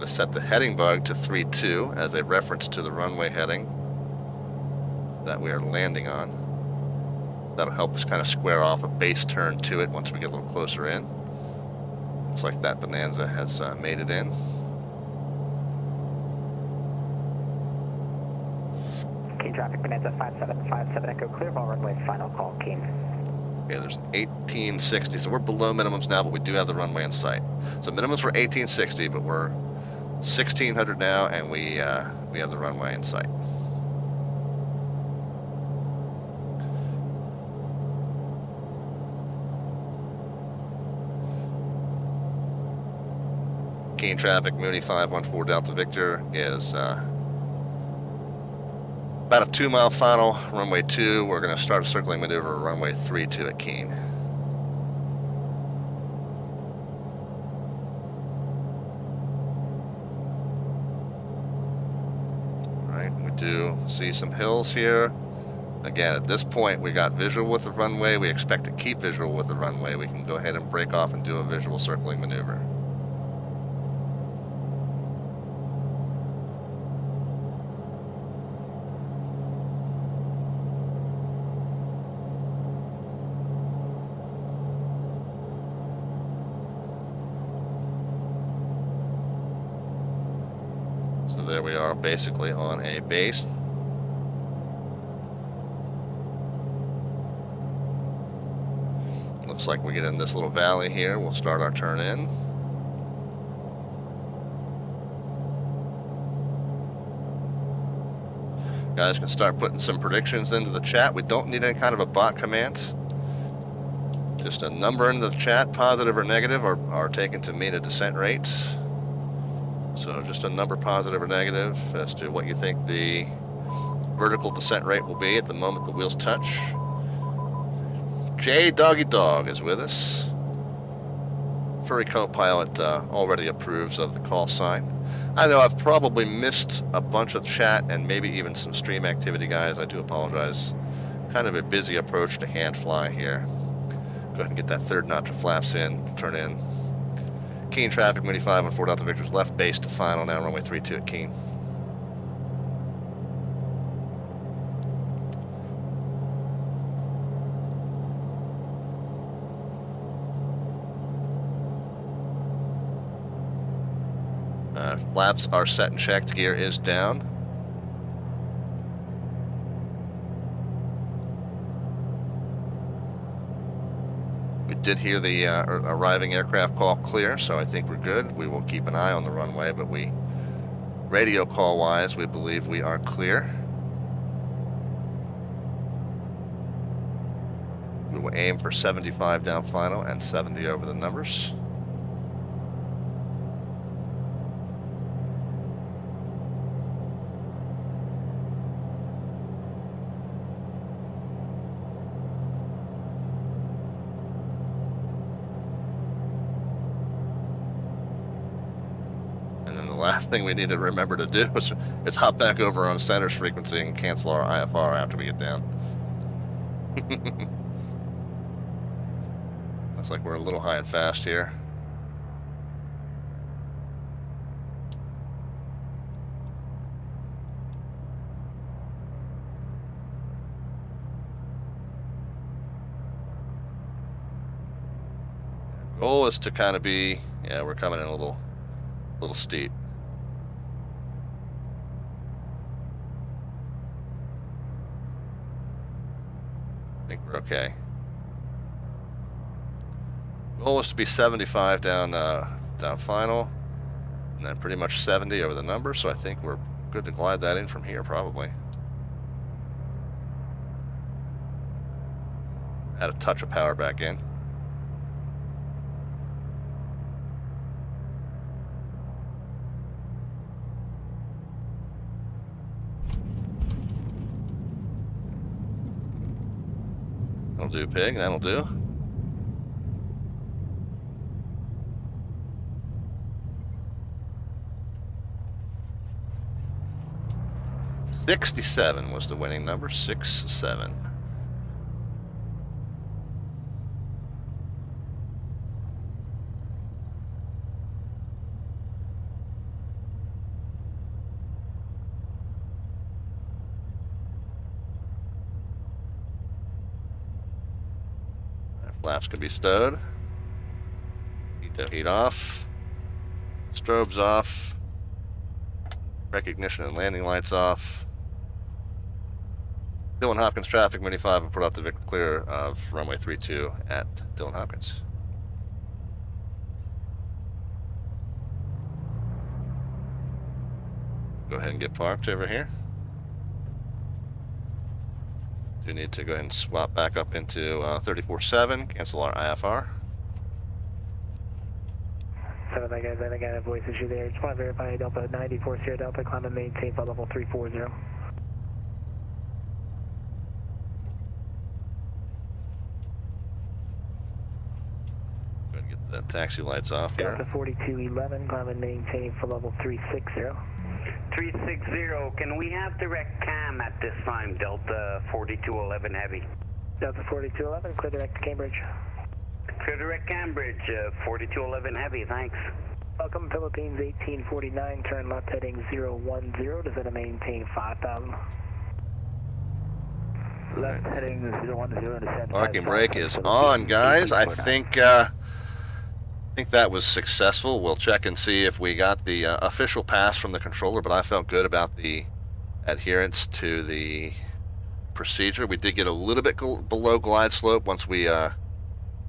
Speaker 1: to set the heading bug to 32 as a reference to the runway heading that we are landing on. That'll help us kind of square off a base turn to it once we get a little closer in. Looks like that Bonanza has made it in.
Speaker 4: Keen traffic, Bonanza 5757 Echo, clear of all runways, final call, Keen.
Speaker 1: Okay, there's 1860, so we're below minimums now, but we do have the runway in sight. So minimums were 1860, but we're 1600 now, and we have the runway in sight. Keen traffic, Mooney 514 Delta Victor is about a 2-mile final, runway 2. We're going to start a circling maneuver, runway 32 at Keene. All right, we do see some hills here. Again, at this point, we got visual with the runway. We expect to keep visual with the runway. We can go ahead and break off and do a visual circling maneuver. So there we are, basically on a base. Looks like we get in this little valley here. We'll start our turn in. Guys can start putting some predictions into the chat. We don't need any kind of a bot command. Just a number into the chat, positive or negative, are taken to mean a descent rate. So just a number, positive or negative, as to what you think the vertical descent rate will be at the moment the wheels touch. J Doggy Dog is with us. Furry co-pilot already approves of the call sign. I know I've probably missed a bunch of chat and maybe even some stream activity, guys. I do apologize. Kind of a busy approach to hand fly here. Go ahead and get that third notch of flaps in, turn in. Keene traffic, Mooney 514 Delta Victor's left base to final now, runway 32 at Keene. Flaps are set and checked, gear is down. We did hear the arriving aircraft call clear, so I think we're good. We will keep an eye on the runway, but radio call wise, we believe we are clear. We will aim for 75 down final and 70 over the numbers. Last thing we need to remember to do is hop back over on center's frequency and cancel our IFR after we get down. Looks like we're a little high and fast here. Goal is to kind of be, yeah, we're coming in a little steep. I think we're okay. Goal was to be 75 down final, and then pretty much 70 over the number, so I think we're good to glide that in from here, probably. Add a touch of power back in. That'll do, pig. That'll do. $67 was the winning number. 6-7. Flaps can be stowed. Heat to heat off. Strobes off. Recognition and landing lights off. Dillon Hopkins traffic, Mini 5 will put out the Victor clear of runway 32 at Dillon Hopkins. Go ahead and get parked over here. Do need to go ahead and swap back up into 34-7, cancel our IFR.
Speaker 4: 7, that guys, I think I have a voice issue there. Just want to verify Delta 94 Sierra Delta, climb and maintain flight level 340.
Speaker 1: Go ahead and get the taxi lights off here.
Speaker 4: Delta 4211, climb and maintain flight level 360.
Speaker 5: 360, can we have direct cam at this time, Delta 4211 Heavy?
Speaker 4: Delta 4211, clear direct to Cambridge.
Speaker 5: Clear direct Cambridge, 4211 Heavy, thanks.
Speaker 4: Welcome, Philippines 1849, turn left heading 010, descend and maintain 5,000. Left heading 010, descend.
Speaker 1: Parking brake is on, guys. I think that was successful. We'll check and see if we got the official pass from the controller, but I felt good about the adherence to the procedure. We did get a little bit below glide slope once we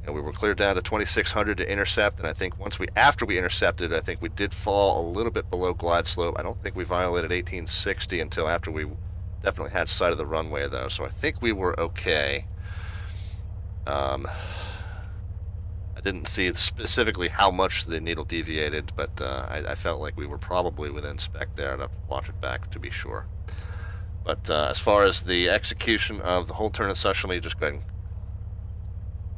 Speaker 1: we were cleared down to 2600 to intercept, and I think after we intercepted, I think we did fall a little bit below glide slope. I don't think we violated 1860 until after we definitely had sight of the runway, though, so I think we were okay. I didn't see specifically how much the needle deviated, but I felt like we were probably within spec there. I'd have to watch it back to be sure. But as far as the execution of the whole turn and such, let me just go ahead and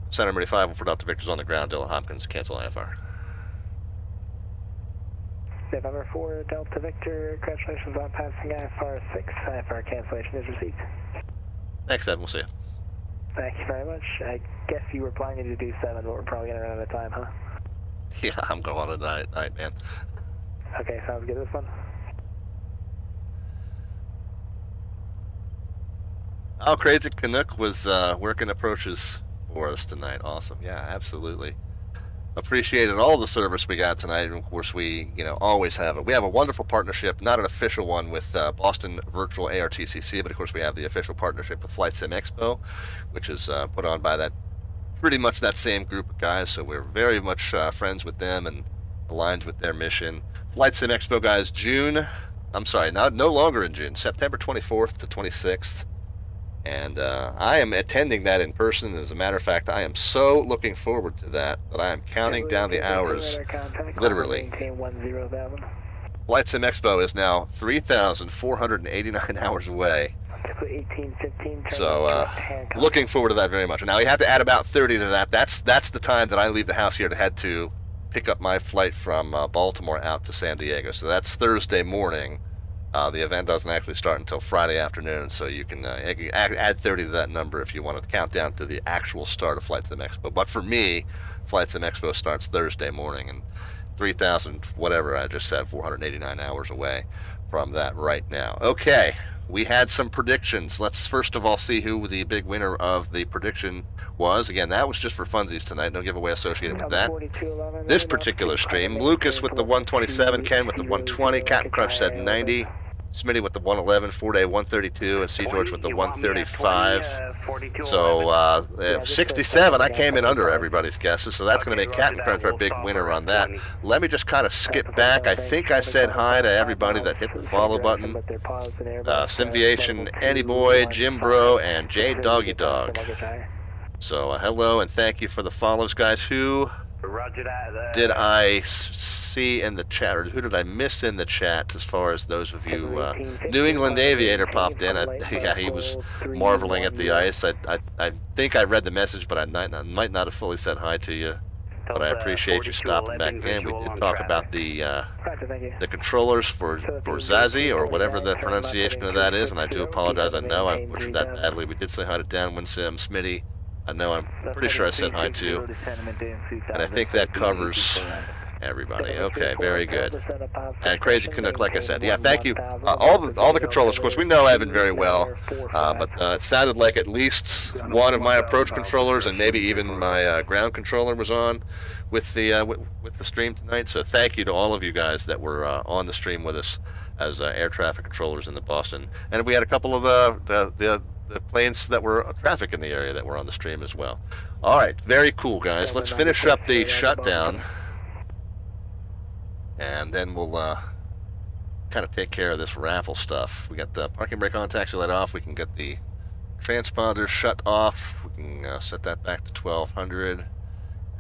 Speaker 1: Center Mini 5 will put out the Victors on the ground. Dillon Hopkins, cancel IFR.
Speaker 4: November 4, Delta Victor, congratulations on passing IFR 6. IFR cancellation is received.
Speaker 1: Thanks, Ed. We'll see you.
Speaker 4: Thank you very much. I guess you were planning to do 7, but we're probably going to run out of time, huh?
Speaker 1: Yeah, I'm going on tonight, man.
Speaker 4: Okay, sounds good. This one.
Speaker 1: Oh, Crazy Canuck was working approaches for us tonight. Awesome. Yeah, absolutely. Appreciated all the service we got tonight, and of course we always have it. We have a wonderful partnership, not an official one with Boston Virtual ARTCC, but of course we have the official partnership with Flight Sim Expo, which is put on by pretty much that same group of guys, so we're very much friends with them and aligned with their mission. Flight Sim Expo, guys, no longer in June, September 24th to 26th. And I am attending that in person. As a matter of fact, I am so looking forward to that I am counting down the hours, literally. Flight Sim Expo is now 3,489 hours away. So looking forward to that very much. Now you have to add about 30 to that. That's the time that I leave the house here to head to pick up my flight from Baltimore out to San Diego. So that's Thursday morning. The event doesn't actually start until Friday afternoon, so you can add 30 to that number if you want to count down to the actual start of Flight Sim Expo. But for me, Flight Sim Expo starts Thursday morning, and 3,000, whatever I just said, 489 hours away from that right now. Okay, we had some predictions. Let's first of all see who the big winner of the prediction was. Again, that was just for funsies tonight. No giveaway associated with that. This particular stream, Lucas with the 127, Ken with the 120, Captain Crunch said 90, Smitty with the 111, 4-day 132, and C. George with the 135. So 67, I came in under everybody's guesses, so that's going to make Captain Crunch our big winner on that. Let me just kind of skip back. I think I said hi to everybody that hit the follow button. Simviation, Andy Boy, Jim Bro, and J Doggy Dog. So hello and thank you for the follows, guys. Who did I see in the chat, or who did I miss in the chat as far as those of you? New England Aviator popped in. Yeah, he was marveling at the ice. I think I read the message, but I might not have fully said hi to you. But I appreciate you stopping back in. We did talk about the controllers for Zazie, or whatever the pronunciation of that is, and I do apologize. I know I butchered that badly. We did say hi to Downwind Sim, Smitty. I know I'm pretty sure I said hi to, and I think that covers everybody. Okay, very good. And Crazy Canuck, like I said, yeah, thank you. All the controllers, of course, we know Evan very well, but it sounded like at least one of my approach controllers and maybe even my ground controller was on with the stream tonight. So thank you to all of you guys that were on the stream with us as air traffic controllers in the Boston, and we had a couple of the planes that were traffic in the area that were on the stream as well. All right, very cool, guys. Let's finish up the shutdown, and then we'll kind of take care of this raffle stuff. We got the parking brake on, taxi light off. We can get the transponder shut off. We can set that back to 1200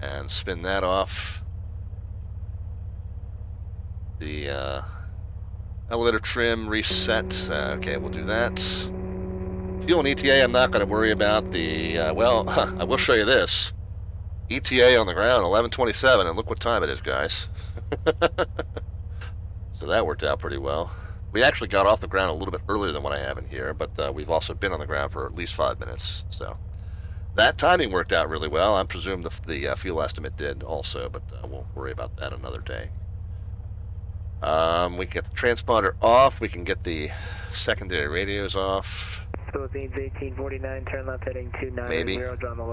Speaker 1: and spin that off. The elevator trim reset. Okay, we'll do that. Fuel and ETA I'm not going to worry about. The well, I will show you this. ETA on the ground 11:27, and look what time it is, guys. So that worked out pretty well. We actually got off the ground a little bit earlier than what I have in here, but we've also been on the ground for at least 5 minutes. So that timing worked out really well. I presume the fuel estimate did also, but we'll worry about that another day. We can get the transponder off. We can get the secondary radios off.
Speaker 4: Philippines 1849, turn left heading 290.
Speaker 1: Maybe.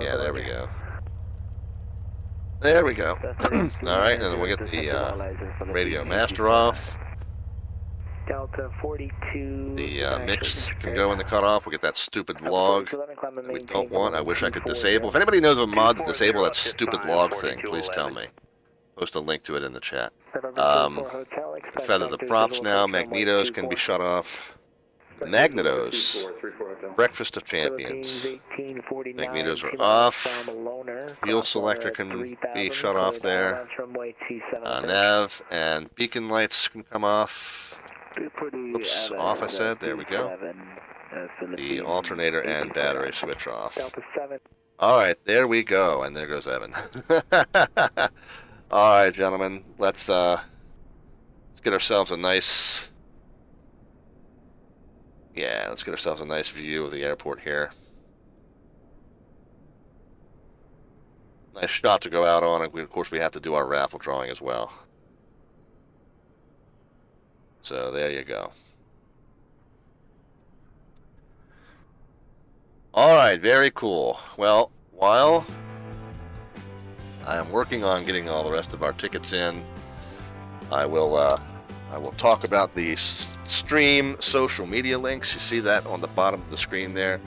Speaker 1: Yeah, there we go. There we go. All right, and then we'll get the radio master off.
Speaker 4: Delta 42.
Speaker 1: The mix can go in the cutoff. We get that stupid log that we don't want. I wish I could disable. If anybody knows of a mod to disable that stupid log thing, please tell me. Post a link to it in the chat. Feather the props now. Magnetos can be shut off. Magnetos. Breakfast of Champions. Magnetos are off. Fuel selector can be shut off there. Nav and beacon lights can come off. Oops, off I said. There we go. The alternator and battery switch off. Alright, there we go. And there goes Evan. Alright, gentlemen. Let's get ourselves a nice... Yeah, let's get ourselves a nice view of the airport here. Nice shot to go out on, and of course we have to do our raffle drawing as well. So there you go. Alright, very cool. Well, while I am working on getting all the rest of our tickets in, I will talk about the stream social media links. You see that on the bottom of the screen there.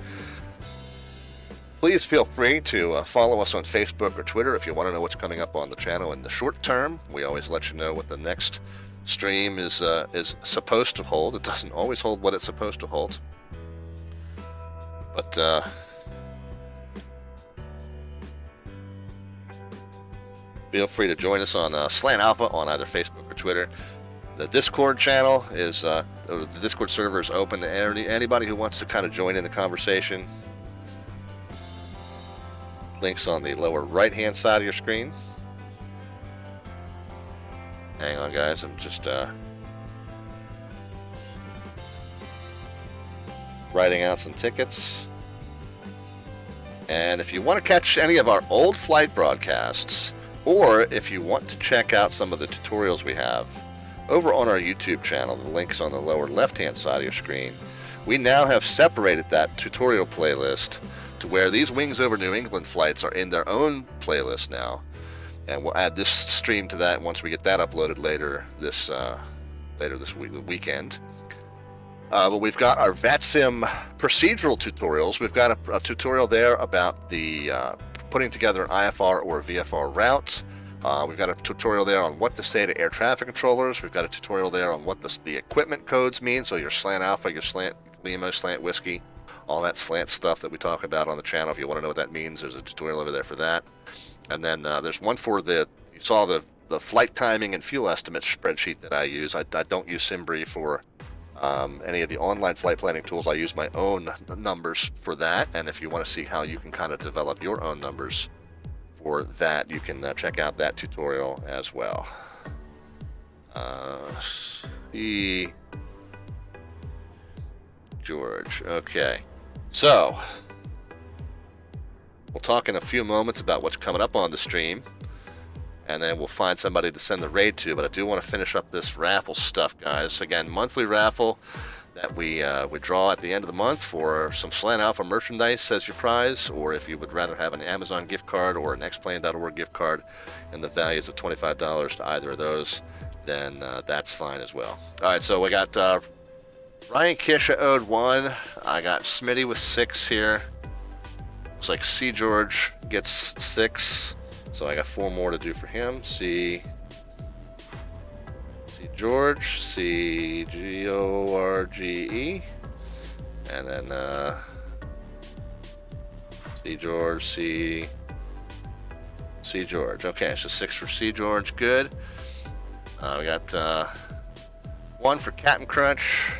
Speaker 1: Please feel free to follow us on Facebook or Twitter if you want to know what's coming up on the channel in the short term. We always let you know what the next stream is supposed to hold. It doesn't always hold what it's supposed to hold. But feel free to join us on Slant Alpha on either Facebook or Twitter. The Discord channel is, the Discord server is open to anybody who wants to kind of join in the conversation. Links on the lower right-hand side of your screen. Hang on, guys. I'm just writing out some tickets. And if you want to catch any of our old flight broadcasts, or if you want to check out some of the tutorials we have, over on our YouTube channel, the link's on the lower left-hand side of your screen. We now have separated that tutorial playlist to where these Wings Over New England flights are in their own playlist now. And we'll add this stream to that once we get that uploaded later this weekend. But we've got our VATSIM procedural tutorials. We've got a tutorial there about the putting together an IFR or VFR route. We've got a tutorial there on what to say to air traffic controllers. We've got a tutorial there on what the equipment codes mean. So your Slant Alpha, your Slant Lima, Slant Whiskey, all that slant stuff that we talk about on the channel. If you want to know what that means, there's a tutorial over there for that. And then there's one for you saw the flight timing and fuel estimate spreadsheet that I use. I don't use Simbri for any of the online flight planning tools. I use my own numbers for that. And if you want to see how you can kind of develop your own numbers for that, you can check out that tutorial as well. George. Okay. So, we'll talk in a few moments about what's coming up on the stream. and then we'll find somebody to send the raid to. But I do want to finish up this raffle stuff, guys. Again, monthly raffle that we draw at the end of the month for some Slant Alpha merchandise as your prize, or if you would rather have an Amazon gift card or an xplane.org gift card and the values of $25 to either of those, then that's fine as well. All right, so we got Ryan Kish owed 1. I got Smitty with 6 here. Looks like C. George gets 6. So I got 4 more to do for him. C. George, C. George, and then C. George, C. George. Okay, so 6 for C. George. Good. We got 1 for Captain Crunch.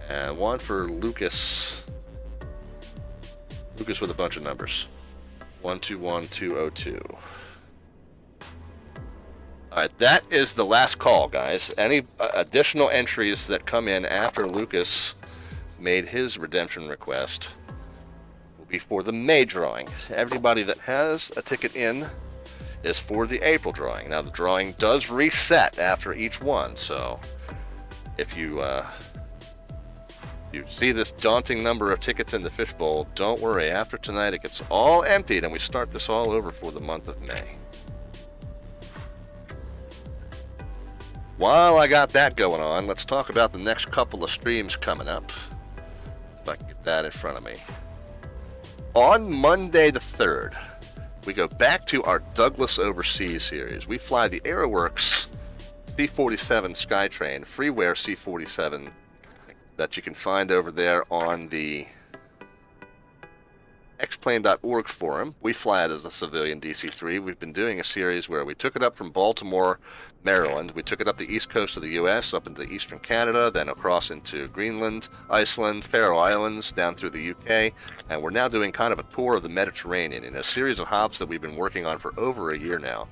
Speaker 1: And 1 for Lucas. Lucas with a bunch of numbers. 121202. Alright, that is the last call, guys. Any additional entries that come in after Lucas made his redemption request will be for the May drawing. Everybody that has a ticket in is for the April drawing. Now, the drawing does reset after each one, so if you see this daunting number of tickets in the fishbowl, don't worry. After tonight, it gets all emptied, and we start this all over for the month of May. While I got that going on, let's talk about the next couple of streams coming up. If I can get that in front of me. On Monday the 3rd, we go back to our Douglas Overseas series. We fly the AeroWorks C-47 Skytrain, freeware C-47, that you can find over there on the xplane.org forum. We fly it as a civilian DC-3. We've been doing a series where we took it up from Baltimore, Maryland. We took it up the east coast of the U.S., up into eastern Canada, then across into Greenland, Iceland, Faroe Islands, down through the U.K., and we're now doing kind of a tour of the Mediterranean in a series of hops that we've been working on for over a year now.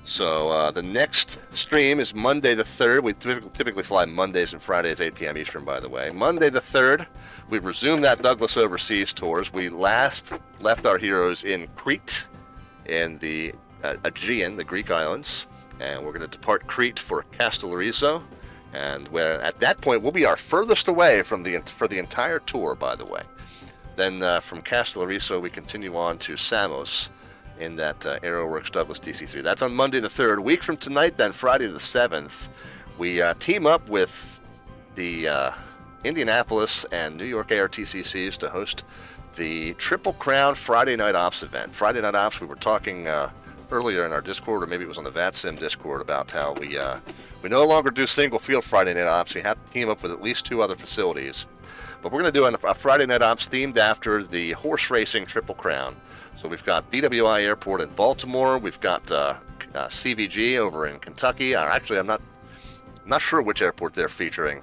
Speaker 1: So the next stream is Monday the 3rd. We typically fly Mondays and Fridays, 8 p.m. Eastern, by the way. Monday the 3rd, we resume that Douglas Overseas tours. We last left our heroes in Crete, in the Aegean, the Greek islands, and we're going to depart Crete for Castellarizo, and where at that point we'll be our furthest away for the entire tour, by the way. Then from Castellarizo, we continue on to Samos, in that AeroWorks Douglas DC-3. That's on Monday the 3rd. A week from tonight, then Friday the 7th, we team up with the Indianapolis and New York ARTCCs to host the Triple Crown Friday Night Ops event. Friday Night Ops, we were talking earlier in our Discord, or maybe it was on the VATSIM Discord, about how we no longer do single field Friday Night Ops. We have to team up with at least 2 other facilities. But we're going to do a Friday Night Ops themed after the horse racing Triple Crown. So we've got BWI Airport in Baltimore. We've got CVG over in Kentucky. Actually, I'm not sure which airport they're featuring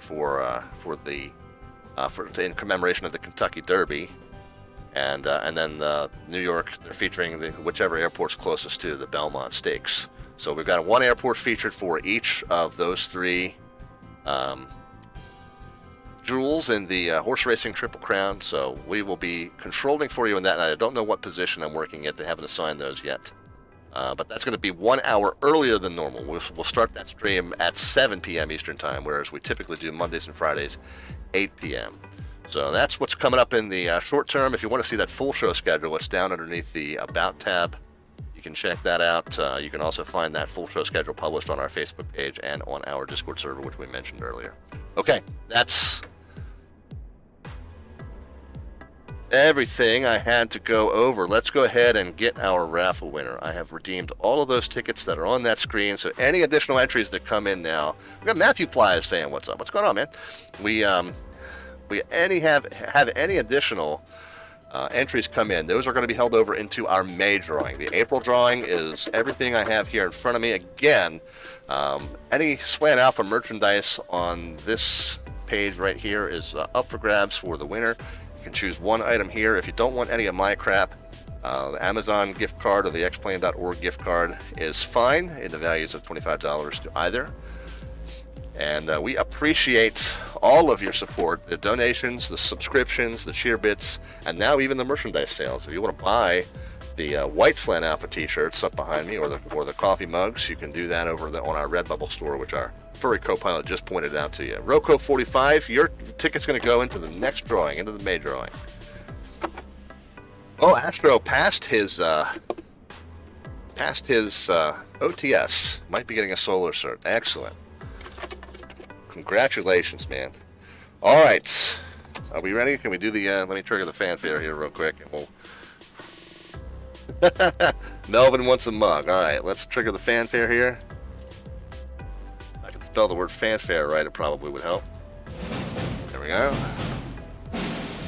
Speaker 1: in commemoration of the Kentucky Derby, and then New York, they're featuring whichever airport's closest to the Belmont Stakes. So we've got 1 airport featured for each of those 3 jewels in the horse racing Triple Crown. So we will be controlling for you in that, and I don't know what position I'm working at. They haven't assigned those yet. But that's going to be 1 hour earlier than normal. We'll start that stream at 7 p.m. Eastern Time, whereas we typically do Mondays and Fridays, 8 p.m. So that's what's coming up in the short term. If you want to see that full show schedule, it's down underneath the About tab. You can check that out. You can also find that full show schedule published on our Facebook page and on our Discord server, which we mentioned earlier. Okay, that's everything I had to go over. Let's go ahead and get our raffle winner. I have redeemed all of those tickets that are on that screen, so any additional entries that come in now, we got Matthew Flies saying what's up. What's going on, man? We have any additional entries come in, those are going to be held over into our May drawing. The April drawing is everything I have here in front of me. Again, any Slant Alpha merchandise on this page right here is up for grabs for the winner. You can choose 1 item here. If you don't want any of my crap, the Amazon gift card or the xplane.org gift card is fine in the values of $25 to either. And we appreciate all of your support, the donations, the subscriptions, the cheer bits, and now even the merchandise sales. If you want to buy the white Slant Alpha t-shirts up behind me, or the coffee mugs, you can do that over on our Redbubble store, which our furry co-pilot just pointed out to you. Roco 45, your ticket's going to go into the next drawing, into the May drawing. Oh, Astro passed his OTS. Might be getting a solar cert. Excellent. Congratulations, man. All right. Are we ready? Can we do the, let me trigger the fanfare here real quick, and we'll... Melvin wants a mug. All right, let's trigger the fanfare here. If I can spell the word fanfare right, it probably would help. There we go.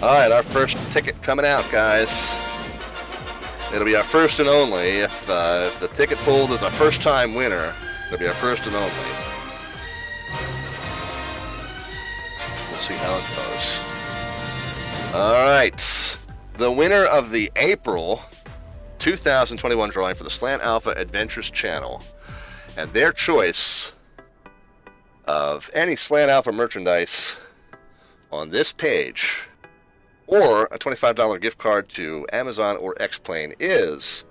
Speaker 1: All right, our first ticket coming out, guys. It'll be our first and only. If the ticket pulled is a first-time winner, it'll be our first and only. We'll see how it goes. All right. The winner of the April 2021 drawing for the Slant Alpha Adventures channel, and their choice of any Slant Alpha merchandise on this page, or a $25 gift card to Amazon or X-Plane, is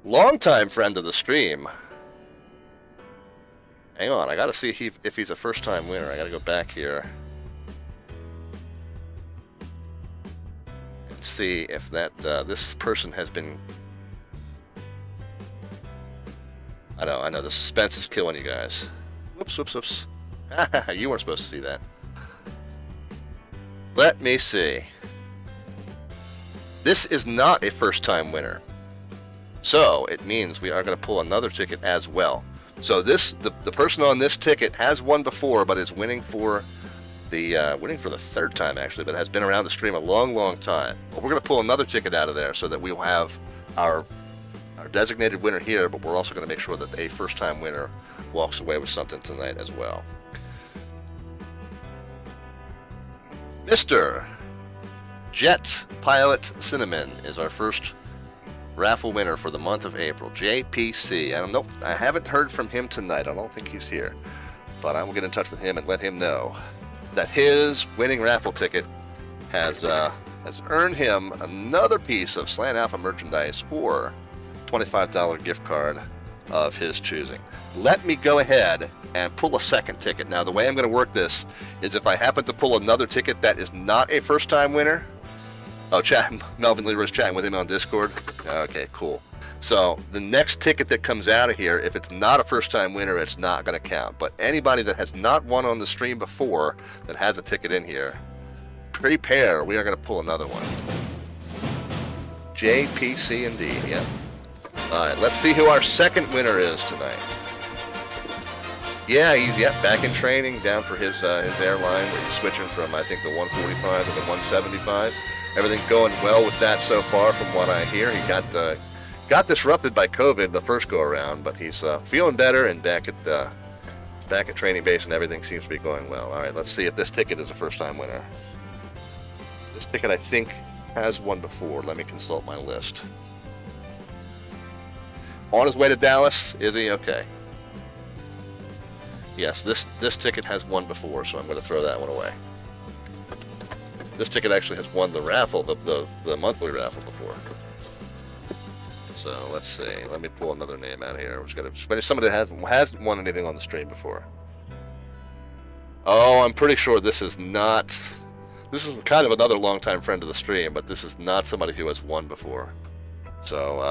Speaker 1: longtime friend of the stream. Hang on, I gotta see if he's a first-time winner. I gotta go back here and see if that this person has been. I know the suspense is killing you guys. Whoops. You weren't supposed to see that. Let me see. This is not a first-time winner, so it means we are going to pull another ticket as well. So the person on this ticket has won before, but is winning for the third time actually, but has been around the stream a long time. But we're going to pull another ticket out of there so that we'll have our designated winner here, but we're also going to make sure that a first-time winner walks away with something tonight as well. Mr. Jet Pilot Cinnamon is our first raffle winner for the month of April. JPC. I haven't heard from him tonight. I don't think he's here. But I will get in touch with him and let him know that his winning raffle ticket has earned him another piece of Slant Alpha merchandise or $25 gift card of his choosing. Let me go ahead and pull a second ticket. Now, the way I'm going to work this is if I happen to pull another ticket that is not a first-time winner. Oh, Melvin Leroy's chatting with him on Discord. Okay, cool. So the next ticket that comes out of here, if it's not a first-time winner, it's not going to count. But anybody that has not won on the stream before that has a ticket in here, prepare. We are going to pull another one. JPC indeed, yeah. All right, let's see who our second winner is tonight. Yeah, he's back in training, down for his airline, where he's switching from, I think, the 145 to the 175. Everything going well with that so far, from what I hear. He got disrupted by COVID the first go around, but he's feeling better and back at training base, and everything seems to be going well. All right, let's see if this ticket is a first-time winner. This ticket, I think, has won before. Let me consult my list. On his way to Dallas, is he? Okay. Yes, this ticket has won before, so I'm going to throw that one away. This ticket actually has won the raffle, the monthly raffle before. So let's see. Let me pull another name out of here. But somebody that hasn't won anything on the stream before. Oh, I'm pretty sure this is not. This is kind of another longtime friend of the stream, but this is not somebody who has won before. So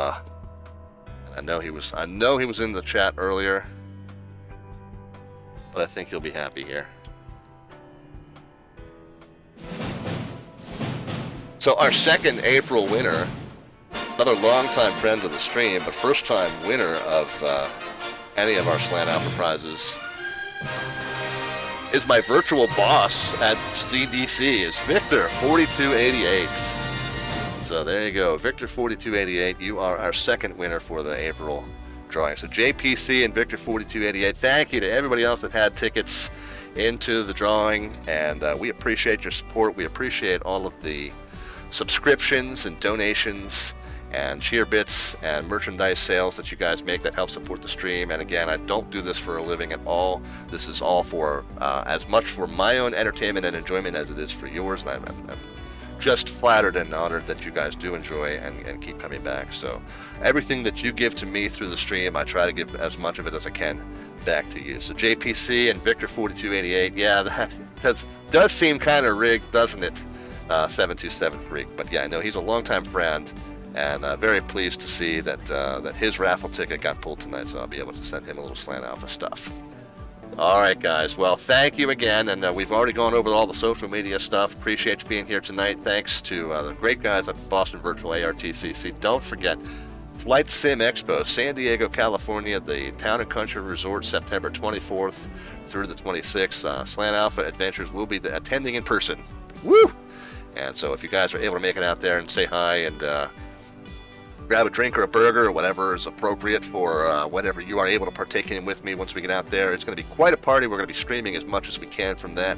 Speaker 1: I know he was in the chat earlier, but I think he'll be happy here. So our second April winner, another longtime friend of the stream, but first-time winner of any of our Slant Alpha prizes, is my virtual boss at CDC, is Victor 4288. So there you go, Victor 4288. You are our second winner for the April drawing. So JPC and Victor 4288, thank you to everybody else that had tickets into the drawing, and we appreciate your support. We appreciate all of the subscriptions and donations and cheer bits and merchandise sales that you guys make that help support the stream. And again, I don't do this for a living at all. This is all for as much for my own entertainment and enjoyment as it is for yours, and I'm just flattered and honored that you guys do enjoy and keep coming back. So everything that you give to me through the stream, I try to give as much of it as I can back to you. So JPC and Victor 4288, yeah, that does seem kind of rigged, doesn't it? 727 Freak. But yeah, I know he's a longtime friend, and very pleased to see that that his raffle ticket got pulled tonight, so I'll be able to send him a little Slant Alpha stuff. All right, guys. Well, thank you again, and we've already gone over all the social media stuff. Appreciate you being here tonight. Thanks to the great guys at Boston Virtual ARTCC. Don't forget, Flight Sim Expo, San Diego, California, the Town and Country Resort, September 24th through the 26th. Slant Alpha Adventures will be attending in person. Woo! And so if you guys are able to make it out there and say hi and grab a drink or a burger or whatever is appropriate for whatever you are able to partake in with me once we get out there. It's going to be quite a party. We're going to be streaming as much as we can from that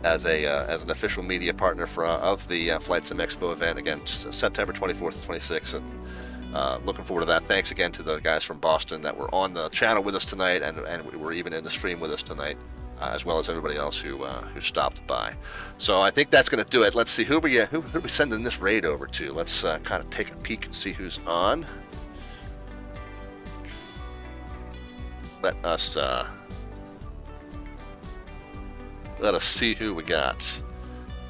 Speaker 1: as an official media partner of the Flight Sim Expo event. Again, September 24th and 26th, and looking forward to that. Thanks again to the guys from Boston that were on the channel with us tonight and were even in the stream with us tonight. As well as everybody else who stopped by. So I think that's going to do it. Let's see who are we sending this raid over to. Let's kind of take a peek and see who's on. Let us see who we got.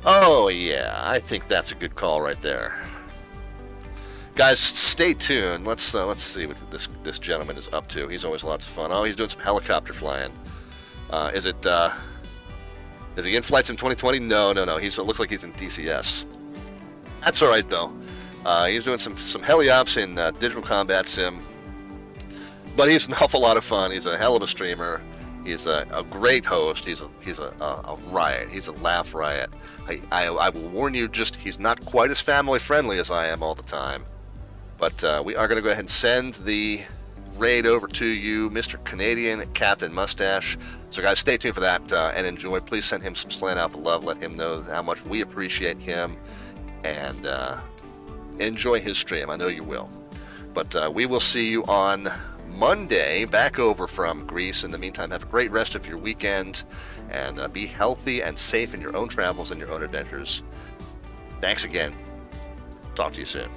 Speaker 1: Oh yeah, I think that's a good call right there. Guys, stay tuned. Let's see what this gentleman is up to. He's always lots of fun. Oh, he's doing some helicopter flying. Is he in Flight Sim 2020? No. It looks like he's in DCS. That's all right though. He's doing some heliops in Digital Combat Sim, but he's an awful lot of fun. He's a hell of a streamer. He's a great host. He's a riot. He's a laugh riot. I will warn you, he's not quite as family friendly as I am all the time. But we are going to go ahead and send the raid over to you, Mr. Canadian Captain Mustache. So guys, stay tuned for that and enjoy. Please send him some Slant Alpha love. Let him know how much we appreciate him, and enjoy his stream. I know you will. But we will see you on Monday back over from Greece. In the meantime, have a great rest of your weekend, and be healthy and safe in your own travels and your own adventures. Thanks again. Talk to you soon.